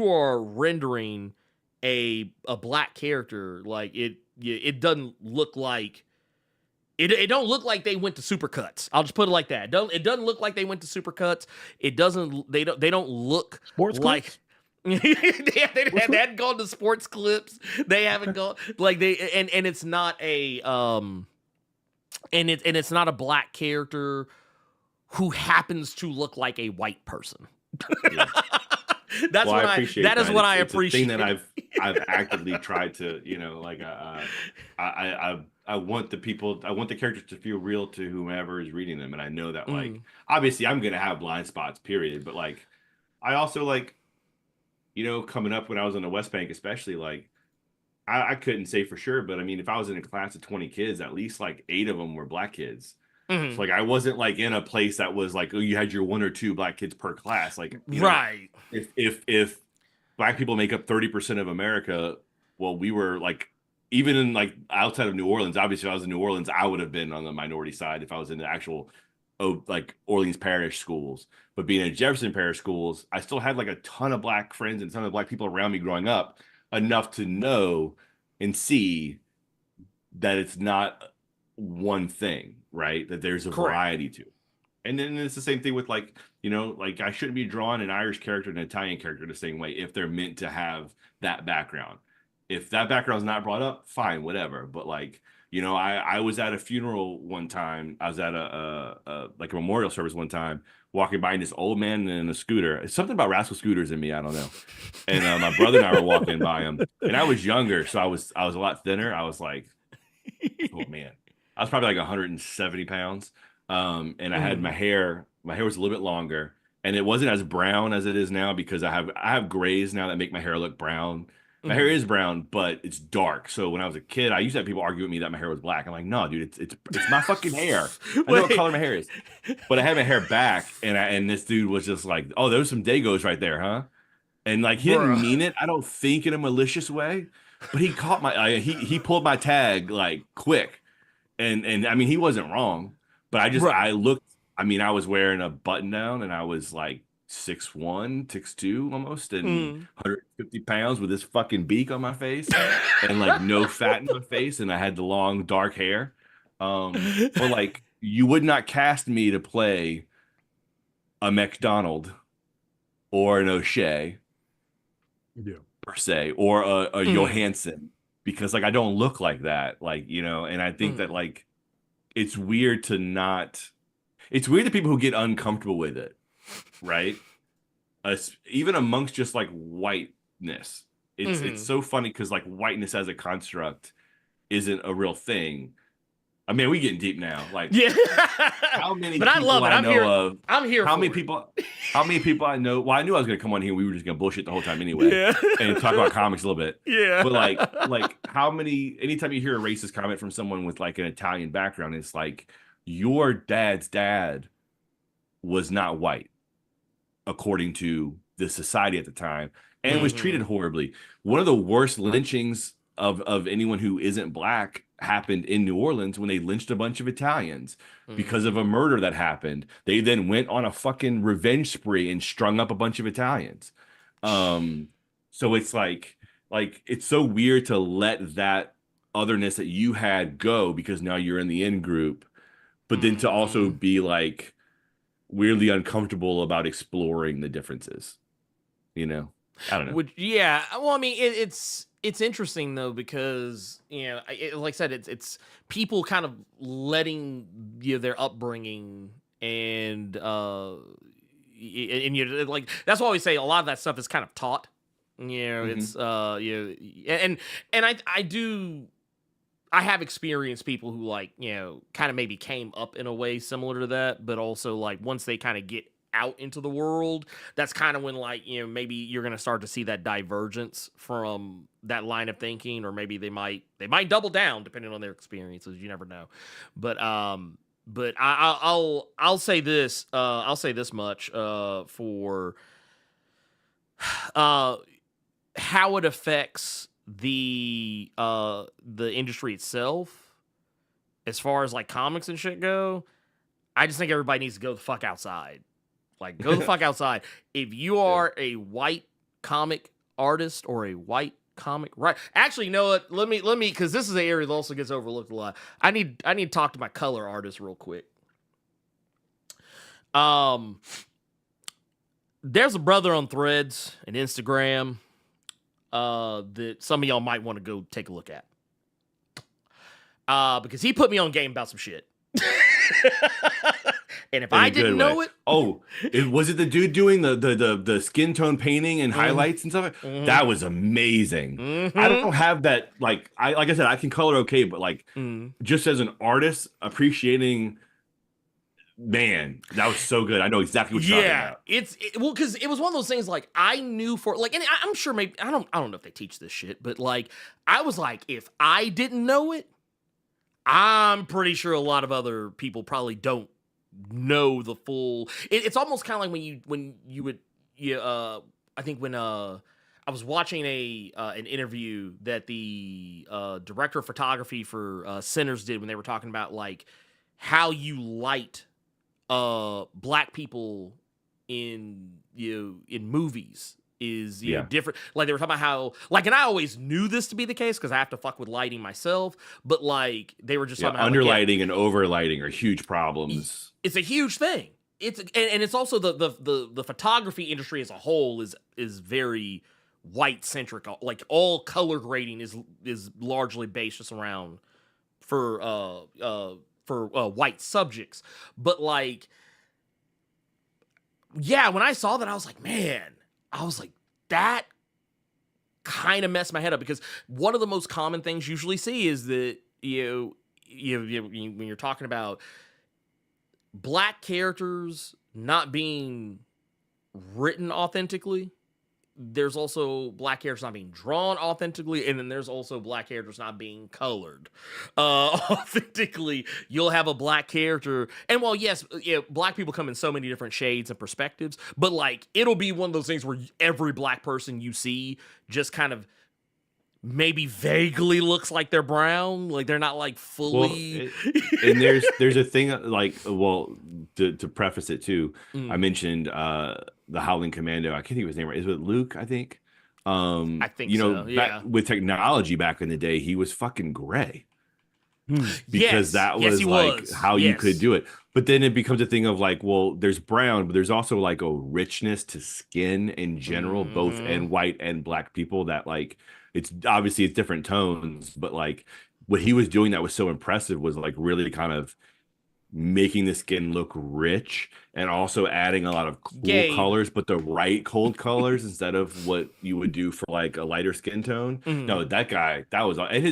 are rendering a black character, like it doesn't look like. It don't look like they went to Supercuts. I'll just put it like that. It doesn't look like they went to Supercuts. It doesn't. They don't look sports like. they hadn't gone to Sports Clips. They haven't gone like they and it's not a and it's not a black character who happens to look like a white person. Yeah. That's what I appreciate. That is what I appreciate. It's a thing that I've actively tried to, like I want the characters to feel real to whomever is reading them, and I know that like obviously I'm gonna have blind spots, period. But like I also like, coming up when I was on the West Bank, especially like I couldn't say for sure, but I mean if I was in a class of 20 kids, at least like 8 of them were black kids. So like I wasn't like in a place that was like, oh, you had your 1 or 2 black kids per class. Like right. If black people make up 30% of America, well, we were like, even in like outside of New Orleans, obviously if I was in New Orleans, I would have been on the minority side if I was in the actual like Orleans Parish schools. But being in Jefferson Parish schools, I still had like a ton of black friends and ton of black people around me growing up, enough to know and see that it's not one thing, right? That there's a variety to it. And then it's the same thing with like, like I shouldn't be drawing an Irish character and an Italian character the same way if they're meant to have that background. If that background's not brought up, fine, whatever. But like, I was at a funeral one time. I was at a memorial service one time, walking by this old man in a scooter. It's something about rascal scooters in me, I don't know. And my brother and I were walking by him, and I was younger, so I was a lot thinner. I was like, oh man, I was probably like 170 pounds. And I had my hair was a little bit longer, and it wasn't as brown as it is now because I have grays now that make my hair look brown. My hair is brown, but it's dark. So when I was a kid, I used to have people argue with me that my hair was black. I'm like, no, dude, it's my fucking hair. I know what color my hair is. But I had my hair back, and this dude was just like, oh, there's some Dagos right there, huh? And like he didn't mean it, I don't think, in a malicious way, but he caught my he pulled my tag like quick. And I mean, he wasn't wrong, But Right. I looked. I mean, I was wearing a button down, and I was like 6'1", 6'2", almost, and Mm. 150 pounds with this fucking beak on my face, and like no fat in my face, and I had the long dark hair. But like, you would not cast me to play a McDonald or an O'Shea Yeah. per se, or a Mm. Johansson, because like I don't look like that, like, you know. And I think that Mm. like it's weird to not. It's weird that people who get uncomfortable with it, right? Even amongst just like whiteness, it's Mm. so funny because like whiteness as a construct isn't a real thing. I mean, we getting deep now. Like, Yeah. how many But I people love it. I know of? I'm here How many for it. people? How many people I know? Well, I knew I was gonna come on here. We were just gonna bullshit the whole time anyway, Yeah. and talk about comics a little bit. Yeah. But like how many? Anytime you hear a racist comment from someone with like an Italian background, it's like your dad's dad was not white, according to the society at the time, and was treated Mhm. horribly. One of the worst lynchings of anyone who isn't black happened in New Orleans when they lynched a bunch of Italians because of a Mhm. murder that happened. They then went on a fucking revenge spree and strung up a bunch of Italians. Um, so it's like it's so weird to let that otherness that you had go because now you're in the in group, but then to also Mhm. be like weirdly uncomfortable about exploring the differences, you know? I don't know. Which, yeah. Well, I mean, it's interesting though because like I said, it's people kind of letting their upbringing and and you like that's why we say a lot of that stuff is kind of taught. Hmm. It's and I have experienced people who like, kind of maybe came up in a way similar to that, but also like once they kind of get out into the world, that's kind of when like, maybe you're going to start to see that divergence from that line of thinking, or maybe they might double down depending on their experiences. You never know. But I'll say this, I'll say this much, for, uh, how it affects the industry itself as far as like comics and shit go. I just think everybody needs to go the fuck outside. Like, go the fuck outside. If you Yeah. are a white comic artist or a white comic, right? Actually, you know what? Let me because this is an area that also gets overlooked a lot. I need to talk to my color artist real quick. Um, there's a brother on Threads and Instagram that some of y'all might want to go take a look at. Because he put me on game about some shit. And if In I a good didn't way. know it, Oh, was it the dude doing the skin tone painting and mhm, highlights and stuff? mhm, That was amazing. I mhm, don't have that, like I said, I can color okay, but like mhm. just as an artist appreciating, man, that was so good. I know exactly what you're talking Yeah, about. well, because it was one of those things like I knew for like, and I'm sure maybe I don't know if they teach this shit, but like I was like, if I didn't know it, I'm pretty sure a lot of other people probably don't know the full. It's almost kind of like when you would, I think when I was watching an interview that the director of photography for Sinners did when they were talking about like how you light black people in in movies is Yeah. different. Like they were talking about how like, and I always knew this to be the case because I have to fuck with lighting myself, but like they were just Yeah. talking about how like, yeah, Underlighting and overlighting are huge problems. it's a huge thing. And it's also the photography industry as a whole is very white centric. Like all color grading is largely based just around for white subjects. But like, yeah, when I saw that, I was like, man, I was like, that kind of messed my head up because one of the most common things you usually see is that when you're talking about black characters not being written authentically, there's also black characters not being drawn authentically, and then there's also black characters not being colored authentically. You'll have a black character, and while yes, yeah, black people come in so many different shades and perspectives, but like it'll be one of those things where every black person you see just kind of maybe vaguely looks like they're brown, like they're not like fully. And there's a thing like, well, to preface it too, I mentioned the Howling Commando. I can't think of his name right. Is it Luke? I think. I think so. Yeah. With technology back in the day, he was fucking gray. Yes. Because that was like how you could do it. But then it becomes a thing of like, well, there's brown, but there's also like a richness to skin in general, both in white and black people, that like it's obviously it's different tones, but like what he was doing that was so impressive was like really kind of making the skin look rich and also adding a lot of cool colors, but the right cold colors instead of what you would do for like a lighter skin tone. No, that guy, that was, and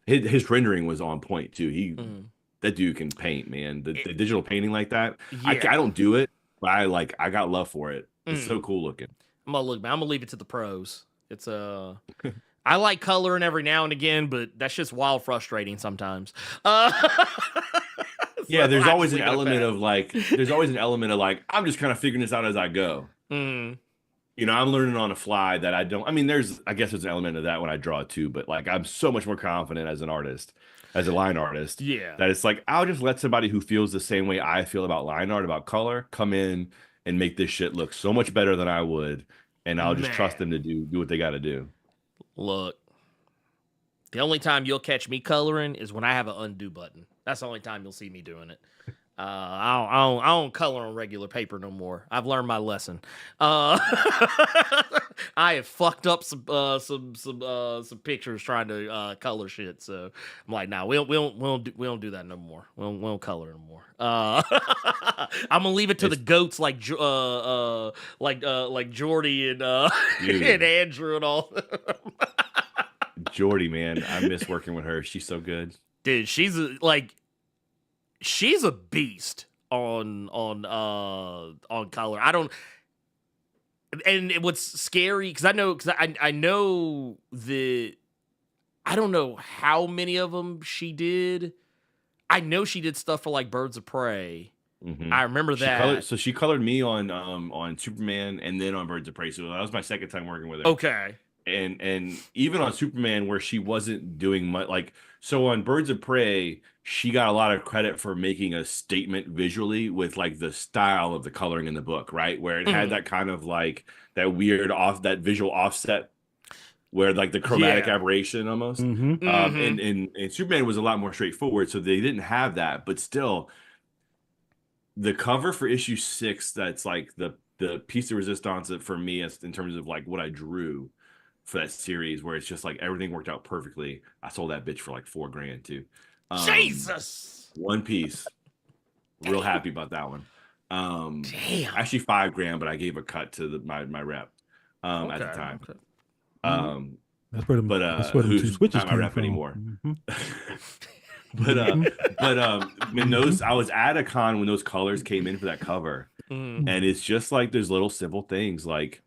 his rendering was on point too. That dude can paint, man. The digital painting like that. I don't do it, but I got love for it. It's so cool looking. I'm gonna leave it to the pros. It's I like coloring every now and again, but that's just wild frustrating sometimes. Yeah, there's always an element of like, I'm just kind of figuring this out as I go. You know, I'm learning on the fly that I guess there's an element of that when I draw too, but like I'm so much more confident as an artist, as a line artist, that it's like, I'll just let somebody who feels the same way I feel about line art, about color, come in and make this shit look so much better than I would. And I'll just trust them to do what they got to do. Look, the only time you'll catch me coloring is when I have an undo button. That's the only time you'll see me doing it. I don't color on regular paper no more. I've learned my lesson. I have fucked up some pictures trying to color shit. So I'm like, nah, we don't do that no more. We don't color no more. I'm gonna leave it to the goats like Jordy and and Andrew and all. Jordy, man, I miss working with her. She's so good. Dude, she's a beast on color. And what's scary, because I know that I don't know how many of them she did. I know she did stuff for like Birds of Prey. I remember that. She colored me on Superman and then on Birds of Prey. So that was my second time working with her. Okay. And even on Superman, where she wasn't doing much, like, so on Birds of Prey, she got a lot of credit for making a statement visually with like the style of the coloring in the book, right? Where it had that kind of like that weird that visual offset, where like the chromatic aberration almost. And Superman was a lot more straightforward, so they didn't have that, but still, the cover for issue 6, that's like the piece de resistance for me in terms of like what I drew for that series, where it's just like everything worked out perfectly. I sold that bitch for like $4,000 too. Jesus, one piece. Real happy about that one. Damn. Actually $5,000, but I gave a cut to my rep at the time. That's where the two switches not my rep anymore. When those, I was at a con when those colors came in for that cover, and it's just like there's little simple things like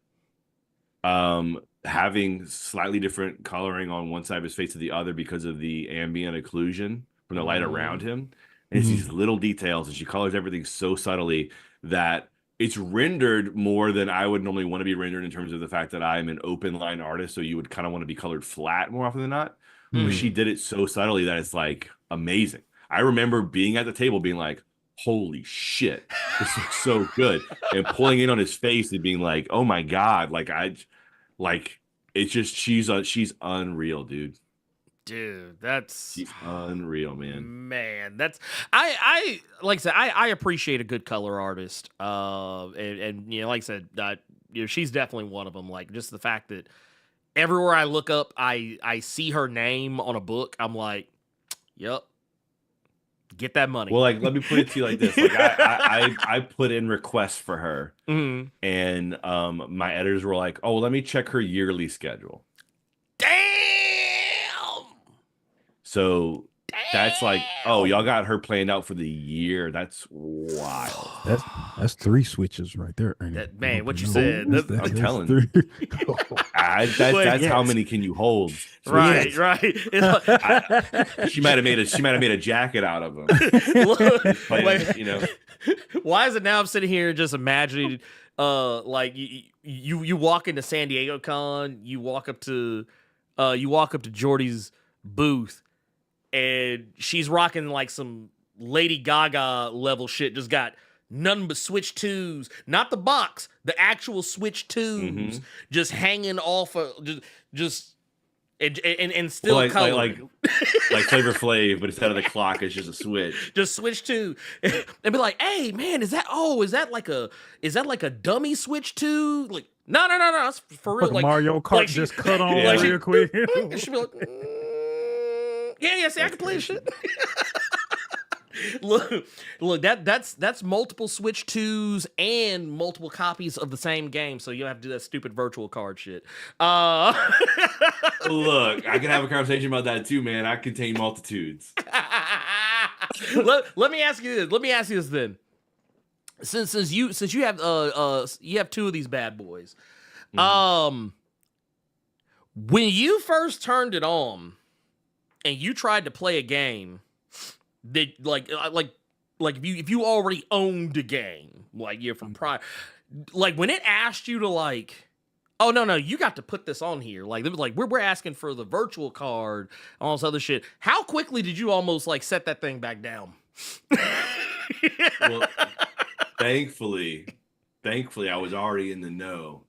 having slightly different coloring on one side of his face to the other because of the ambient occlusion from the light around him. And it's these little details, and she colors everything so subtly that it's rendered more than I would normally want to be rendered, in terms of the fact that I'm an open line artist, so you would kind of want to be colored flat more often than not. But she did it so subtly that it's like amazing. I remember being at the table being like, holy shit, this looks so good. And pulling in on his face and being like, oh my God, it's just, she's unreal, dude. Dude, she's unreal, man. Man, that's I like I said, I appreciate a good color artist. And you know, like I said, you know, she's definitely one of them. Like, just the fact that everywhere I look up, I see her name on a book, I'm like, yep, get that money. Well, like, let me put it to you like this: like, I put in requests for her, and my editors were like, "Oh, well, let me check her yearly schedule." Damn. So that's like, oh, y'all got her planned out for the year. That's wild. That's 3 switches right there, Ernie. Man, what you said. I'm telling you. That's how many can you hold? Right. She might have made a jacket out of them. Look, you know. Why is it now I'm sitting here just imagining like you walk into San Diego Con, you walk up to you walk up to Jordy's booth, and she's rocking like some Lady Gaga level shit. Just got nothing but Switch 2s, not the box, the actual Switch 2s, just hanging off of just and still coloring. Like Flavor Flav, but instead of the clock, it's just a Switch. Just Switch 2, and be like, "Hey man, is that like a dummy Switch 2? Like, no, that's for real." Like Mario Kart like just cut on like real quick. She'd be like, yeah, see, I can play shit. Look, that's multiple Switch 2s and multiple copies of the same game, so you don't have to do that stupid virtual card shit. Look, I can have a conversation about that too, man. I contain multitudes. Let me ask you this then. Since you have two of these bad boys, when you first turned it on and you tried to play a game that like if you already owned a game, like you're from prior, like when it asked you to like, oh no, you got to put this on here, like it was like we're asking for the virtual card, all this other shit. How quickly did you almost like set that thing back down? Well, thankfully I was already in the know,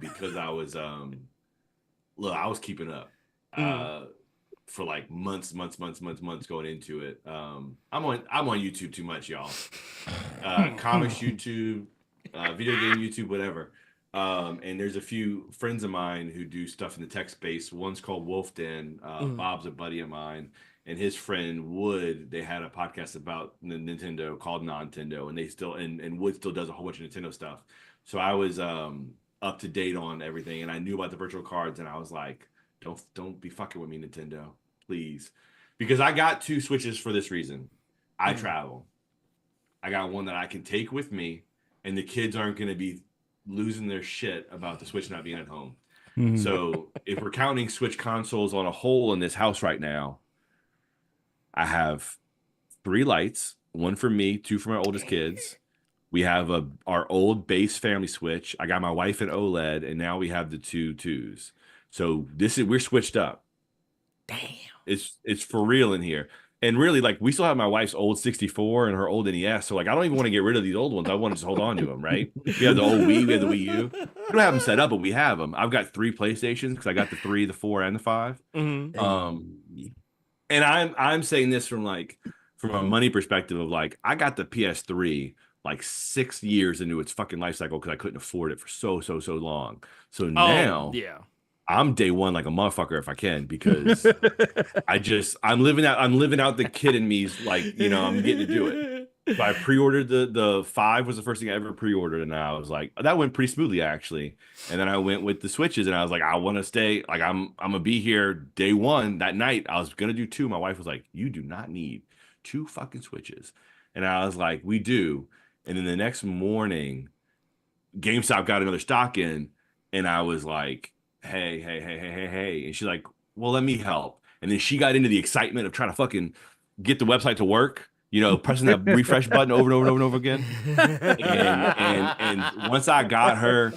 because I was I was keeping up for like months going into it. I'm on YouTube too much, y'all. Comics YouTube, video game YouTube, whatever. And there's a few friends of mine who do stuff in the tech space. One's called Wolf Den. Bob's a buddy of mine, and his friend Wood. They had a podcast about Nintendo called Nintendo, and they still and Wood still does a whole bunch of Nintendo stuff. So I was up to date on everything, and I knew about the virtual cards, and I was like, don't be fucking with me, Nintendo, please, because I got 2 Switches for this reason. I travel. I got one that I can take with me, and the kids aren't going to be losing their shit about the Switch not being at home. So if we're counting Switch consoles on a whole in this house right now, I have 3 lights, 1 for me, 2 for my oldest kids. We have our old base family Switch. I got my wife an OLED, and now we have the 2 2s. So we're switched up. Damn. It's for real in here. And really, like, we still have my wife's old 64 and her old NES. So, like, I don't even want to get rid of these old ones. I want to just hold on to them, right? We have the old Wii, we have the Wii U. We don't have them set up, but we have them. I've got 3 PlayStations because I got the 3, the 4, and the 5. And I'm saying this from a money perspective of like, I got the PS3 like 6 years into its fucking life cycle because I couldn't afford it for so long. So now, I'm day one like a motherfucker if I can, because I'm living out the kid in me's, like, I'm getting to do it. So I pre-ordered the 5 was the first thing I ever pre-ordered, and I was like, that went pretty smoothly actually. And then I went with the Switches, and I was like, I want to stay, like, I'm gonna be here day one. That night I was gonna do 2. My wife was like, you do not need 2 fucking Switches. And I was like, we do. And then the next morning, GameStop got another stock in, and I was like, hey. And she's like, well, let me help. And then she got into the excitement of trying to fucking get the website to work, pressing that refresh button over and over again. And once I got her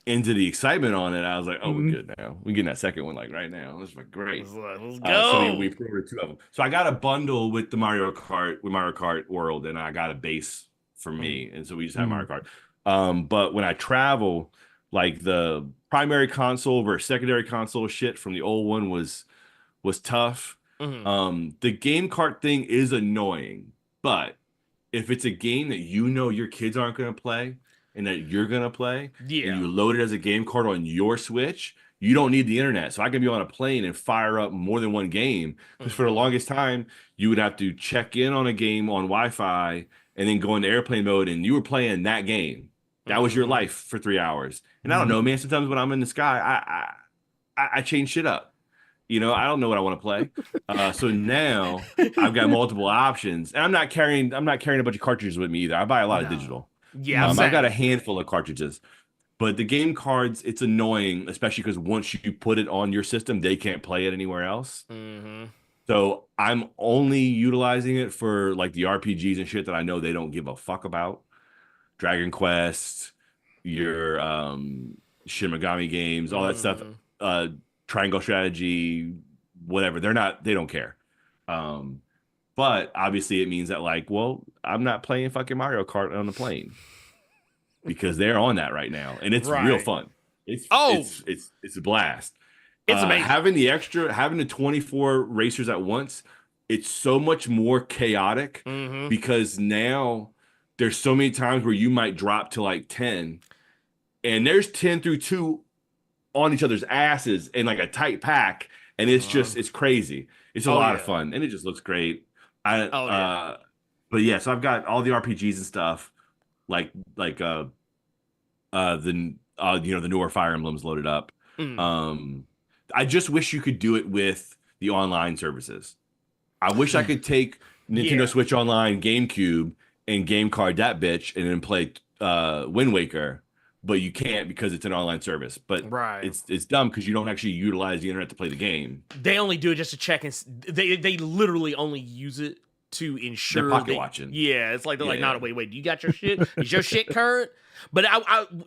into the excitement on it, I was like, oh, we're good now. We're getting that second one like right now. This is like great. Let's go. So we pre-ordered 2 of them. So I got a bundle with the Mario Kart World, and I got a base for me. And so we just have Mario Kart. But when I travel, like, the primary console versus secondary console shit from the old one was tough. The game cart thing is annoying, but if it's a game that your kids aren't going to play and that you're going to play, and you load it as a game cart on your Switch, you don't need the internet. So I can be on a plane and fire up more than one game, because for the longest time you would have to check in on a game on Wi-Fi and then go into airplane mode, and you were playing that game. That was your life for 3 hours. And I don't know, man, sometimes when I'm in the sky, I change shit up. I don't know what I want to play. So now I've got multiple options, and I'm not carrying a bunch of cartridges with me either. I buy a lot of digital. Yeah, I've got a handful of cartridges, but the game cards, it's annoying, especially because once you put it on your system, they can't play it anywhere else. So I'm only utilizing it for like the RPGs and shit that I know they don't give a fuck about. Dragon Quest, your Shin Megami games, all that stuff. triangle strategy, whatever. They don't care. But obviously it means that like, well, I'm not playing fucking Mario Kart on the plane because they're on that right now, and it's real fun. It's a blast. It's amazing. Having the 24 racers at once, it's so much more chaotic because now there's so many times where you might drop to like 10 and there's 10 through 2 on each other's asses in like a tight pack, and it's crazy. It's a lot of fun, and it just looks great. But yeah, so I've got all the RPGs and stuff, like the newer Fire Emblems loaded up. I just wish you could do it with the online services. I wish I could take Nintendo Switch Online, GameCube, and game card that bitch, and then play Wind Waker. But you can't because it's an online service. But it's dumb because you don't actually utilize the internet to play the game. They only do it just to check, and they literally only use it to ensure they're pocket watching. Yeah, it's like they're like, no, wait, you got your shit? Is your shit current? But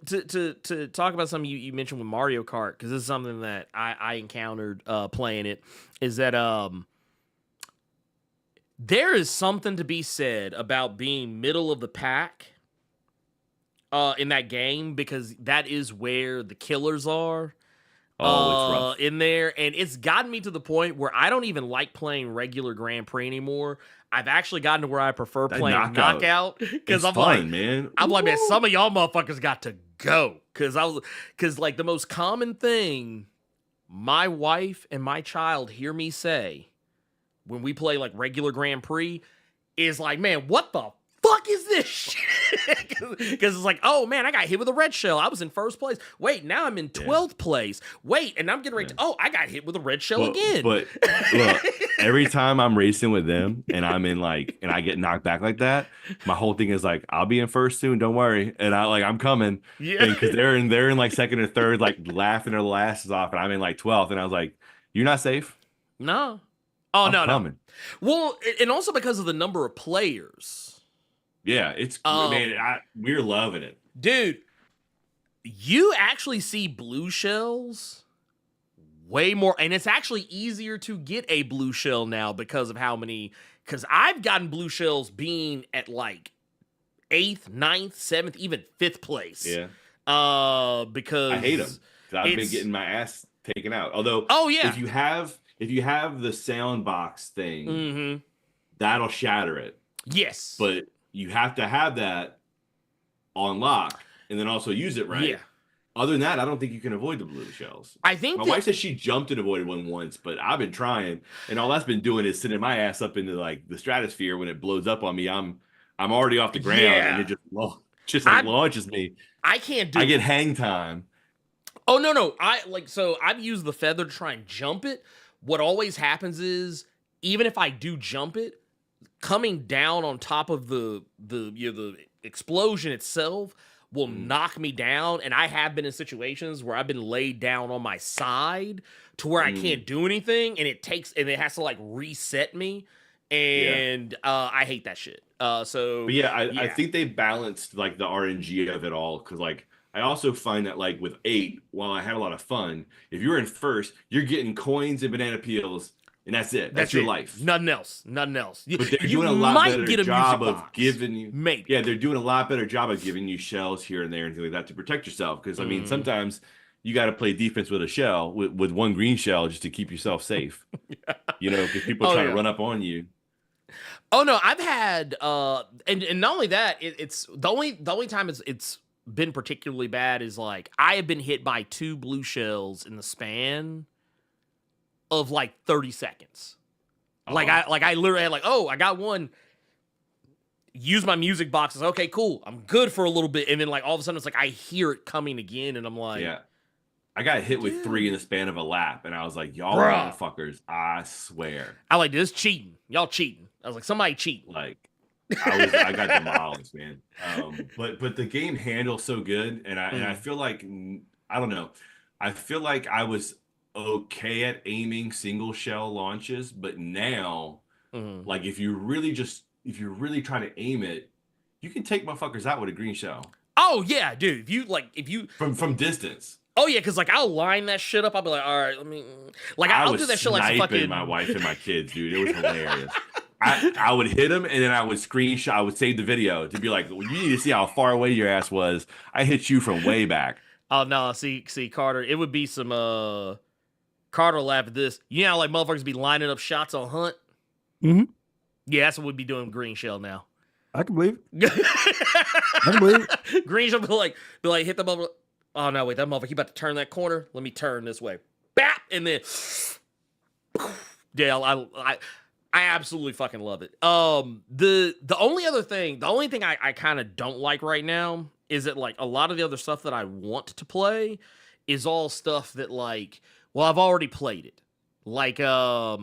to talk about something you mentioned with Mario Kart, because this is something that I encountered playing it, is that there is something to be said about being middle of the pack in that game, because that is where the killers are. It's rough in there, and it's gotten me to the point where I don't even like playing regular Grand Prix anymore. I've actually gotten to where I prefer playing knockout because I'm fun, like, man. I'm like, man, some of y'all motherfuckers got to go, because like the most common thing my wife and my child hear me say when we play like regular Grand Prix is like, man, what the fuck is this shit? Because it's like, oh man, I got hit with a red shell. I was in first place. Wait, now I'm in 12th place. Wait, and I'm getting ready to, I got hit with a red shell again. But look, every time I'm racing with them and I'm in like, and I get knocked back like that, my whole thing is like, I'll be in first soon, don't worry. And I'm coming. Yeah. Because they're in like second or third, like laughing their asses off, and I'm in like 12th. And I was like, you're not safe? No. Oh, I'm coming. Well, and also because of the number of players. Yeah, it's man, we're loving it. Dude, you actually see blue shells way more, and it's actually easier to get a blue shell now because of because I've gotten blue shells being at like 8th, 9th, 7th, even 5th place. Yeah. Because I hate them. I've been getting my ass taken out. Although, if you have the sound box thing, that'll shatter it. Yes. But you have to have that on lock and then also use it right. Yeah. Other than that, I don't think you can avoid the blue shells. I think my wife said she jumped and avoided one once, but I've been trying, and all that's been doing is sending my ass up into like the stratosphere. When it blows up on me, I'm already off the ground, and it just launches me. I can't do I get hang time. Oh no. I've used the feather to try and jump it. What always happens is, even if I do jump it, coming down on top of the explosion itself will knock me down, and I have been in situations where I've been laid down on my side to where I can't do anything, and it has to like reset me, and I hate that shit. I think they balanced like the RNG of it all, because like I also find that like with 8, while I had a lot of fun, if you're in first, you're getting coins and banana peels. And that's it. That's your life. Nothing else. But they're doing a lot better job of giving you. Maybe. Yeah, they're doing a lot better job of giving you shells here and there and things like that to protect yourself. Because I mean, sometimes you got to play defense with a shell, with one green shell, just to keep yourself safe. You know, because people try to run up on you. Oh no, I've had and not only that, it's the only time it's been particularly bad is like I have been hit by 2 blue shells in the span of like 30 seconds. Like I literally had like, I got one. Use my music boxes. Okay, cool. I'm good for a little bit, and then like all of a sudden it's like I hear it coming again, and I'm like, I got hit with 3 in the span of a lap, and I was like, y'all motherfuckers, I swear. I like this cheating. Y'all cheating. I was like, somebody cheat. Like I got demolished, man. But the game handles so good, and I feel like I don't know. I feel like I was okay at aiming single shell launches, but now like if you're really trying to aim it, you can take motherfuckers out with a green shell. Oh yeah, dude. If you from distance. Oh yeah, because like I'll line that shit up. I'll be like, all right, let me like I I'll was do that shit like some sniping fucking my wife and my kids, dude. It was hilarious. I would hit him and then I would screenshot. I would save the video to be like, well, you need to see how far away your ass was. I hit you from way back. Oh no, see Carter, it would be some Carter laugh at this. You know how like motherfuckers be lining up shots on Hunt? Mm-hmm. Yeah, that's what we'd be doing with Green Shell now. I can believe it. I can believe it. Green Shell be like hit the motherfucker. Oh no, wait, that motherfucker, he about to turn that corner. Let me turn this way. Bap! And then yeah, I absolutely fucking love it. The only thing I kind of don't like right now is that like a lot of the other stuff that I want to play is all stuff that like, well, I've already played it. Like I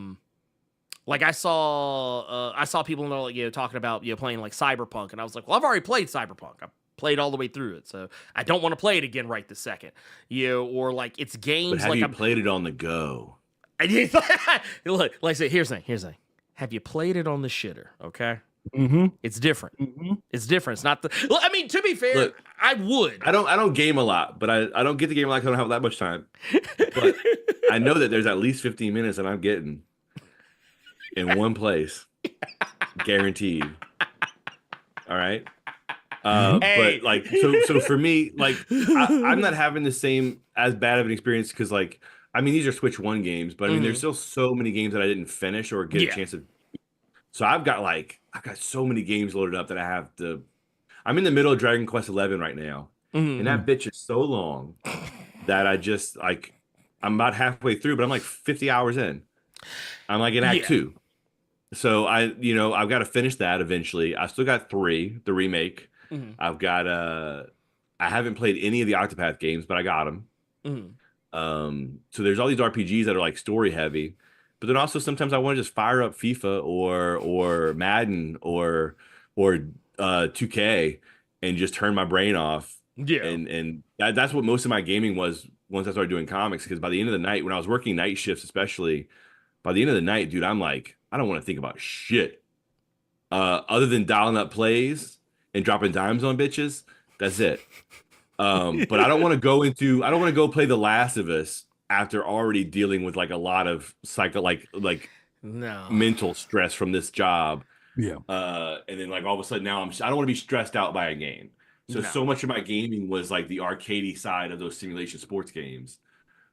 saw people in there like, talking about playing like Cyberpunk, and I was like, well, I've already played Cyberpunk. I played all the way through it, so I don't want to play it again right this second. Or like it's games But have like you played it on the go? Look, like I said, here's the thing. Have you played it on the shitter? Okay. Mm-hmm. It's different. Mm-hmm. It's different. It's not the. Well, I mean, to be fair, Look, I would. I don't game a lot, but I don't get the game a lot because I don't have that much time. But I know that there's at least 15 minutes that I'm getting in one place, guaranteed. All right. Hey. But like, so for me, like, I'm not having the same as bad of an experience because, like, I mean, these are Switch 1 games, but I mean, there's still so many games that I didn't finish or get a chance to. So I've got so many games loaded up that I have to. I'm in the middle of Dragon Quest 11 right now, and that bitch is so long that I just like I'm about halfway through, but I'm like 50 hours in. I'm like in Act 2. So I've got to finish that eventually. I still got 3, the remake. I've got I haven't played any of the Octopath games, but I got them. So there's all these RPGs that are like story heavy, but then also sometimes I want to just fire up FIFA or Madden or 2K and just turn my brain off. Yeah. And that's what most of my gaming was once I started doing comics, because by the end of the night, when I was working night shifts especially, by the end of the night, dude, I'm like, I don't want to think about shit. Other than dialing up plays and dropping dimes on bitches, that's it. But I don't want to go play The Last of Us after already dealing with like a lot of mental stress from this job. Yeah. And then like all of a sudden now I don't want to be stressed out by a game. So much of my gaming was like the arcadey side of those simulation sports games.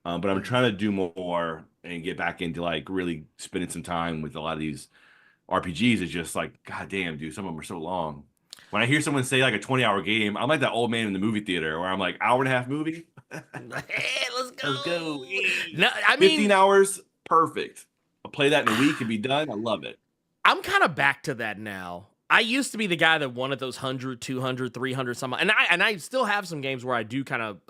But I'm trying to do more and get back into like really spending some time with a lot of these RPGs. It's just like, God damn, dude, some of them are so long. When I hear someone say like a 20-hour game, I'm like that old man in the movie theater where I'm like, hour and a half movie. Hey, let's go. Let's go. No, I mean, 15 hours, perfect. I'll play that in a week and be done. I love it. I'm kind of back to that now. I used to be the guy that wanted those 100, 200, 300 some, and I still have some games where I do kind of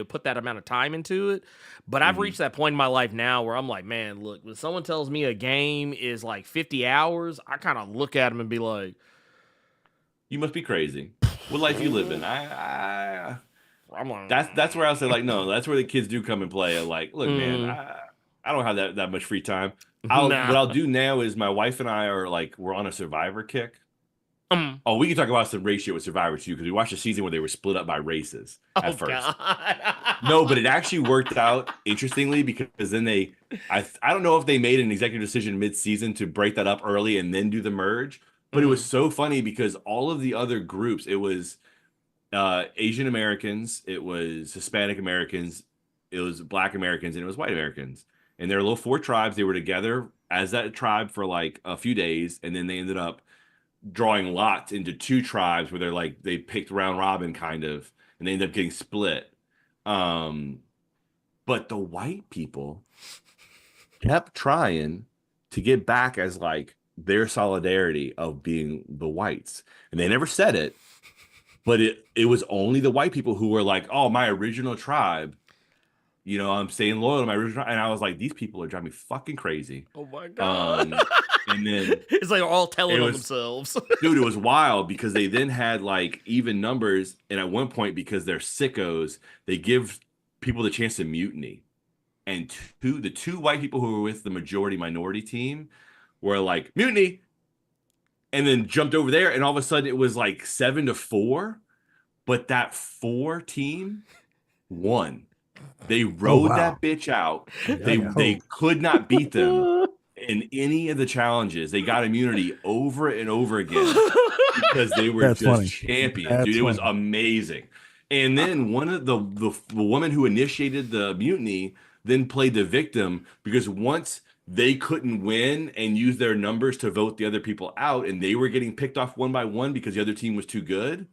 put that amount of time into it. But I've reached that point in my life now where I'm like, man, look, when someone tells me a game is like 50 hours, I kind of look at them and be like, you must be crazy. What life you live in? I'm like, that's where I'll say like, no, that's where the kids do come and play. Like, look, man, I don't have that much free time. What I'll do now is my wife and I are like, we're on a Survivor kick. Oh, we can talk about some ratio with Survivor too, because we watched a season where they were split up by races at first. God. No, but it actually worked out interestingly, because then I don't know if they made an executive decision mid-season to break that up early and then do the merge. But it was so funny because all of the other groups, it was Asian Americans, it was Hispanic Americans, it was Black Americans, and it was white Americans. And there were little 4 tribes. They were together as that tribe for like a few days, and then they ended up drawing lots into 2 tribes where they picked round robin kind of, and they ended up getting split. But the white people kept trying to get back as like their solidarity of being the whites, and they never said it, but it was only the white people who were like, oh, my original tribe, I'm staying loyal to my original, and I was like, these people are driving me fucking crazy. Oh my God. And then it's like they're all telling on themselves. Dude, it was wild because they then had like even numbers, and at one point, because they're sickos, they give people the chance to mutiny, and the two white people who were with the majority minority team were like, mutiny, and then jumped over there, and all of a sudden it was like 7-4, but that 4 team won. They rode wow. that bitch out. They could not beat them in any of the challenges. They got immunity over and over again because they were That's just funny. champions, dude. That's It was funny. amazing. And then one of the woman who initiated the mutiny then played the victim because once they couldn't win and use their numbers to vote the other people out, and they were getting picked off one by one because the other team was too good.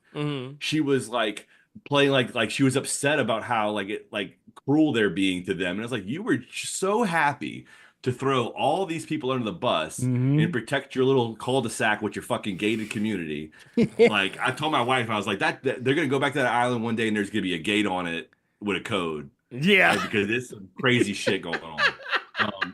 She was like playing like she was upset about how like cruel they're being to them. And I was like, you were so happy to throw all these people under the bus and protect your little cul-de-sac with your fucking gated community. Like I told my wife, I was like, that they're gonna go back to that island one day and there's gonna be a gate on it with a code. Yeah, because there's some crazy shit going on.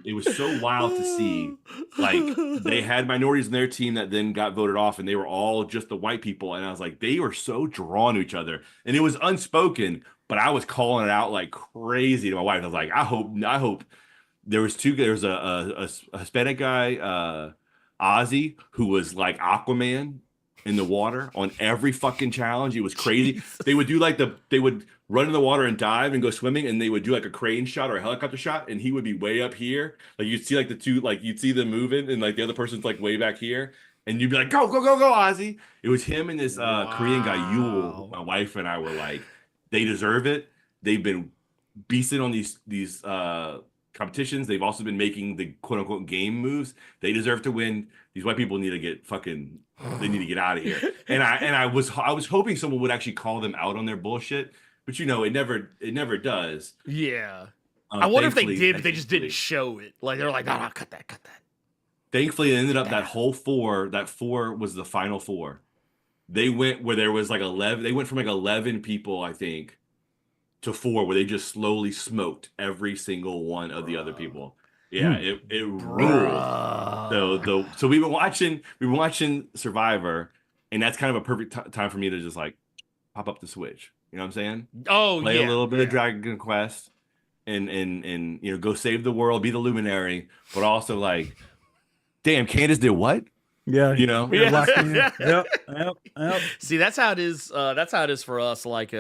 It was so wild to see. Like they had minorities in their team that then got voted off, and they were all just the white people. And I was like, they were so drawn to each other, and it was unspoken, but I was calling it out like crazy to my wife. I was like, I hope there was two. There was a Hispanic guy, Ozzy, who was like Aquaman in the water on every fucking challenge. It was crazy. Jesus. They would do like they would run in the water and dive and go swimming, and they would do like a crane shot or a helicopter shot, and he would be way up here. Like you'd see like the two, like you'd see them moving, and like the other person's like way back here, and you'd be like, go, go, go, go, Ozzy. It was him and this Korean guy, Yul. My wife and I were like, they deserve it. They've been beasting on these competitions. They've also been making the quote unquote game moves. They deserve to win. These white people need to get fucking. They need to get out of here. And I was hoping someone would actually call them out on their bullshit, but you know it never does. Yeah. I wonder if they did, but they just didn't show it. Like they're like, no, cut that. Thankfully, it ended up that whole four. That four was the final four. They went where there was like 11. They went from like 11 people, I think, to four, where they just slowly smoked every single one of the other people. Yeah, it ruled. So we've been watching Survivor, and that's kind of a perfect time for me to just like pop up the Switch. You know what I'm saying? Oh, play a little bit of Dragon Quest, and you know, go save the world, be the luminary, but also like, damn, Candace did what? Yeah, you know. Yeah. Yep. See, that's how it is. That's how it is for us. Like,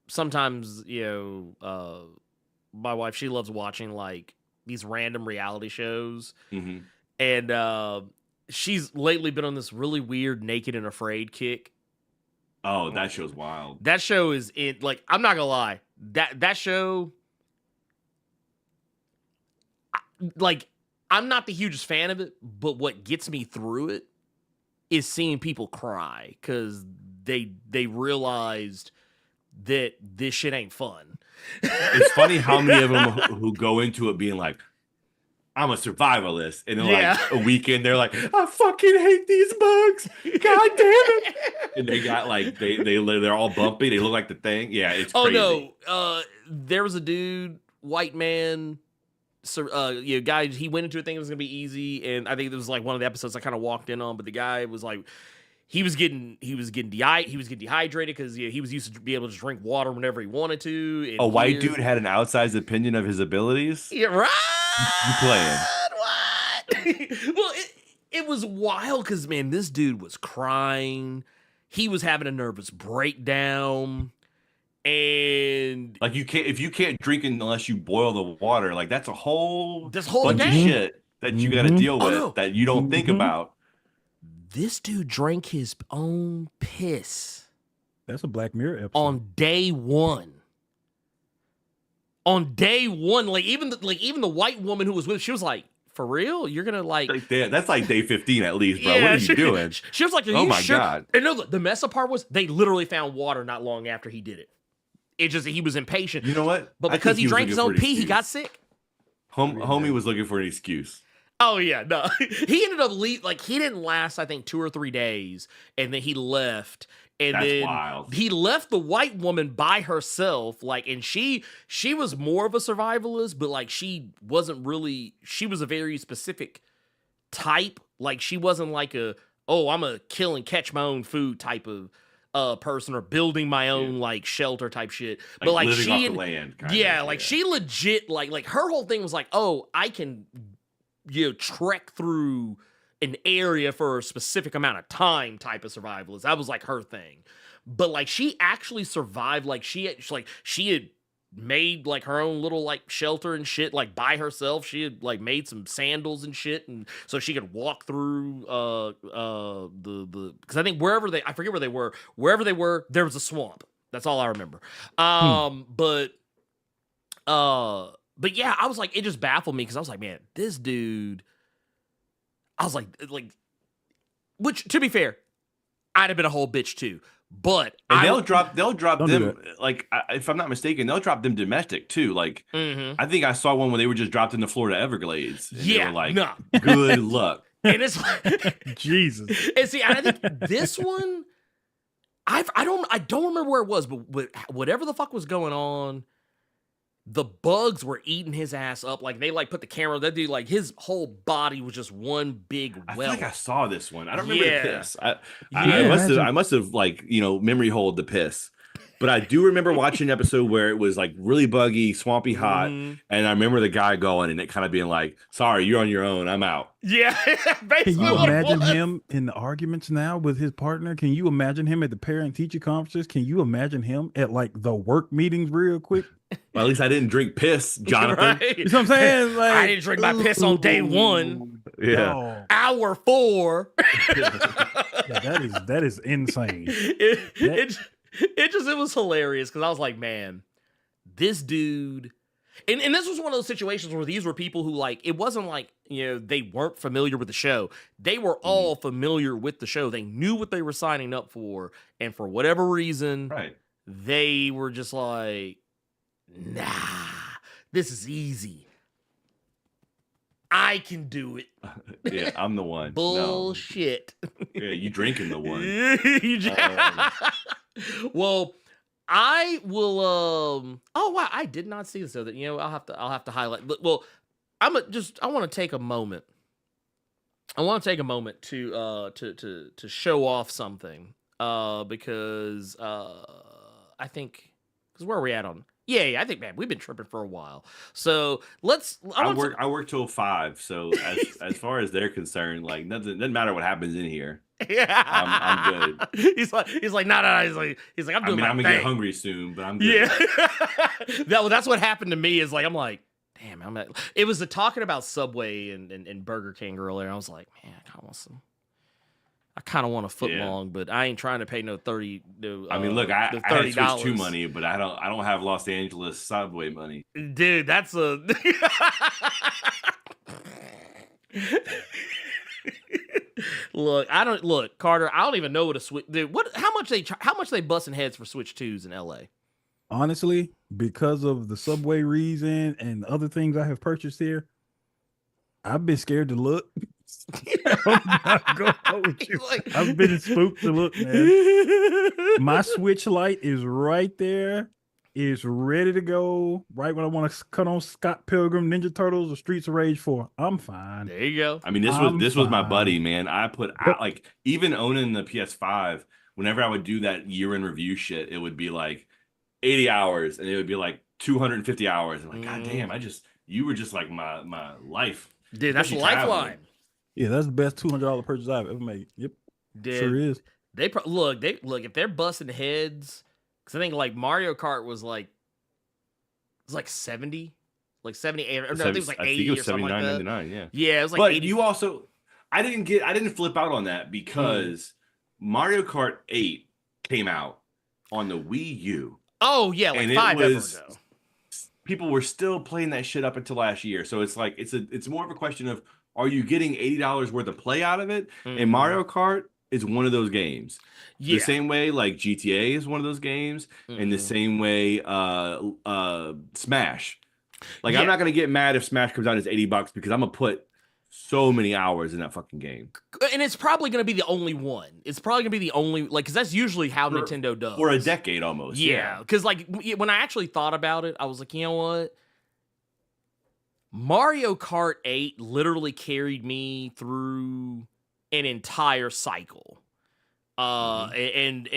sometimes, my wife, she loves watching like these random reality shows, and she's lately been on this really weird Naked and Afraid kick. Oh, that show's wild. That show is like, I'm not gonna lie, that show, like, I'm not the hugest fan of it, but what gets me through it is seeing people cry because they realized that this shit ain't fun. It's funny how many of them who go into it being like, I'm a survivalist, and then like a weekend they're like, I fucking hate these bugs, god damn it, and they got like they're all bumpy, they look like the thing. Yeah, it's crazy. Oh no, there was a dude, white man, guy. He went into a thing that was gonna be easy, and I think it was like one of the episodes I kind of walked in on. But the guy was like, he was getting dehydrated because he was used to be able to drink water whenever he wanted to. And a white dude had an outsized opinion of his abilities. Yeah, right. You playing? What? Well, it was wild because, man, this dude was crying. He was having a nervous breakdown, and like if you can't drink unless you boil the water, like that's a whole bunch of shit that you got to deal with that you don't think about. This dude drank his own piss. That's a Black Mirror episode. On day one. Like even the white woman who was with, she was like, "For real? You're gonna like that's like day 15 at least, bro. What are you doing?" She was like, "Oh my god!" And no, the mess up part was they literally found water not long after he did it. It's just that he was impatient. You know what? But because he drank his own pee, he got sick. Homie was looking for an excuse. Oh yeah, no. He ended up he didn't last, I think, 2 or 3 days, and then he left. And that's wild. He left the white woman by herself, and she was more of a survivalist, but like she was a very specific type. Like she wasn't like I'm a kill and catch my own food type of person, or building my own like shelter type shit. But like living she off the land, she legit like her whole thing was like, oh, I can trek through an area for a specific amount of time type of survivalist. That was like her thing. But like she actually survived. Like she had made like her own little like shelter and shit like by herself. She had like made some sandals and shit, and so she could walk through the because I think I forget wherever they were there was a swamp. That's all I remember. But yeah, I was like, it just baffled me because I was like, man, this dude. I was like, which to be fair, I'd have been a whole bitch too. But they'll drop them like if I'm not mistaken, they'll drop them domestic too. Like I think I saw one where they were just dropped in the Florida Everglades. And they were like, good luck. And it's like, Jesus. And see, I think this one, I don't remember where it was, but whatever the fuck was going on, the bugs were eating his ass up. Like they like put the camera. That dude, like his whole body was just one big well. I feel like I saw this one. I don't remember the piss. I must have like memory hold the piss. But I do remember watching an episode where it was like really buggy, swampy hot, and I remember the guy going and it kind of being like, "Sorry, you're on your own. I'm out." Yeah, can you imagine him in the arguments now with his partner? Can you imagine him at the parent-teacher conferences? Can you imagine him at like the work meetings real quick? Well, at least I didn't drink piss, Jonathan. Right. You know what I'm saying? Like, I didn't drink my piss on day 1. Yeah. No. Hour 4. Yeah, that is insane. It was hilarious because I was like, man, this dude, and this was one of those situations where these were people who like, it wasn't like, they weren't familiar with the show. They were all familiar with the show. They knew what they were signing up for. And for whatever reason, they were just like, nah, this is easy. I can do it. Yeah, I'm the one. Bullshit. No. Yeah, you drinking the one. Well, I will. Oh wow, I did not see this. So that I'll have to highlight. But, well, I want to take a moment. I want to take a moment to show off something. Because I think where are we at on? Yeah, I think, man, we've been tripping for a while. So I work till 5. So as far as they're concerned, like nothing doesn't matter what happens in here. Yeah, I'm good. He's like, no. He's like, I'm doing my thing. I'm gonna get hungry soon, but I'm good. Yeah, that's what happened to me. Is like, I'm like, damn, it was the talking about Subway and Burger King earlier. I was like, man, I kind of want a foot long, but I ain't trying to pay no 30. I mean, look, I had Switch 2 money, but I don't have Los Angeles Subway money. Dude, that's a. Look, Carter. I don't even know what a Switch. Dude, how much they busting heads for Switch 2s in LA? Honestly, because of the Subway reason and other things I have purchased here, I've been scared to look. I've been spooked to look, man. My Switch Lite is right there. It's ready to go. Right when I want to cut on Scott Pilgrim, Ninja Turtles, or Streets of Rage 4. I'm fine. There you go. I mean, this was my buddy, man. I put out like even owning the PS5. Whenever I would do that year in review shit, it would be like 80 hours, and it would be like 250 hours. I'm like, God damn, you were just like my life. Dude, that's a lifeline. Yeah, that's the best $200 purchase I've ever made. Yep, sure is. Look if they're busting heads, because I think like Mario Kart was like 70, like 78, or no, I think it was like 80 or something like that. Yeah, yeah, it was like. But 80. You also, I didn't flip out on that because Mario Kart 8 came out on the Wii U. Oh yeah, like 5 years ago. People were still playing that shit up until last year, so it's like it's more of a question of, are you getting $80 worth of play out of it? And Mario Kart is one of those games. Yeah. The same way like GTA is one of those games, and the same way Smash. Like I'm not gonna get mad if Smash comes out as $80 because I'm gonna put so many hours in that fucking game. And it's probably gonna be the only one. It's probably gonna be the only, like, because that's usually how Nintendo does. For a decade almost. Yeah, because like when I actually thought about it, I was like, you know what? Mario Kart 8 literally carried me through an entire cycle. And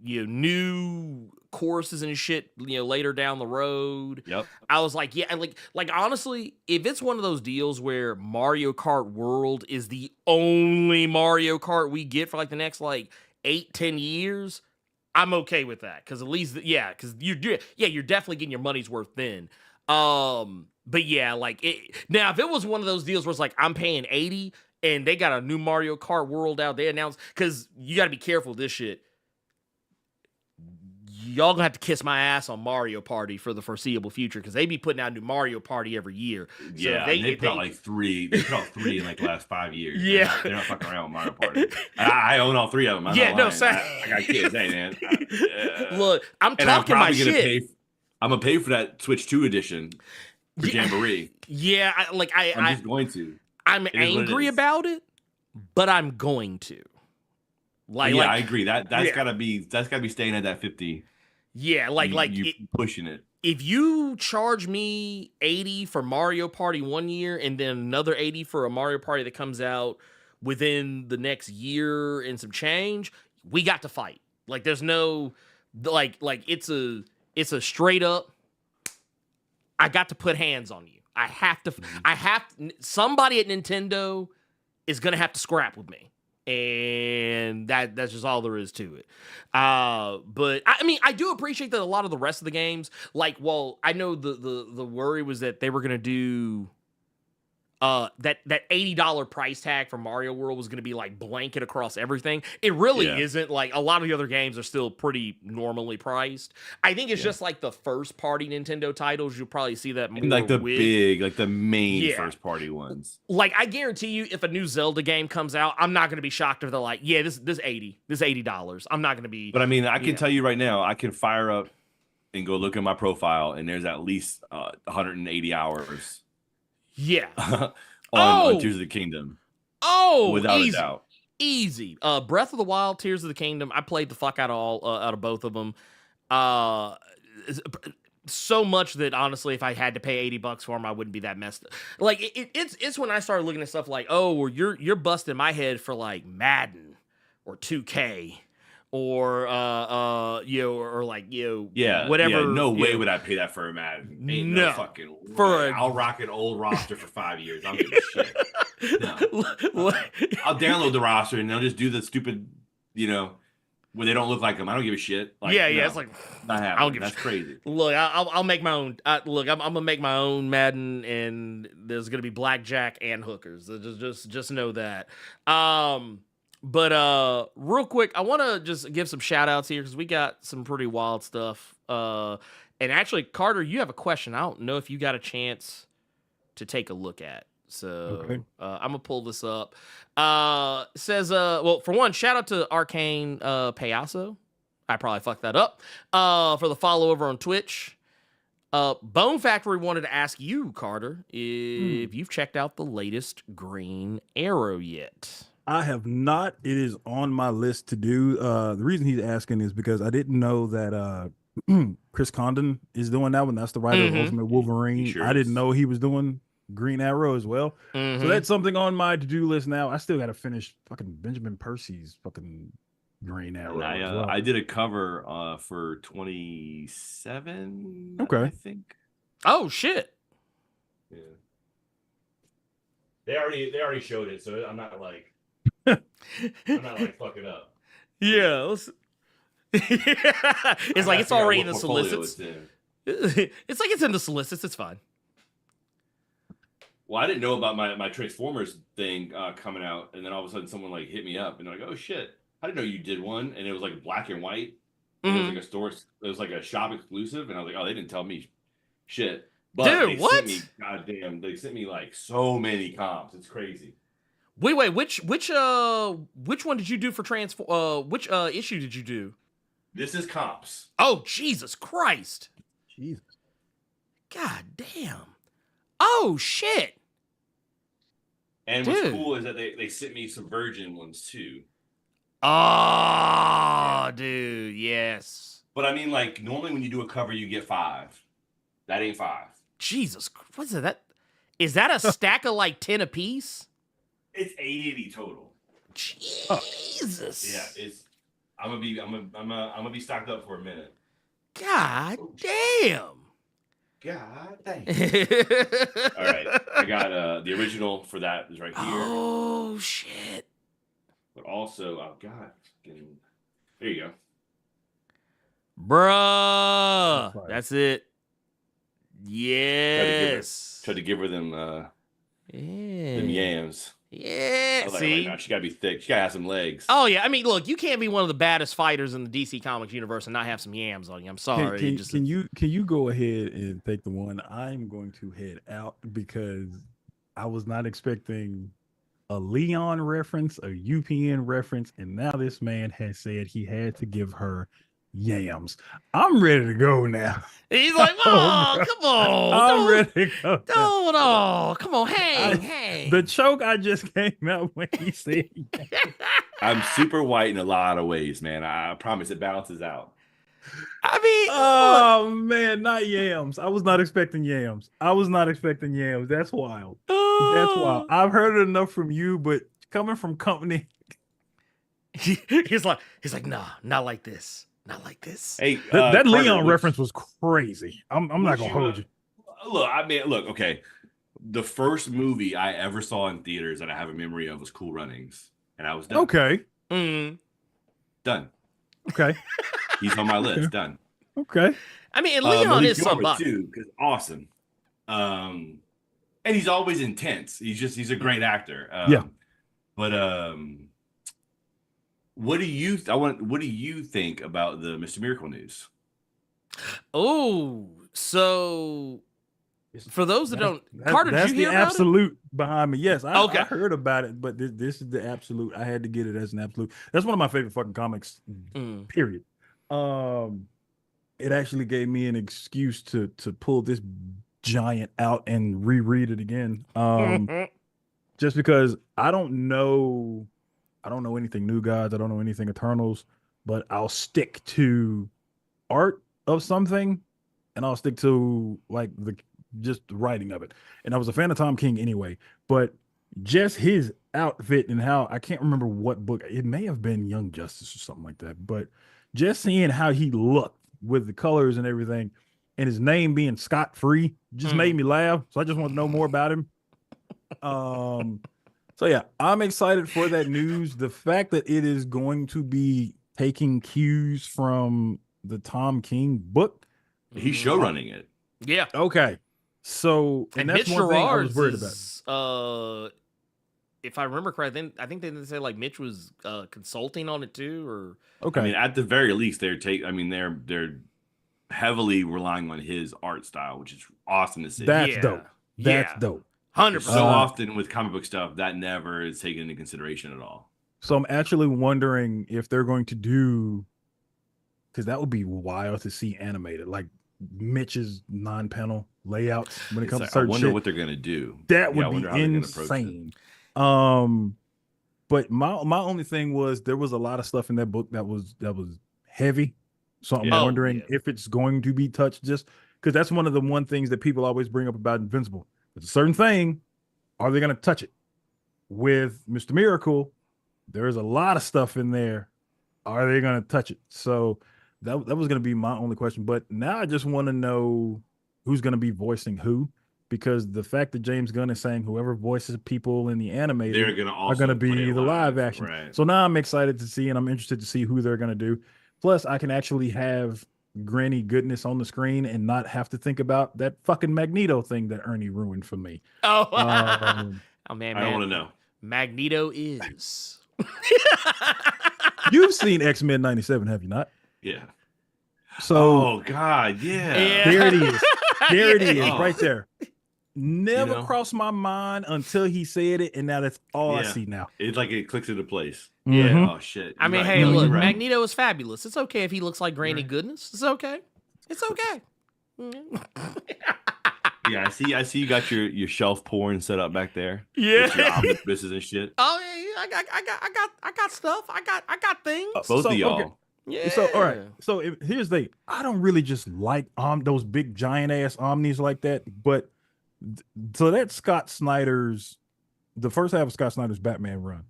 new courses and shit, later down the road. Yep. I was like, yeah, like honestly, if it's one of those deals where Mario Kart World is the only Mario Kart we get for like the next like 8-10 years, I'm okay with that because at least because you're definitely getting your money's worth then. But yeah, like now if it was one of those deals where it's like I'm paying 80 and they got a new Mario Kart World out, they announced because you got to be careful with this shit. Y'all gonna have to kiss my ass on Mario Party for the foreseeable future because they be putting out new Mario Party every year. So yeah, they put out like 3. They put out 3 in like the last 5 years. Yeah, they're not fucking around with Mario Party. I own all 3 of them. I got kids. Hey man, look, I'm talking my shit. I'm gonna pay for that Switch 2 edition for Jamboree. Yeah, I'm just going to. I'm angry about it, but I'm going to. I agree. That's gotta be staying at that 50. Yeah, you pushing it. If you charge me 80 for Mario Party 1 year and then another 80 for a Mario Party that comes out within the next year and some change, we got to fight. Like there's no it's a straight up I got to put hands on you. Somebody at Nintendo is going to have to scrap with me. And that's just all there is to it. But I mean, I do appreciate that a lot of the rest of the games, I know the worry was that they were gonna do that $80 price tag for Mario World was going to be like blanket across everything. It really isn't. Like a lot of the other games are still pretty normally priced. I think it's just like the first party Nintendo titles. You'll probably see that more and like the main first party ones. Like I guarantee you, if a new Zelda game comes out, I'm not going to be shocked if they're like, yeah, this $80. I'm not going to be. But I mean, I can tell you right now, I can fire up and go look at my profile, and there's at least 180 hours. Yeah. on Tears of the Kingdom. Oh, without a doubt. Easy. Breath of the Wild, Tears of the Kingdom. I played the fuck out of both of them. So much that honestly, if I had to pay $80 for them, I wouldn't be that messed up. Like it's when I started looking at stuff like, oh, well, you're busting my head for like Madden or 2K. Or whatever. Yeah, no way would I pay that for a Madden. Ain't no fucking way. I'll rock an old roster for 5 years. I don't give a shit. No. I'll download the roster and they'll just do the stupid, where they don't look like them. I don't give a shit. Like, it's like not happening. I don't give That's crazy. Look, I'll make my own. I'm gonna make my own Madden, and there's gonna be blackjack and hookers. Just know that. But real quick, I want to just give some shout outs here because we got some pretty wild stuff. And actually, Carter, you have a question. I don't know if you got a chance to take a look at. So I'm going to pull this up. Says, well, for one, shout out to Arcane Payaso. I probably fucked that up. For the follow over on Twitch. Bone Factory wanted to ask you, Carter, if you've checked out the latest Green Arrow yet. I have not. It is on my list to do. The reason he's asking is because I didn't know that Chris Condon is doing that one. That's the writer of Ultimate Wolverine. Sure I didn't know he was doing Green Arrow as well. So that's something on my to-do list now. I still got to finish fucking Benjamin Percy's fucking Green Arrow. And I did a cover for 27. Okay. I think. Oh shit. Yeah. They already showed it, so I'm not like. I'm not like fucking up. Yeah. It's like it's already in the solicits. It's like it's in the solicits. It's fine. Well, I didn't know about my Transformers thing coming out, and then all of a sudden someone like hit me up and they're like, "Oh shit, I didn't know you did one," and it was like black and white. It was like a store. It was like a shop exclusive, and I was like, "Oh, they didn't tell me shit." But dude, what? They sent me like so many comps. It's crazy. Wait, which one did you do for which issue did you do? This is comps. Oh, Jesus Christ. Jesus. God damn. Oh shit. And what's cool is that they sent me some virgin ones too. Oh, dude, yes. But I mean, like normally when you do a cover, you get 5. That ain't 5. Jesus, what's that? Is that a stack of like 10 apiece? It's 80 total. Jesus. Yeah, I'm gonna be stocked up for a minute. God damn. God damn. All right, I got the original for that is right here. Oh shit. But also, oh god, there you go. Bruh. That's it. Yes. Tried to give her them yams. Yeah. I was See? like, no, she gotta be thick. She gotta have some legs. Oh yeah. I mean, look, you can't be one of the baddest fighters in the DC Comics universe and not have some yams on you. I'm sorry. Can you go ahead and take the one? I'm going to head out because I was not expecting a Leon reference, a UPN reference, and now this man has said he had to give her yams. I'm ready to go now. He's like, oh, come on. I'm ready to go. Oh, come on. Hey. The choke I just came out when he said I'm super white in a lot of ways, man. I promise it balances out. I mean, oh man, not yams. I was not expecting yams. That's wild. That's wild. I've heard it enough from you, but coming from company, he's like, nah, not like this. Not like this. Hey, that Leon reference was crazy. I'm not gonna hold you. Look, okay. The first movie I ever saw in theaters that I have a memory of was Cool Runnings, and I was done. Okay. Done. Okay. He's on my list. Done. Okay. I mean, and Leon is somebody too, because awesome. And he's always intense. He's a great actor. But what do you think about the Mr. Miracle news? Oh, so for those that don't, Carter, that's did you hear the about absolute it? behind me. Yes, I heard about it, but this is the absolute. I had to get it as an absolute. That's one of my favorite fucking comics. Period. It actually gave me an excuse to pull this giant out and reread it again. Just because I don't know anything New Gods, I don't know anything Eternals, but I'll stick to art of something, and I'll stick to like just the writing of it. And I was a fan of Tom King anyway, but just his outfit and how, I can't remember what book, it may have been Young Justice or something like that, but just seeing how he looked with the colors and everything, and his name being Scott Free just made me laugh. So I just want to know more about him. So yeah, I'm excited for that news. The fact that it is going to be taking cues from the Tom King book. He's show running it. Yeah. Okay. So, and that's Mitch one thing I was Gerard's worried about. If I remember correctly, I think they didn't say like Mitch was consulting on it too, or okay. I mean, at the very least, they're heavily relying on his art style, which is awesome to see. That's dope. That's dope. 100%. So often with comic book stuff, that never is taken into consideration at all. So I'm actually wondering if they're going to do, because that would be wild to see animated, like Mitch's non-panel layouts when it comes to certain I wonder shit. what they're gonna do. That would be insane. But my only thing was there was a lot of stuff in that book that was heavy. So I'm wondering if it's going to be touched, just because that's one of the things that people always bring up about Invincible. It's a certain thing. Are they going to touch it? With Mr. Miracle, there's a lot of stuff in there. Are they going to touch it? So that was going to be my only question. But now I just want to know who's going to be voicing who, because the fact that James Gunn is saying whoever voices people in the animated are going to be the live action. Right. So now I'm excited to see, and I'm interested to see who they're going to do. Plus, I can actually have Granny goodness on the screen and not have to think about that fucking Magneto thing that Ernie ruined for me. Oh, oh man, I don't want to know. Magneto is. You've seen X-Men 97, have you not? Yeah. So, oh God, yeah. There it is. There it is, right there. Never crossed my mind until he said it, and now that's all I see now. It's like it clicks into place. Yeah. Oh shit. I mean, hey, look, Magneto is fabulous. It's okay if he looks like Granny Goodness. It's okay. It's okay. Yeah, I see. You got your shelf porn set up back there. Yeah, with your omnibuses and shit. Oh yeah, I got stuff. I got things. Both of y'all. Okay. Yeah. So all right. So here's the thing. I don't really just like those big giant ass omnis like that, but so that's Scott Snyder's, the first half of Scott Snyder's Batman run.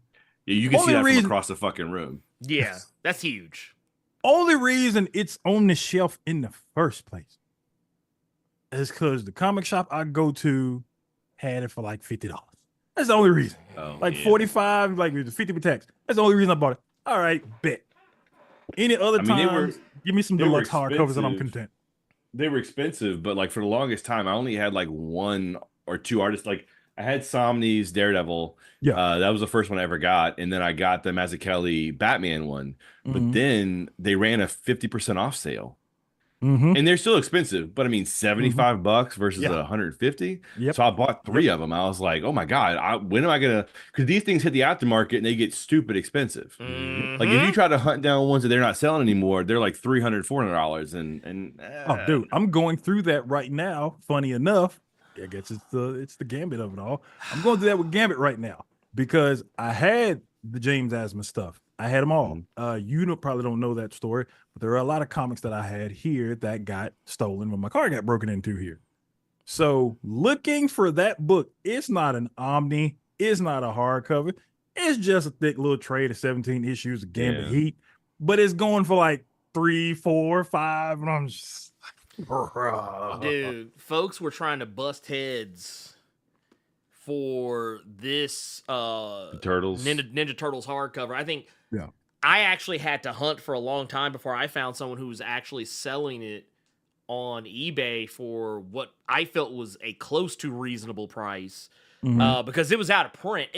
Yeah, you can see that from across the fucking room. Yeah, that's huge. Only reason it's on the shelf in the first place is because the comic shop I go to had it for like $50. That's the only reason. Oh, like 45, like 50 with tax. That's the only reason I bought it. All right, bet. Any other time, Give me some they were deluxe hardcovers and I'm expensive. content. They were expensive, but like for the longest time, I only had like one or two artists. Like I had Somni's Daredevil. Yeah. That was the first one I ever got, and then I got the Mazzucchelli Batman one. But Mm-hmm. then they ran a 50% off sale. Mm-hmm. And they're still expensive, but I mean, $75 versus Yeah. 150. Yep. So I bought three of them. I was like, oh my God, when am I gonna? Because these things hit the aftermarket and they get stupid expensive. Like if you try to hunt down ones that they're not selling anymore, they're like $300, $400. Oh, dude, I'm going through that right now. Funny enough, I guess it's the Gambit of it all. I'm going through that with Gambit right now because I had the James Asma stuff. I had them all. Probably don't know that story, but there are a lot of comics that I had here that got stolen when my car got broken into here. So looking for that book, it's not an Omni, it's not a hardcover, it's just a thick little trade of 17 issues of Gambit Heat, but it's going for like 3, 4, 5, and I'm just dude, folks were trying to bust heads for this Turtles Ninja Turtles hardcover. I think yeah. I actually had to hunt for a long time before I found someone who was actually selling it on eBay for what I felt was a close to reasonable price. Because it was out of print.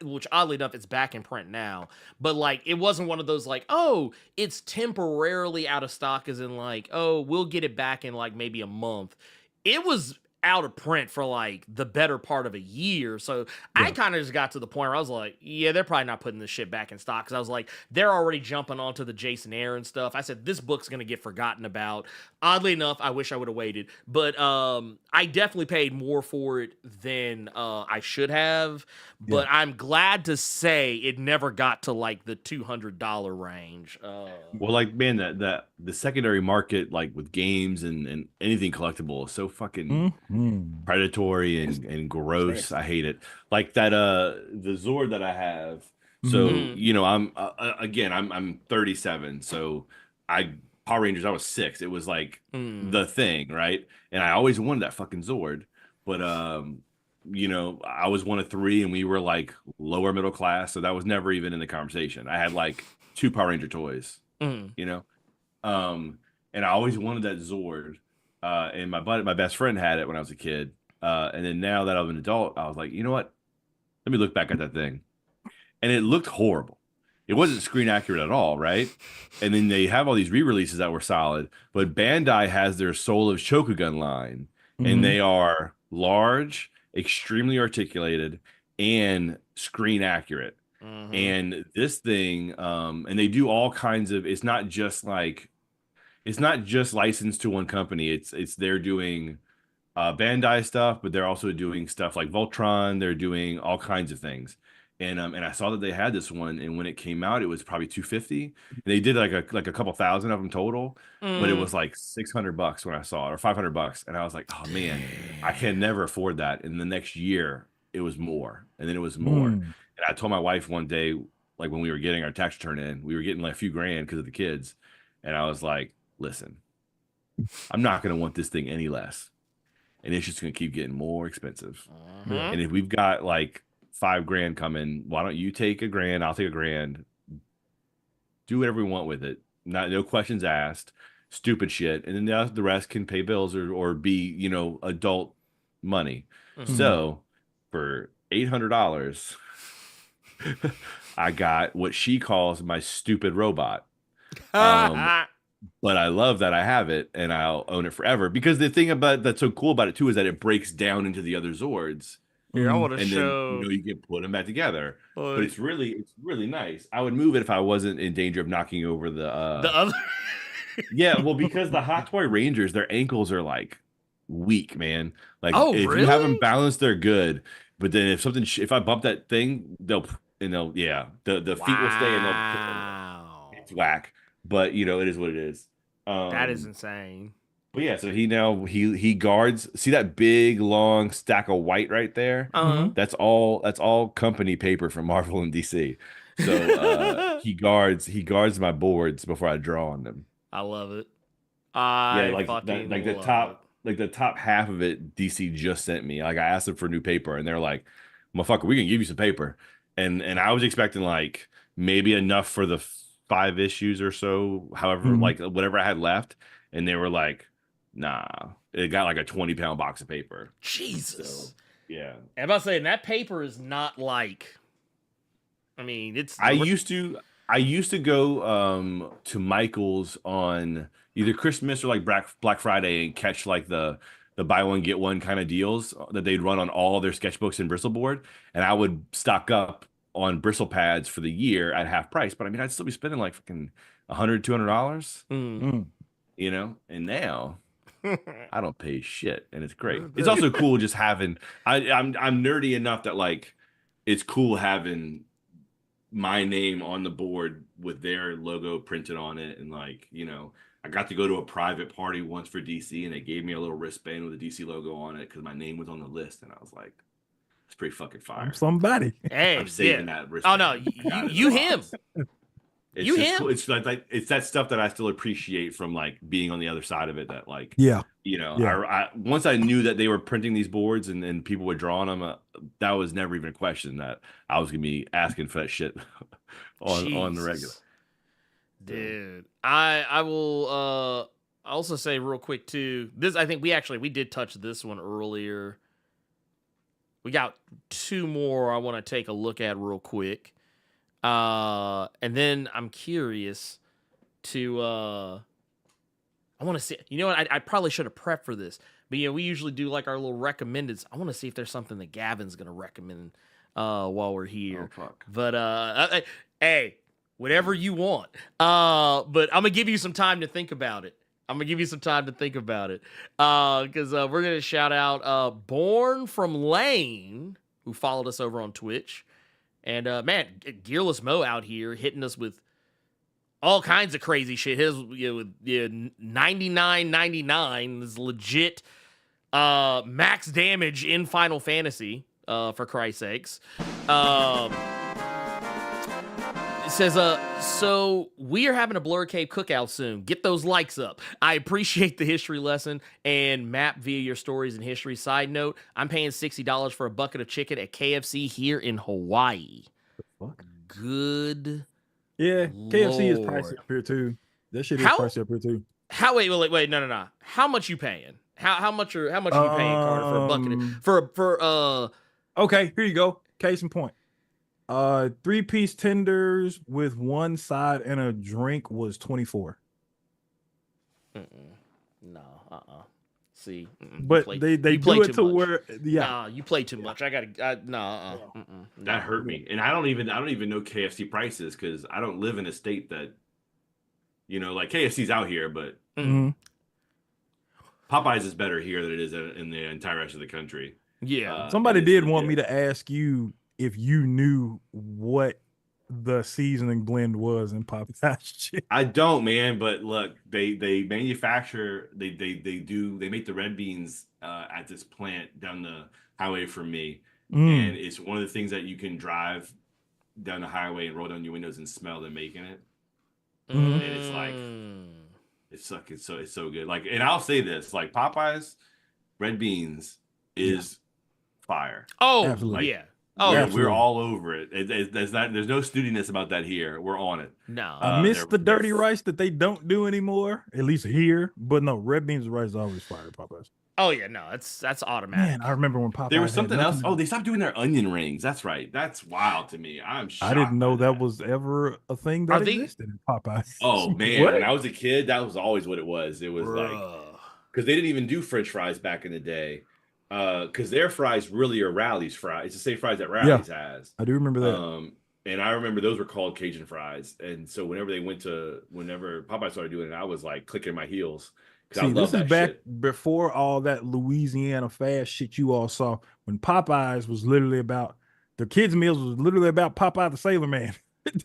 Which oddly enough, it's back in print now. But like, it wasn't one of those like, oh, it's temporarily out of stock, as in like, oh, we'll get it back in like maybe a month. It was out of print for like the better part of a year. So I kind of just got to the point where I was like, yeah, they're probably not putting this shit back in stock. Cause I was like, they're already jumping onto the Jason Aaron stuff. I said, this book's going to get forgotten about. Oddly enough, I wish I would have waited, but I definitely paid more for it than I should have. But I'm glad to say it never got to like the $200 range. Well, like man, that the secondary market, like with games and anything collectible, is so fucking predatory and gross. I hate it. Like that the Zord that I have. So you know, I'm 37. So Power Rangers, I was 6. It was like the thing, right? And I always wanted that fucking Zord, but you know, I was one of 3, and we were like lower middle class, so that was never even in the conversation. I had like 2 Power Ranger toys, you know, and I always wanted that Zord, and my best friend had it when I was a kid, and then now that I'm an adult, I was like, you know what? Let me look back at that thing, and it looked horrible. It wasn't screen accurate at all, right? And then they have all these re-releases that were solid, but Bandai has their Soul of Shokugun line, and they are large, extremely articulated, and screen accurate. And this thing, and they do all kinds of. It's not just licensed to one company. It's they're doing Bandai stuff, but they're also doing stuff like Voltron. They're doing all kinds of things. And I saw that they had this one, and when it came out, it was probably $250. And they did like a couple thousand of them total, but it was like $600 when I saw it, or $500. And I was like, oh man, I can never afford that. And the next year, it was more, and then it was more. And I told my wife one day, like when we were getting our tax return in, we were getting like a few grand because of the kids, and I was like, listen, I'm not gonna want this thing any less, and it's just gonna keep getting more expensive. And if we've got like $5,000 coming, why don't you take $1,000? I'll take $1,000. Do whatever we want with it. No questions asked. Stupid shit. And then the rest can pay bills or be, you know, adult money. So for $800, I got what she calls my stupid robot. But I love that I have it, and I'll own it forever. Because the thing that's so cool about it too is that it breaks down into the other Zords. Here, I want to and show. Then, you know, you can put them back together. But it's really nice. I would move it if I wasn't in danger of knocking over the other. Yeah, well, because the Hot Toy Rangers, their ankles are like weak, man. Like if really? you have them balanced, they're good. But then if I bump that thing, the feet will stay and it's whack. But you know, it is what it is. That is insane. But yeah, so he guards. See that big long stack of white right there? That's all company paper from Marvel and DC. So he guards my boards before I draw on them. I love it. The top half of it DC just sent me. Like I asked them for new paper, and they're like, "Motherfucker, we can give you some paper." And I was expecting like maybe enough for the 5 issues or so, however, like whatever I had left, and they were like, "Nah." It got like a 20-pound box of paper. Jesus. So, yeah. I'm about to say, and that paper is not like. I mean, it's. I used to go to Michael's on either Christmas or like Black Friday and catch like the buy one get one kind of deals that they'd run on all their sketchbooks and Bristolboard, and I would stock up on bristle pads for the year at half price. But I mean, I'd still be spending like fucking $100-$200, you know. And now I don't pay shit, and it's great. It's also cool just having. I'm nerdy enough that like it's cool having my name on the board with their logo printed on it, and like, you know, I got to go to a private party once for DC, and they gave me a little wristband with a DC logo on it because my name was on the list, and I was like, it's pretty fucking fire. I'm somebody. Hey, I'm saving that wristband. Oh no, you him. It's just cool. It's like it's that stuff that I still appreciate from like being on the other side of it. That like, you know, I once I knew that they were printing these boards and people were drawing them, that was never even a question that I was gonna be asking for that shit on the regular. Dude, I will also say real quick too. This, I think we did touch this one earlier. We got 2 more I want to take a look at real quick. And then I'm curious to, I want to see, you know what, I probably should have prepped for this, but you know, we usually do like our little recommendeds. I want to see if there's something that Gavin's going to recommend, while we're here. Oh, fuck. But, hey, whatever you want. But I'm going to give you some time to think about it. Cause, we're going to shout out, Born from Lane, who followed us over on Twitch. And man, Gearless Mo out here hitting us with all kinds of crazy shit. His with $99.99 is legit max damage in Final Fantasy, for Christ's sakes. It says, so we are having a Blerd Cave cookout soon. Get those likes up. I appreciate the history lesson and map via your stories and history. Side note, I'm paying $60 for a bucket of chicken at KFC here in Hawaii. Fuck? Good. Yeah, KFC is pricey up here too. That shit is pricey up here too. Wait, no. How much you paying? How much are you paying, Carter, for a bucket for Okay, here you go. Case in point. 3-piece tenders with one side and a drink was $24. No, See, but they do it to where Nah, you play too much. I gotta That hurt me, and I don't even know KFC prices because I don't live in a state that, you know, like KFC's out here, but Popeyes is better here than it is in the entire rest of the country. Yeah, somebody did want me to ask you if you knew what the seasoning blend was in Popeye's chicken. I don't, man, but look, they manufacture, they make the red beans at this plant down the highway from me, and it's one of the things that you can drive down the highway and roll down your windows and smell them making it, and it's like it's so good. Like, and I'll say this, like Popeyes red beans is fire. Oh, absolutely. Yeah. Oh, we're all over it. There's no snootiness about that here. We're on it. No, I miss the dirty rice that they don't do anymore, at least here. But no, red beans and rice is always fire at Popeyes. Oh yeah, no, that's automatic. Man, I remember when Popeyes. There was something else. Oh, they stopped doing their onion rings. That's right. That's wild to me. I'm shocked. I didn't know that was ever a thing that existed in Popeyes. Oh man, when I was a kid, that was always what it was. It was like, because they didn't even do French fries back in the day. Because their fries really are Rally's fries. It's the same fries that Rally's has. I do remember that. And I remember those were called Cajun fries. And so whenever Popeye started doing it, I was like clicking my heels. See, this is back before all that Louisiana fast shit you all saw. When Popeyes was literally about the kids' meals was literally about Popeye the Sailor Man.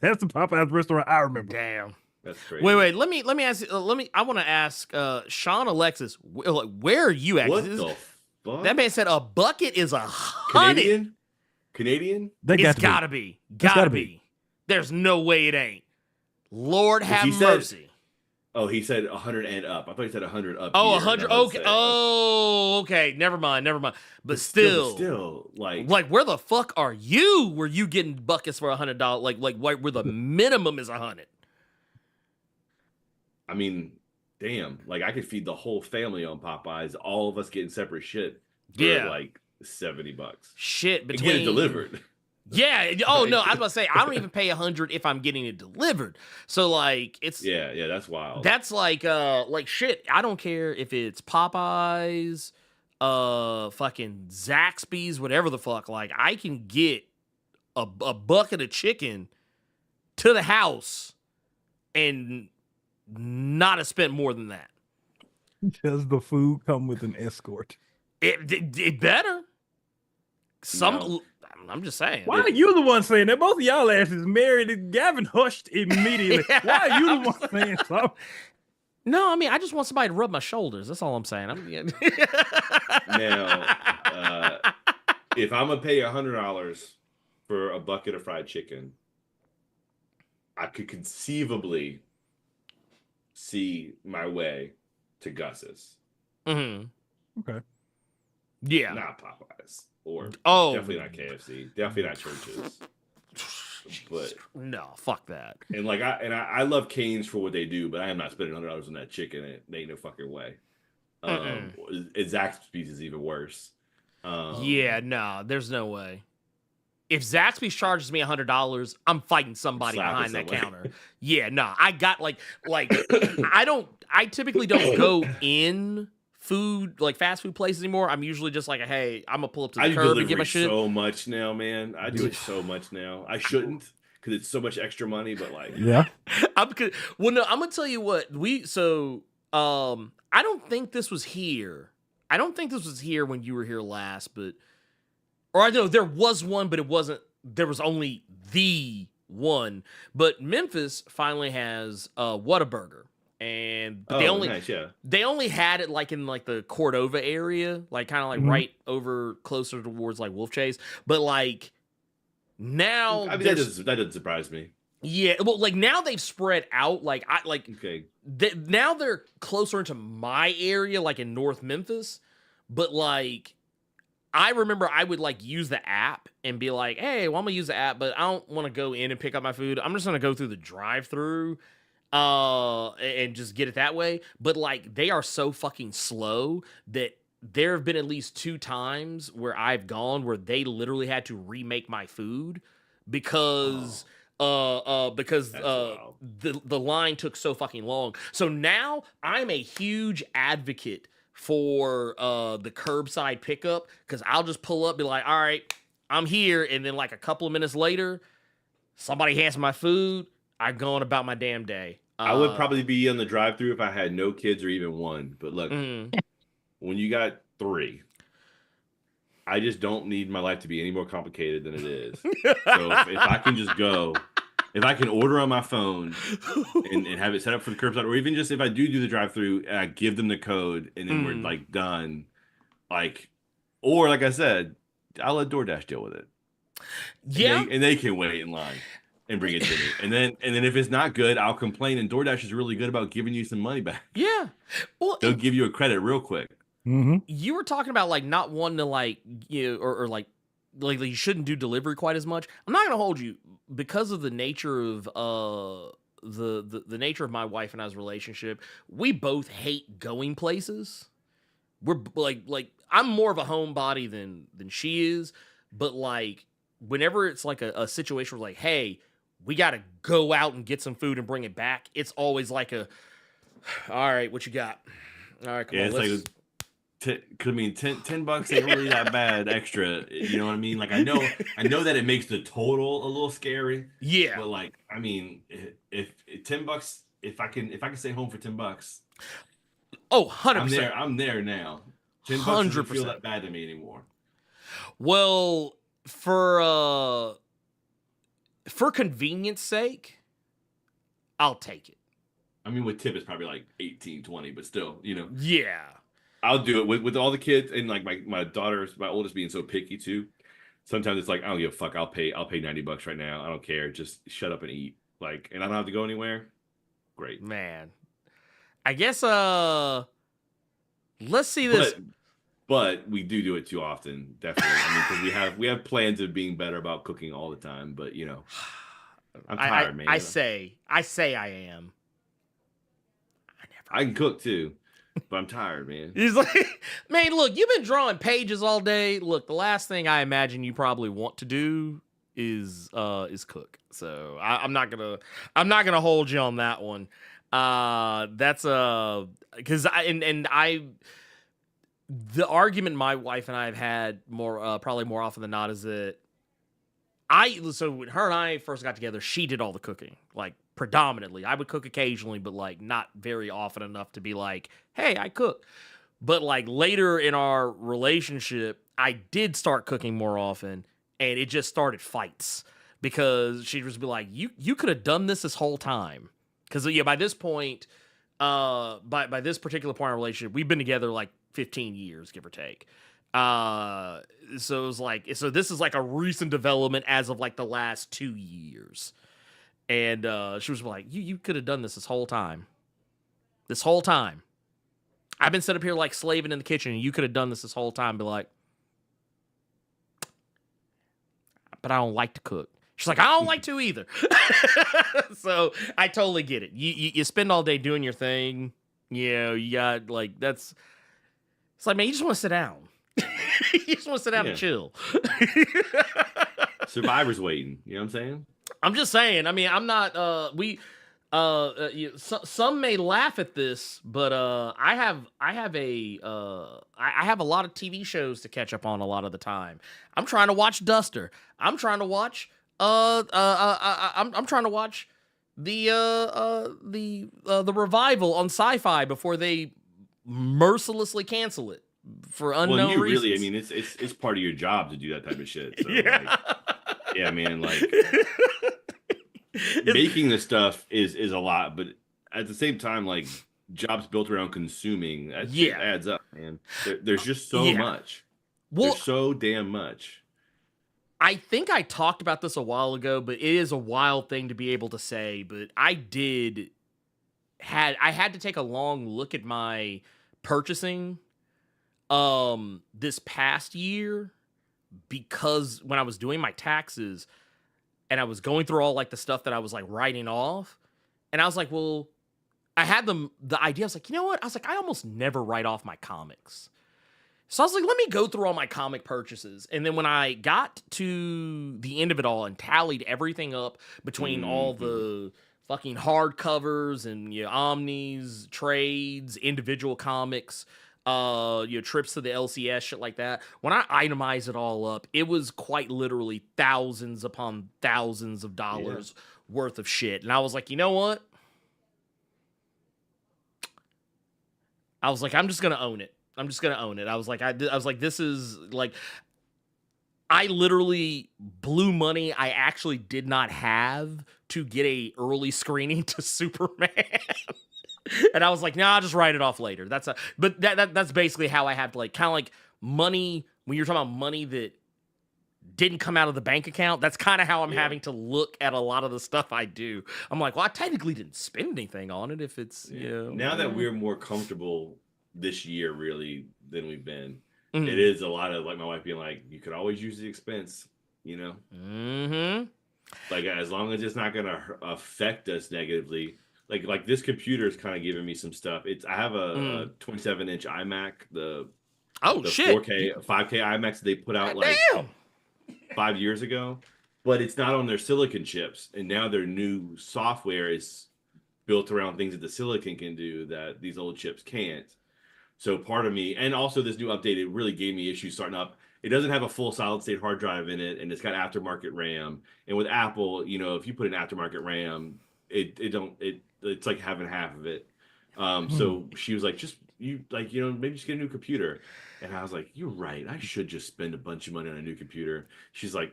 That's the Popeyes restaurant I remember. Damn. That's crazy. Wait. Let me ask. I want to ask Sean Alexis. Where are you at? What the fuck? That man said a bucket is $100. Canadian? It's gotta be. Gotta be. There's no way it ain't. Lord have mercy. He said 100 and up. I thought he said 100 up. Oh, 100. Okay. Okay. Never mind. But still, like where the fuck are you? Were you getting buckets for $100? Like where the minimum is $100? I mean, damn, like I could feed the whole family on Popeyes, all of us getting separate shit for like $70. Shit, and get it delivered. Yeah. Oh no, I was about to say I don't even pay $100 if I'm getting it delivered. So like it's yeah, that's wild. That's like shit. I don't care if it's Popeyes, fucking Zaxby's, whatever the fuck. Like I can get a bucket of chicken to the house and not have spent more than that. Does the food come with an escort? It better. I'm just saying. Why are you the one saying that? Both of y'all asses married, and Gavin hushed immediately. Why are you the one saying something? No, I mean I just want somebody to rub my shoulders. That's all I'm saying. Now, if I'm gonna pay $100 for a bucket of fried chicken, I could conceivably see my way to Gus's. Mm-hmm. Okay. Yeah. Not Popeyes. Or Oh, definitely not KFC. Definitely not Church's. But no, fuck that. And like I love Cane's for what they do, but I am not spending $100 on that chicken. It ain't no fucking way. Zaxby's is even worse. Yeah, no, there's no way. If Zaxby's charges me $100, I'm fighting somebody behind that counter. Yeah, no, I got like I typically don't go in food, like fast food places anymore. I'm usually just like, hey, I'm gonna pull up to the curb and get my shit. So much now, man. I do it so much now. I shouldn't because it's so much extra money, but like, yeah. I'm gonna tell you what I don't think this was here. I don't think this was here when you were here last, or I know there was one, but it wasn't. There was only the one. But Memphis finally has Whataburger. And they only had it like in like the Cordova area, like kind of like right over closer towards like Wolf Chase. But like now, I mean, that doesn't surprise me. Yeah, well, like now they've spread out. Like now they're closer into my area, like in North Memphis. But like I remember I would like use the app and be like, hey, well, I'm gonna use the app, but I don't want to go in and pick up my food. I'm just gonna go through the drive-through. And just get it that way. But like they are so fucking slow that there have been at least 2 times where I've gone where they literally had to remake my food because the line took so fucking long. So now I'm a huge advocate for the curbside pickup because I'll just pull up, be like, all right, I'm here, and then like a couple of minutes later, somebody hands me my food. I'm going about my damn day. I would probably be on the drive-through if I had no kids or even one. But look, when you got 3, I just don't need my life to be any more complicated than it is. So if I can just go, if I can order on my phone and have it set up for the curbside, or even just if I do the drive-through and I give them the code and then we're like done, or like I said, I'll let DoorDash deal with it. Yeah, and they can wait in line and bring it to me. And then if it's not good, I'll complain. And DoorDash is really good about giving you some money back. Yeah. Well, they'll give you a credit real quick. You were talking about like not wanting to like, you know, or like you shouldn't do delivery quite as much. I'm not going to hold you because of the nature of the nature of my wife and I's relationship. We both hate going places. We're like I'm more of a homebody than she is, but like whenever it's like a situation where like, hey, we got to go out and get some food and bring it back. It's always like all right, what you got? All right, come on. It's $10 ain't really that bad extra. You know what I mean? Like I know that it makes the total a little scary. Yeah. But like, I mean, if $10, if I can stay home for $10. Oh, 100%. I'm there now. $10 doesn't feel that bad to me anymore. Well, for convenience sake, I'll take it. I mean, with tip, it's probably like 18, 20, but still, you know. Yeah. I'll do it with all the kids and like my daughters, my oldest being so picky too. Sometimes it's like, I don't give a fuck. I'll pay $90 right now. I don't care. Just shut up and eat. Like, and I don't have to go anywhere. Great. Man. I guess, let's see this. But we do it too often, definitely. I mean, because we have plans of being better about cooking all the time. But you know, I'm tired, man. I say I am. I can cook too, but I'm tired, man. He's like, man, look, you've been drawing pages all day. Look, the last thing I imagine you probably want to do is cook. So I'm not gonna hold you on that one. That's because the argument my wife and I have had more probably more often than not is that so when her and I first got together, she did all the cooking, like predominantly. I would cook occasionally, but like not very often enough to be like, hey, I cook. But like later in our relationship, I did start cooking more often, and it just started fights because she'd just be like, you could have done this whole time. Because yeah, by this point, by this particular point in our relationship, we've been together like 15 years, give or take. So it was like, so this is like a recent development as of like the last 2 years. And she was like, you could have done this whole time. This whole time. I've been set up here like slaving in the kitchen, and you could have done this whole time. Be like, but I don't like to cook. She's like, I don't like to either. So I totally get it. You spend all day doing your thing. You know, you got like, it's like, man, you just want to sit down. You just want to sit down and chill. Survivor's waiting. You know what I'm saying? I'm just saying. I mean, I'm not. Some may laugh at this, but I have a lot of TV shows to catch up on a lot of the time. I'm trying to watch Duster. I'm trying to watch. I'm trying to watch the revival on Sci-Fi before they mercilessly cancel it for unknown reasons. Really, I mean, it's part of your job to do that type of shit. So, yeah. Like, yeah, man. Like, making this stuff is a lot, but at the same time, like, jobs built around consuming, that shit adds up, man. There's just so much. There's so damn much. I think I talked about this a while ago, but it is a wild thing to be able to say. But I had to take a long look at my purchasing this past year, because when I was doing my taxes and I was going through all like the stuff that I was like writing off, and I was like, well, I had the idea. I was like, you know what? I was like, I almost never write off my comics. So I was like, let me go through all my comic purchases. And then when I got to the end of it all and tallied everything up between all the fucking hardcovers and omnis, trades, individual comics, trips to the LCS, shit like that. When I itemized it all up, it was quite literally thousands upon thousands of dollars worth of shit. And I was like, you know what? I was like, I'm just going to own it. I'm just going to own it. I was like, this is like, I literally blew money I actually did not have to get a early screening to Superman. And I was like, nah, I'll just write it off later. But that's basically how I have to like, kind of like money, when you're talking about money that didn't come out of the bank account, that's kind of how I'm having to look at a lot of the stuff I do. I'm like, well, I technically didn't spend anything on it if it's, Now that we're more comfortable this year, really, than we've been, it is a lot of like my wife being like, you could always use the expense, like as long as it's not going to affect us negatively. Like this computer is kind of giving me some stuff. I have a 27-inch iMac, the 4K, 5K iMacs they put out like 5 years ago, but it's not on their silicon chips, and now their new software is built around things that the silicon can do that these old chips can't. So part of me, and also this new update, it really gave me issues starting up. It doesn't have a full solid state hard drive in it, and it's got aftermarket RAM. And with Apple, if you put an aftermarket RAM, it's like having half of it. So she was like, maybe just get a new computer. And I was like, you're right. I should just spend a bunch of money on a new computer. She's like,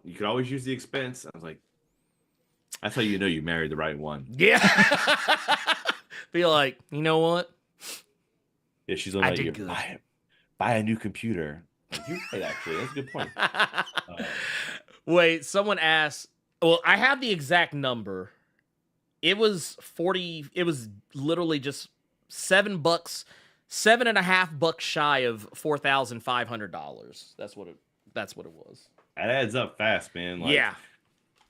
you could always use the expense. I was like, that's how you know you married the right one. Yeah. Be like, you know what? Yeah, she's like, buy a new computer. You're right, actually. That's a good point. Wait, someone asked, well, I have the exact number. It was literally just $7, $7.50 shy of $4,500. That's what it was. That adds up fast, man. Like,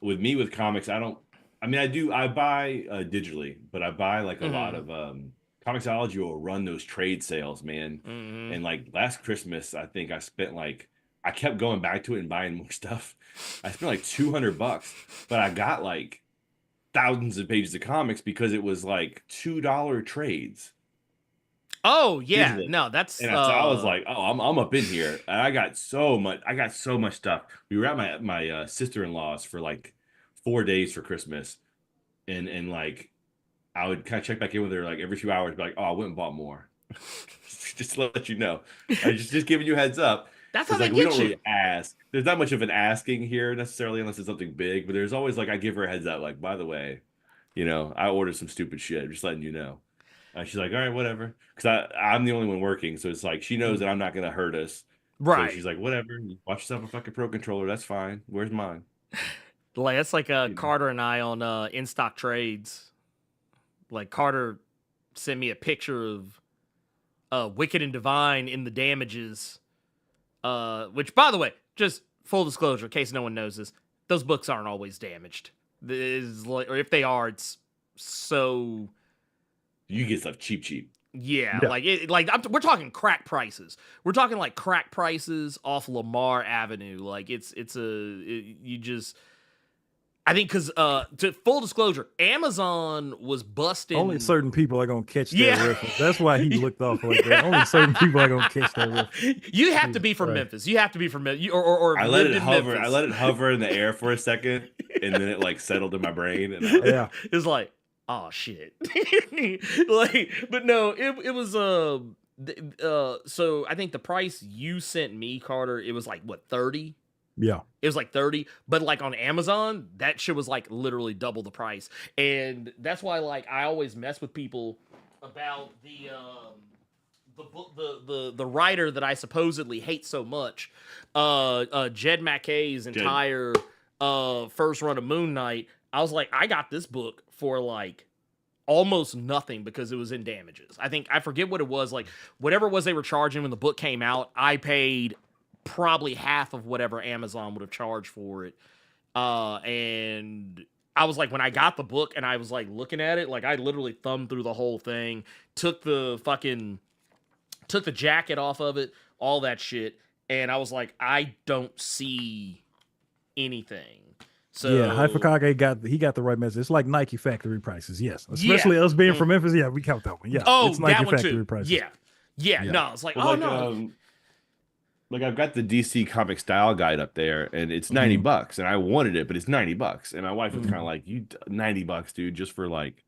with me with comics, I don't I mean, I buy digitally, but I buy like a lot of Comixology will run those trade sales, man. And like last Christmas, I think I spent like I kept going back to it and buying more stuff. I spent like $200, but I got like thousands of pages of comics because it was like $2 trades. Oh yeah, Digitally. no, that's And I was like, oh, I'm up in here. And I got so much stuff. We were at my sister-in-law's for like 4 days for Christmas, and like I would kind of check back in with her like every few hours, be like, oh, I went and bought more. Just to let you know. I just giving you a heads up. that's how Because they like we get don't you. really ask. There's not much of an asking here necessarily unless it's something big, but there's always like I give her a heads up, like, by the way, I ordered some stupid shit. I'm just letting you know. She's like, all right, whatever. Because I'm the only one working, so it's like she knows that I'm not gonna hurt us. Right. So she's like, whatever. You watch yourself a fucking Pro controller. That's fine. Where's mine? Like that's like You know? Carter and I on in stock trades. Like Carter sent me a picture of Wicked and Divine in the damages. Which, by the way, just full disclosure, in case no one knows this, those books aren't always damaged. Or if they are, it's so. You get stuff cheap. Yeah, Yeah. we're talking crack prices. We're talking like crack prices off Lamar Avenue. Like you just. I think because to full disclosure, Amazon was busting. Only certain people are gonna catch that Yeah. reference. That's why he looked off like that. Only certain people are gonna catch that reference. You have to be Jesus from Christ. Memphis. You have to be from Memphis, or I let lived it in hover. Memphis. I let it hover in the air for a second, and then it like settled in my brain. And Yeah. It's like, oh shit. But no, it was so I think the price you sent me, Carter, it was like what, 30? Yeah. It was like 30, but like on Amazon, that shit was like literally double the price. And that's why like I always mess with people about the writer that I supposedly hate so much, Jed MacKay's entire first run of Moon Knight. I was like, I got this book for like almost nothing because it was in damages. I forget what it was, like whatever it was they were charging when the book came out, I paid probably half of whatever Amazon would have charged for it. And I was like, when I got the book and I was like looking at it, like I literally thumbed through the whole thing, took the jacket off of it, all that shit. And I was like, I don't see anything. So yeah, Hyperkage got the right message. It's like Nike factory prices, yes. Especially us being from Memphis, yeah, we count that one. Yeah, Oh, it's Nike that one factory too. prices. Yeah. No, it's like, well, oh like, no. like I've got the DC comic style guide up there, and it's $90, and I wanted it, but it's $90. And my wife was kind of like, "You $90, dude, just for like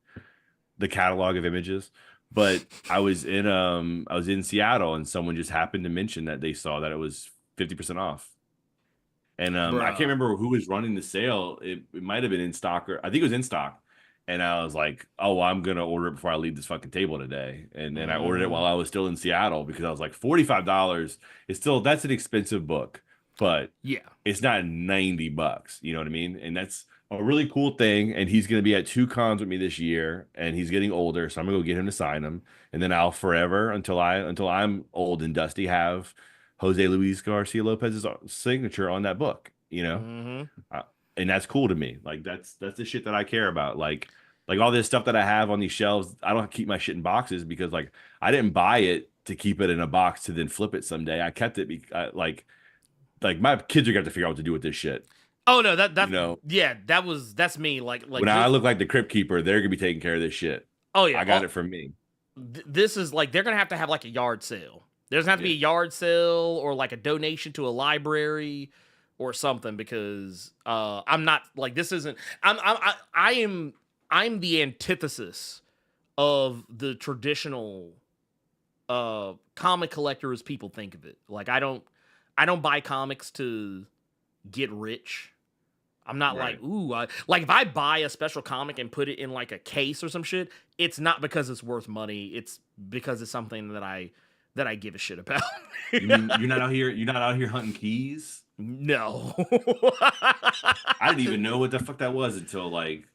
the catalog of images." But I was in Seattle, and someone just happened to mention that they saw that it was 50% off. And I can't remember who was running the sale. It might have been in stock, or I think it was in stock. And I was like, oh, well, I'm gonna order it before I leave this fucking table today. And then I ordered it while I was still in Seattle because I was like, $45 is still, that's an expensive book, but Yeah. it's not $90. You know what I mean? And that's a really cool thing. And he's gonna be at 2 cons with me this year, and he's getting older, so I'm gonna go get him to sign them. And then I'll forever until I'm old and dusty have Jose Luis Garcia Lopez's signature on that book. And that's cool to me. Like that's the shit that I care about. Like all this stuff that I have on these shelves, I don't keep my shit in boxes because like I didn't buy it to keep it in a box to then flip it someday. I kept it like my kids are going to figure out what to do with this shit. Oh no, that's me. Like when I look like the crypt keeper, they're gonna be taking care of this shit. Oh yeah, I got it from me. This is like they're gonna have like a yard sale. There's gonna have to be a yard sale or like a donation to a library or something because I'm not like this isn't. I'm the antithesis of the traditional comic collector as people think of it. Like I don't buy comics to get rich. I'm not like, ooh, like if I buy a special comic and put it in like a case or some shit, it's not because it's worth money. It's because it's something that I give a shit about. You mean you're not out here hunting keys? No. I didn't even know what the fuck that was until like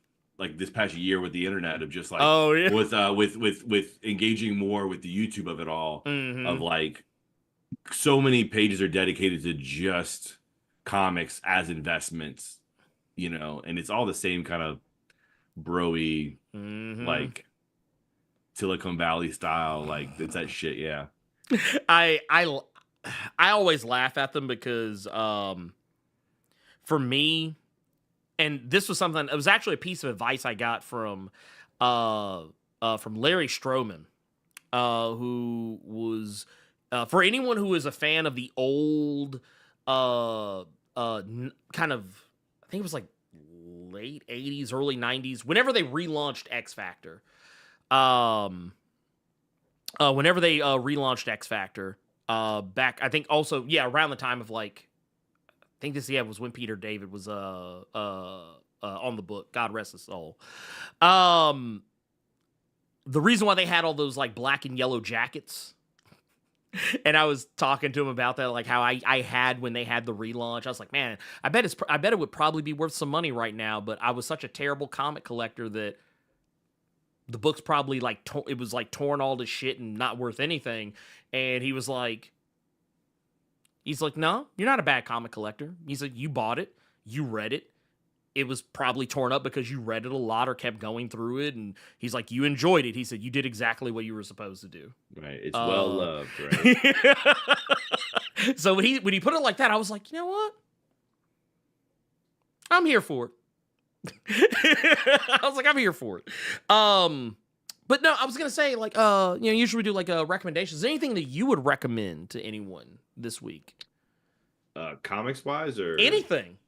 this past year with the internet of just like with engaging more with the YouTube of it all of like so many pages are dedicated to just comics as investments, and it's all the same kind of broy, like Silicon Valley style. Like it's that shit. Yeah. I always laugh at them because for me, and this was something, it was actually a piece of advice I got from Larry Stroman, who was for anyone who is a fan of the old kind of, I think it was like late 80s, early 90s, whenever they relaunched X Factor. Whenever they relaunched X Factor, back, I think also, yeah, around the time of like, I think this, yeah, was when Peter David was on the book. God rest his soul. The reason why they had all those like black and yellow jackets, and I was talking to him about that, like how I had when they had the relaunch. I was like, man, I bet it would probably be worth some money right now, but I was such a terrible comic collector that the book's probably like it was like torn all to shit and not worth anything. And he's like, no, you're not a bad comic collector. He's like, you bought it, you read it. It was probably torn up because you read it a lot or kept going through it. And he's like, you enjoyed it. He said, you did exactly what you were supposed to do. Right. It's well loved, right? So when he put it like that, I was like, you know what? I'm here for it. I was like, I'm here for it. But no, I was gonna say, like, usually we do like recommendations. Is there anything that you would recommend to anyone this week? Comics wise or anything?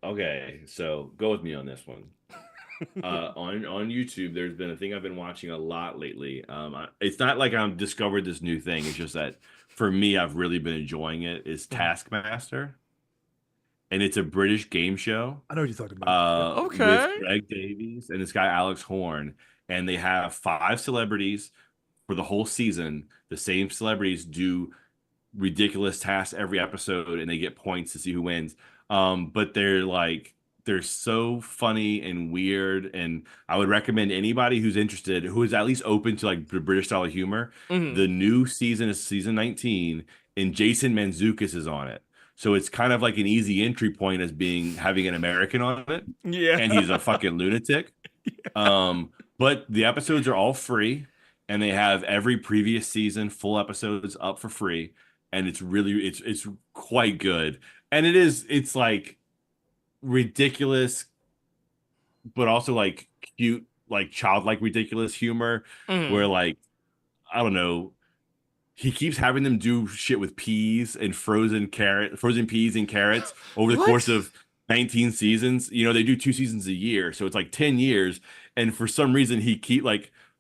Okay, so go with me on this one. On YouTube, there's been a thing I've been watching a lot lately. It's not like I've discovered this new thing. It's just that for me, I've really been enjoying it. Is Taskmaster, and it's a British game show. I know what you're talking about. Okay. With Greg Davies and this guy Alex Horn, and they have 5 celebrities for the whole season. The same celebrities do ridiculous tasks every episode, and they get points to see who wins. But they're so funny and weird, and I would recommend anybody who's interested, who is at least open to like the British style of humor. The new season is season 19, and Jason Mantzoukas is on it. So it's kind of like an easy entry point as having an American on it. Yeah. And he's a fucking lunatic. Yeah. But the episodes are all free, and they have every previous season full episodes up for free. And it's really, it's quite good. And it's like ridiculous, but also like cute, like childlike ridiculous humor where like, I don't know, he keeps having them do shit with peas and frozen peas and carrots over the course of 19 seasons. You know, they do 2 seasons a year, so it's like 10 years. And for some reason,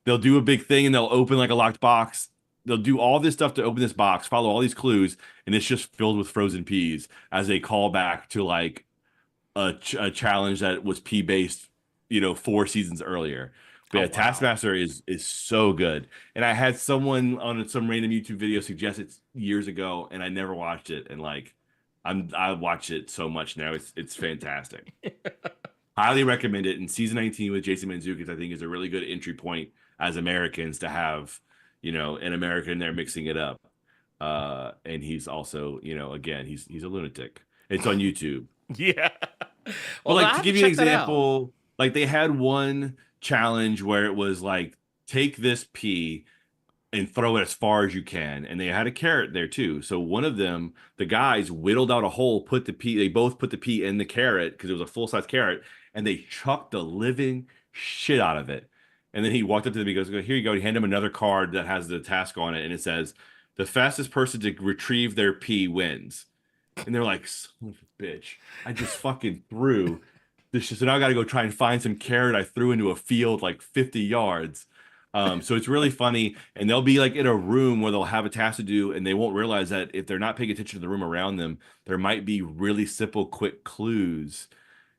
they'll do a big thing and they'll open like a locked box. They'll do all this stuff to open this box, follow all these clues, and it's just filled with frozen peas as a callback to like a challenge that was pea based, 4 seasons earlier. But yeah, wow. Taskmaster is so good. And I had someone on some random YouTube video suggest it years ago, and I never watched it. And like, I watch it so much now. It's fantastic. Highly recommend it. And season 19 with Jason Mantzoukas, I think, is a really good entry point as Americans to have, an American there mixing it up. And he's also, again, he's a lunatic. It's on YouTube. Yeah. Well, like to give you an example, like they had one challenge where it was like, take this pea and throw it as far as you can, and they had a carrot there too. So one of them, the guys whittled out a hole, they both put the pea in the carrot because it was a full-size carrot, and they chucked the living shit out of it. And then he walked up to them, he goes, here you go. He handed him another card that has the task on it, and it says, the fastest person to retrieve their pea wins. And they're like, son of a bitch, I just fucking threw this shit. So now I got to go try and find some carrot I threw into a field like 50 yards. So it's really funny. And they'll be like in a room where they'll have a task to do, and they won't realize that if they're not paying attention to the room around them, there might be really simple, quick clues.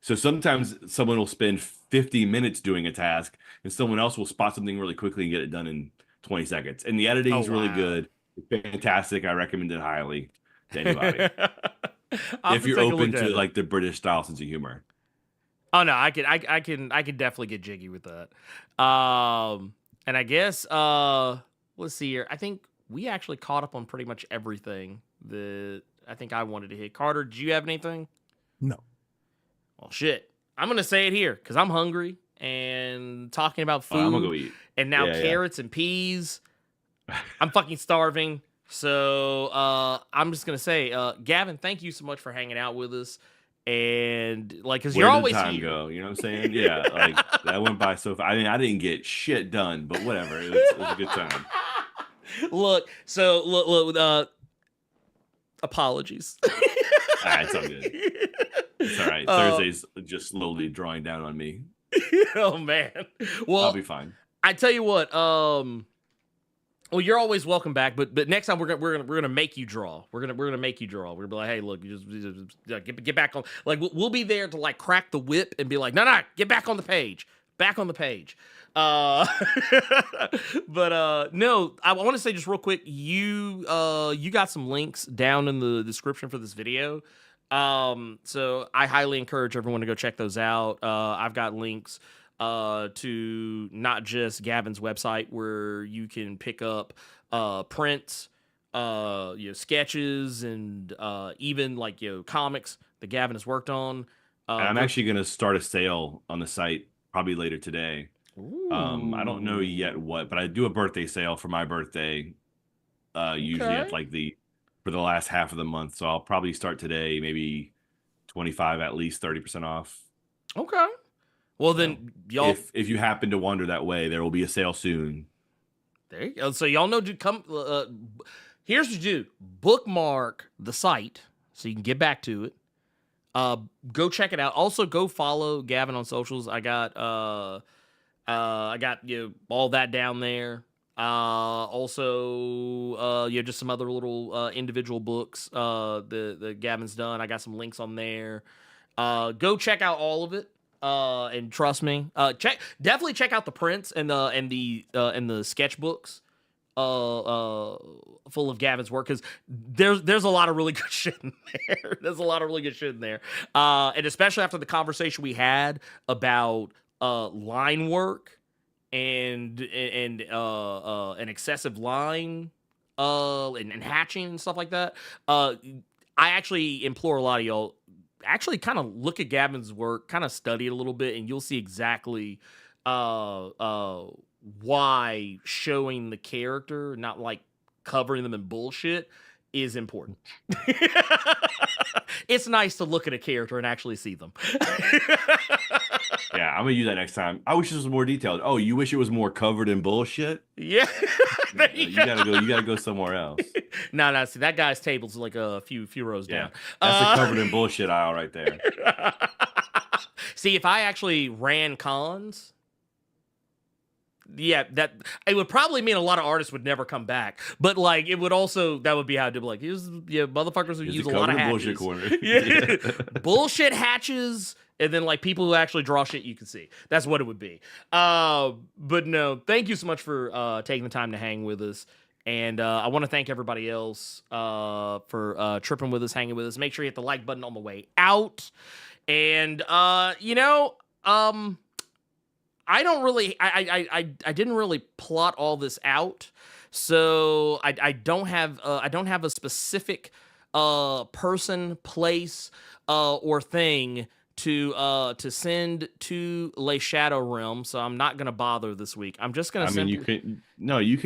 So sometimes someone will spend 50 minutes doing a task, and someone else will spot something really quickly and get it done in 20 seconds. And the editing is really good. It's fantastic. I recommend it highly to anybody. If you're open to like the British style sense of humor. Oh no, I can definitely get jiggy with that. And I guess let's see here. I think we actually caught up on pretty much everything that I think I wanted to hit. Carter, did you have anything? No. Well, shit. I'm gonna say it here because I'm hungry and talking about food. I'm gonna go eat. And now carrots and peas. I'm fucking starving. So I'm just gonna say, Gavin, thank you so much for hanging out with us. And like, because you're always time here. Go, you know what I'm saying? Yeah, like that went by so fast. I mean, I didn't get shit done, but whatever. It was a good time. Look, apologies. It's all good. It's all right. Thursday's just slowly drawing down on me. Oh man. Well, I'll be fine. I tell you what. Well, you're always welcome back, but next time we're gonna make you draw. We're gonna make you draw. We're gonna be like, hey, look, you just get back on. Like we'll be there to like crack the whip and be like, no, get back on the page, back on the page. But no, I want to say just real quick, you got some links down in the description for this video. So I highly encourage everyone to go check those out. I've got links to not just Gavin's website where you can pick up prints, sketches, and even like comics that Gavin has worked on. And I'm actually gonna start a sale on the site probably later today. I don't know yet what, but I do a birthday sale for my birthday. Usually at for the last half of the month, so I'll probably start today, maybe 25, at least 30% off. Okay. Well, then, y'all. If you happen to wander that way, there will be a sale soon. There you go. So y'all know to come. Here's what you do: bookmark the site so you can get back to it. Go check it out. Also, go follow Gavin on socials. I got all that down there. Also, just some other little individual books that Gavin's done. I got some links on there. Go check out all of it. And trust me, definitely check out the prints and the sketchbooks full of Gavin's work, because there's a lot of really good shit in there. There's a lot of really good shit in there. And especially after the conversation we had about line work and excessive line and hatching and stuff like that. I actually implore a lot of y'all actually kind of look at Gavin's work, kind of study it a little bit, and you'll see exactly why showing the character, not like covering them in bullshit, is important. It's nice to look at a character and actually see them. Yeah, I'm gonna use that next time. I wish this was more detailed. Oh, you wish it was more covered in bullshit? Yeah. You gotta go somewhere else. No, see, that guy's table's like a few rows down. That's the covered in bullshit aisle right there. See, if I actually ran cons, that it would probably mean a lot of artists would never come back. But like, it would also, that would be how I'd be like, motherfuckers who use a lot of hatches. Bullshit corner. Yeah. Bullshit hatches. And then like people who actually draw shit you can see. That's what it would be. But no, thank you so much for taking the time to hang with us. And I want to thank everybody else for tripping with us, hanging with us. Make sure you hit the like button on the way out. And I don't really, I didn't really plot all this out, so I don't have a specific person, place, or thing to send to Le Shadow Realm, so I'm not gonna bother this week. I'm just gonna send. You can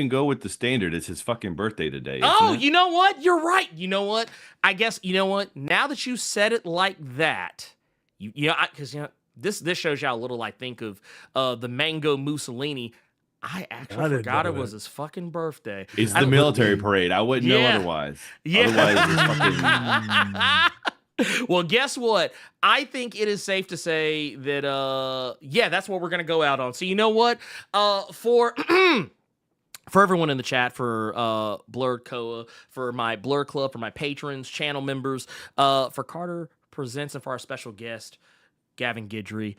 go with the standard. It's his fucking birthday today. Oh, you know what? You're right. You know what? I guess you know what. Now that you said it like that, because this shows you how little I think of the Mango Mussolini. I actually forgot it was his fucking birthday. It's the military parade. I wouldn't know otherwise. Yeah. Otherwise, it's fucking. Well, guess what? I think it is safe to say that, that's what we're going to go out on. So you know what? For everyone in the chat, for Blerd Koa, for my Blerd Club, for my patrons, channel members, for Carter Presents, and for our special guest, Gavin Guidry,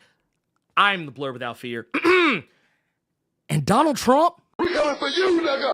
I'm the Blerd Without Fear. And Donald Trump? We coming for you, nigga!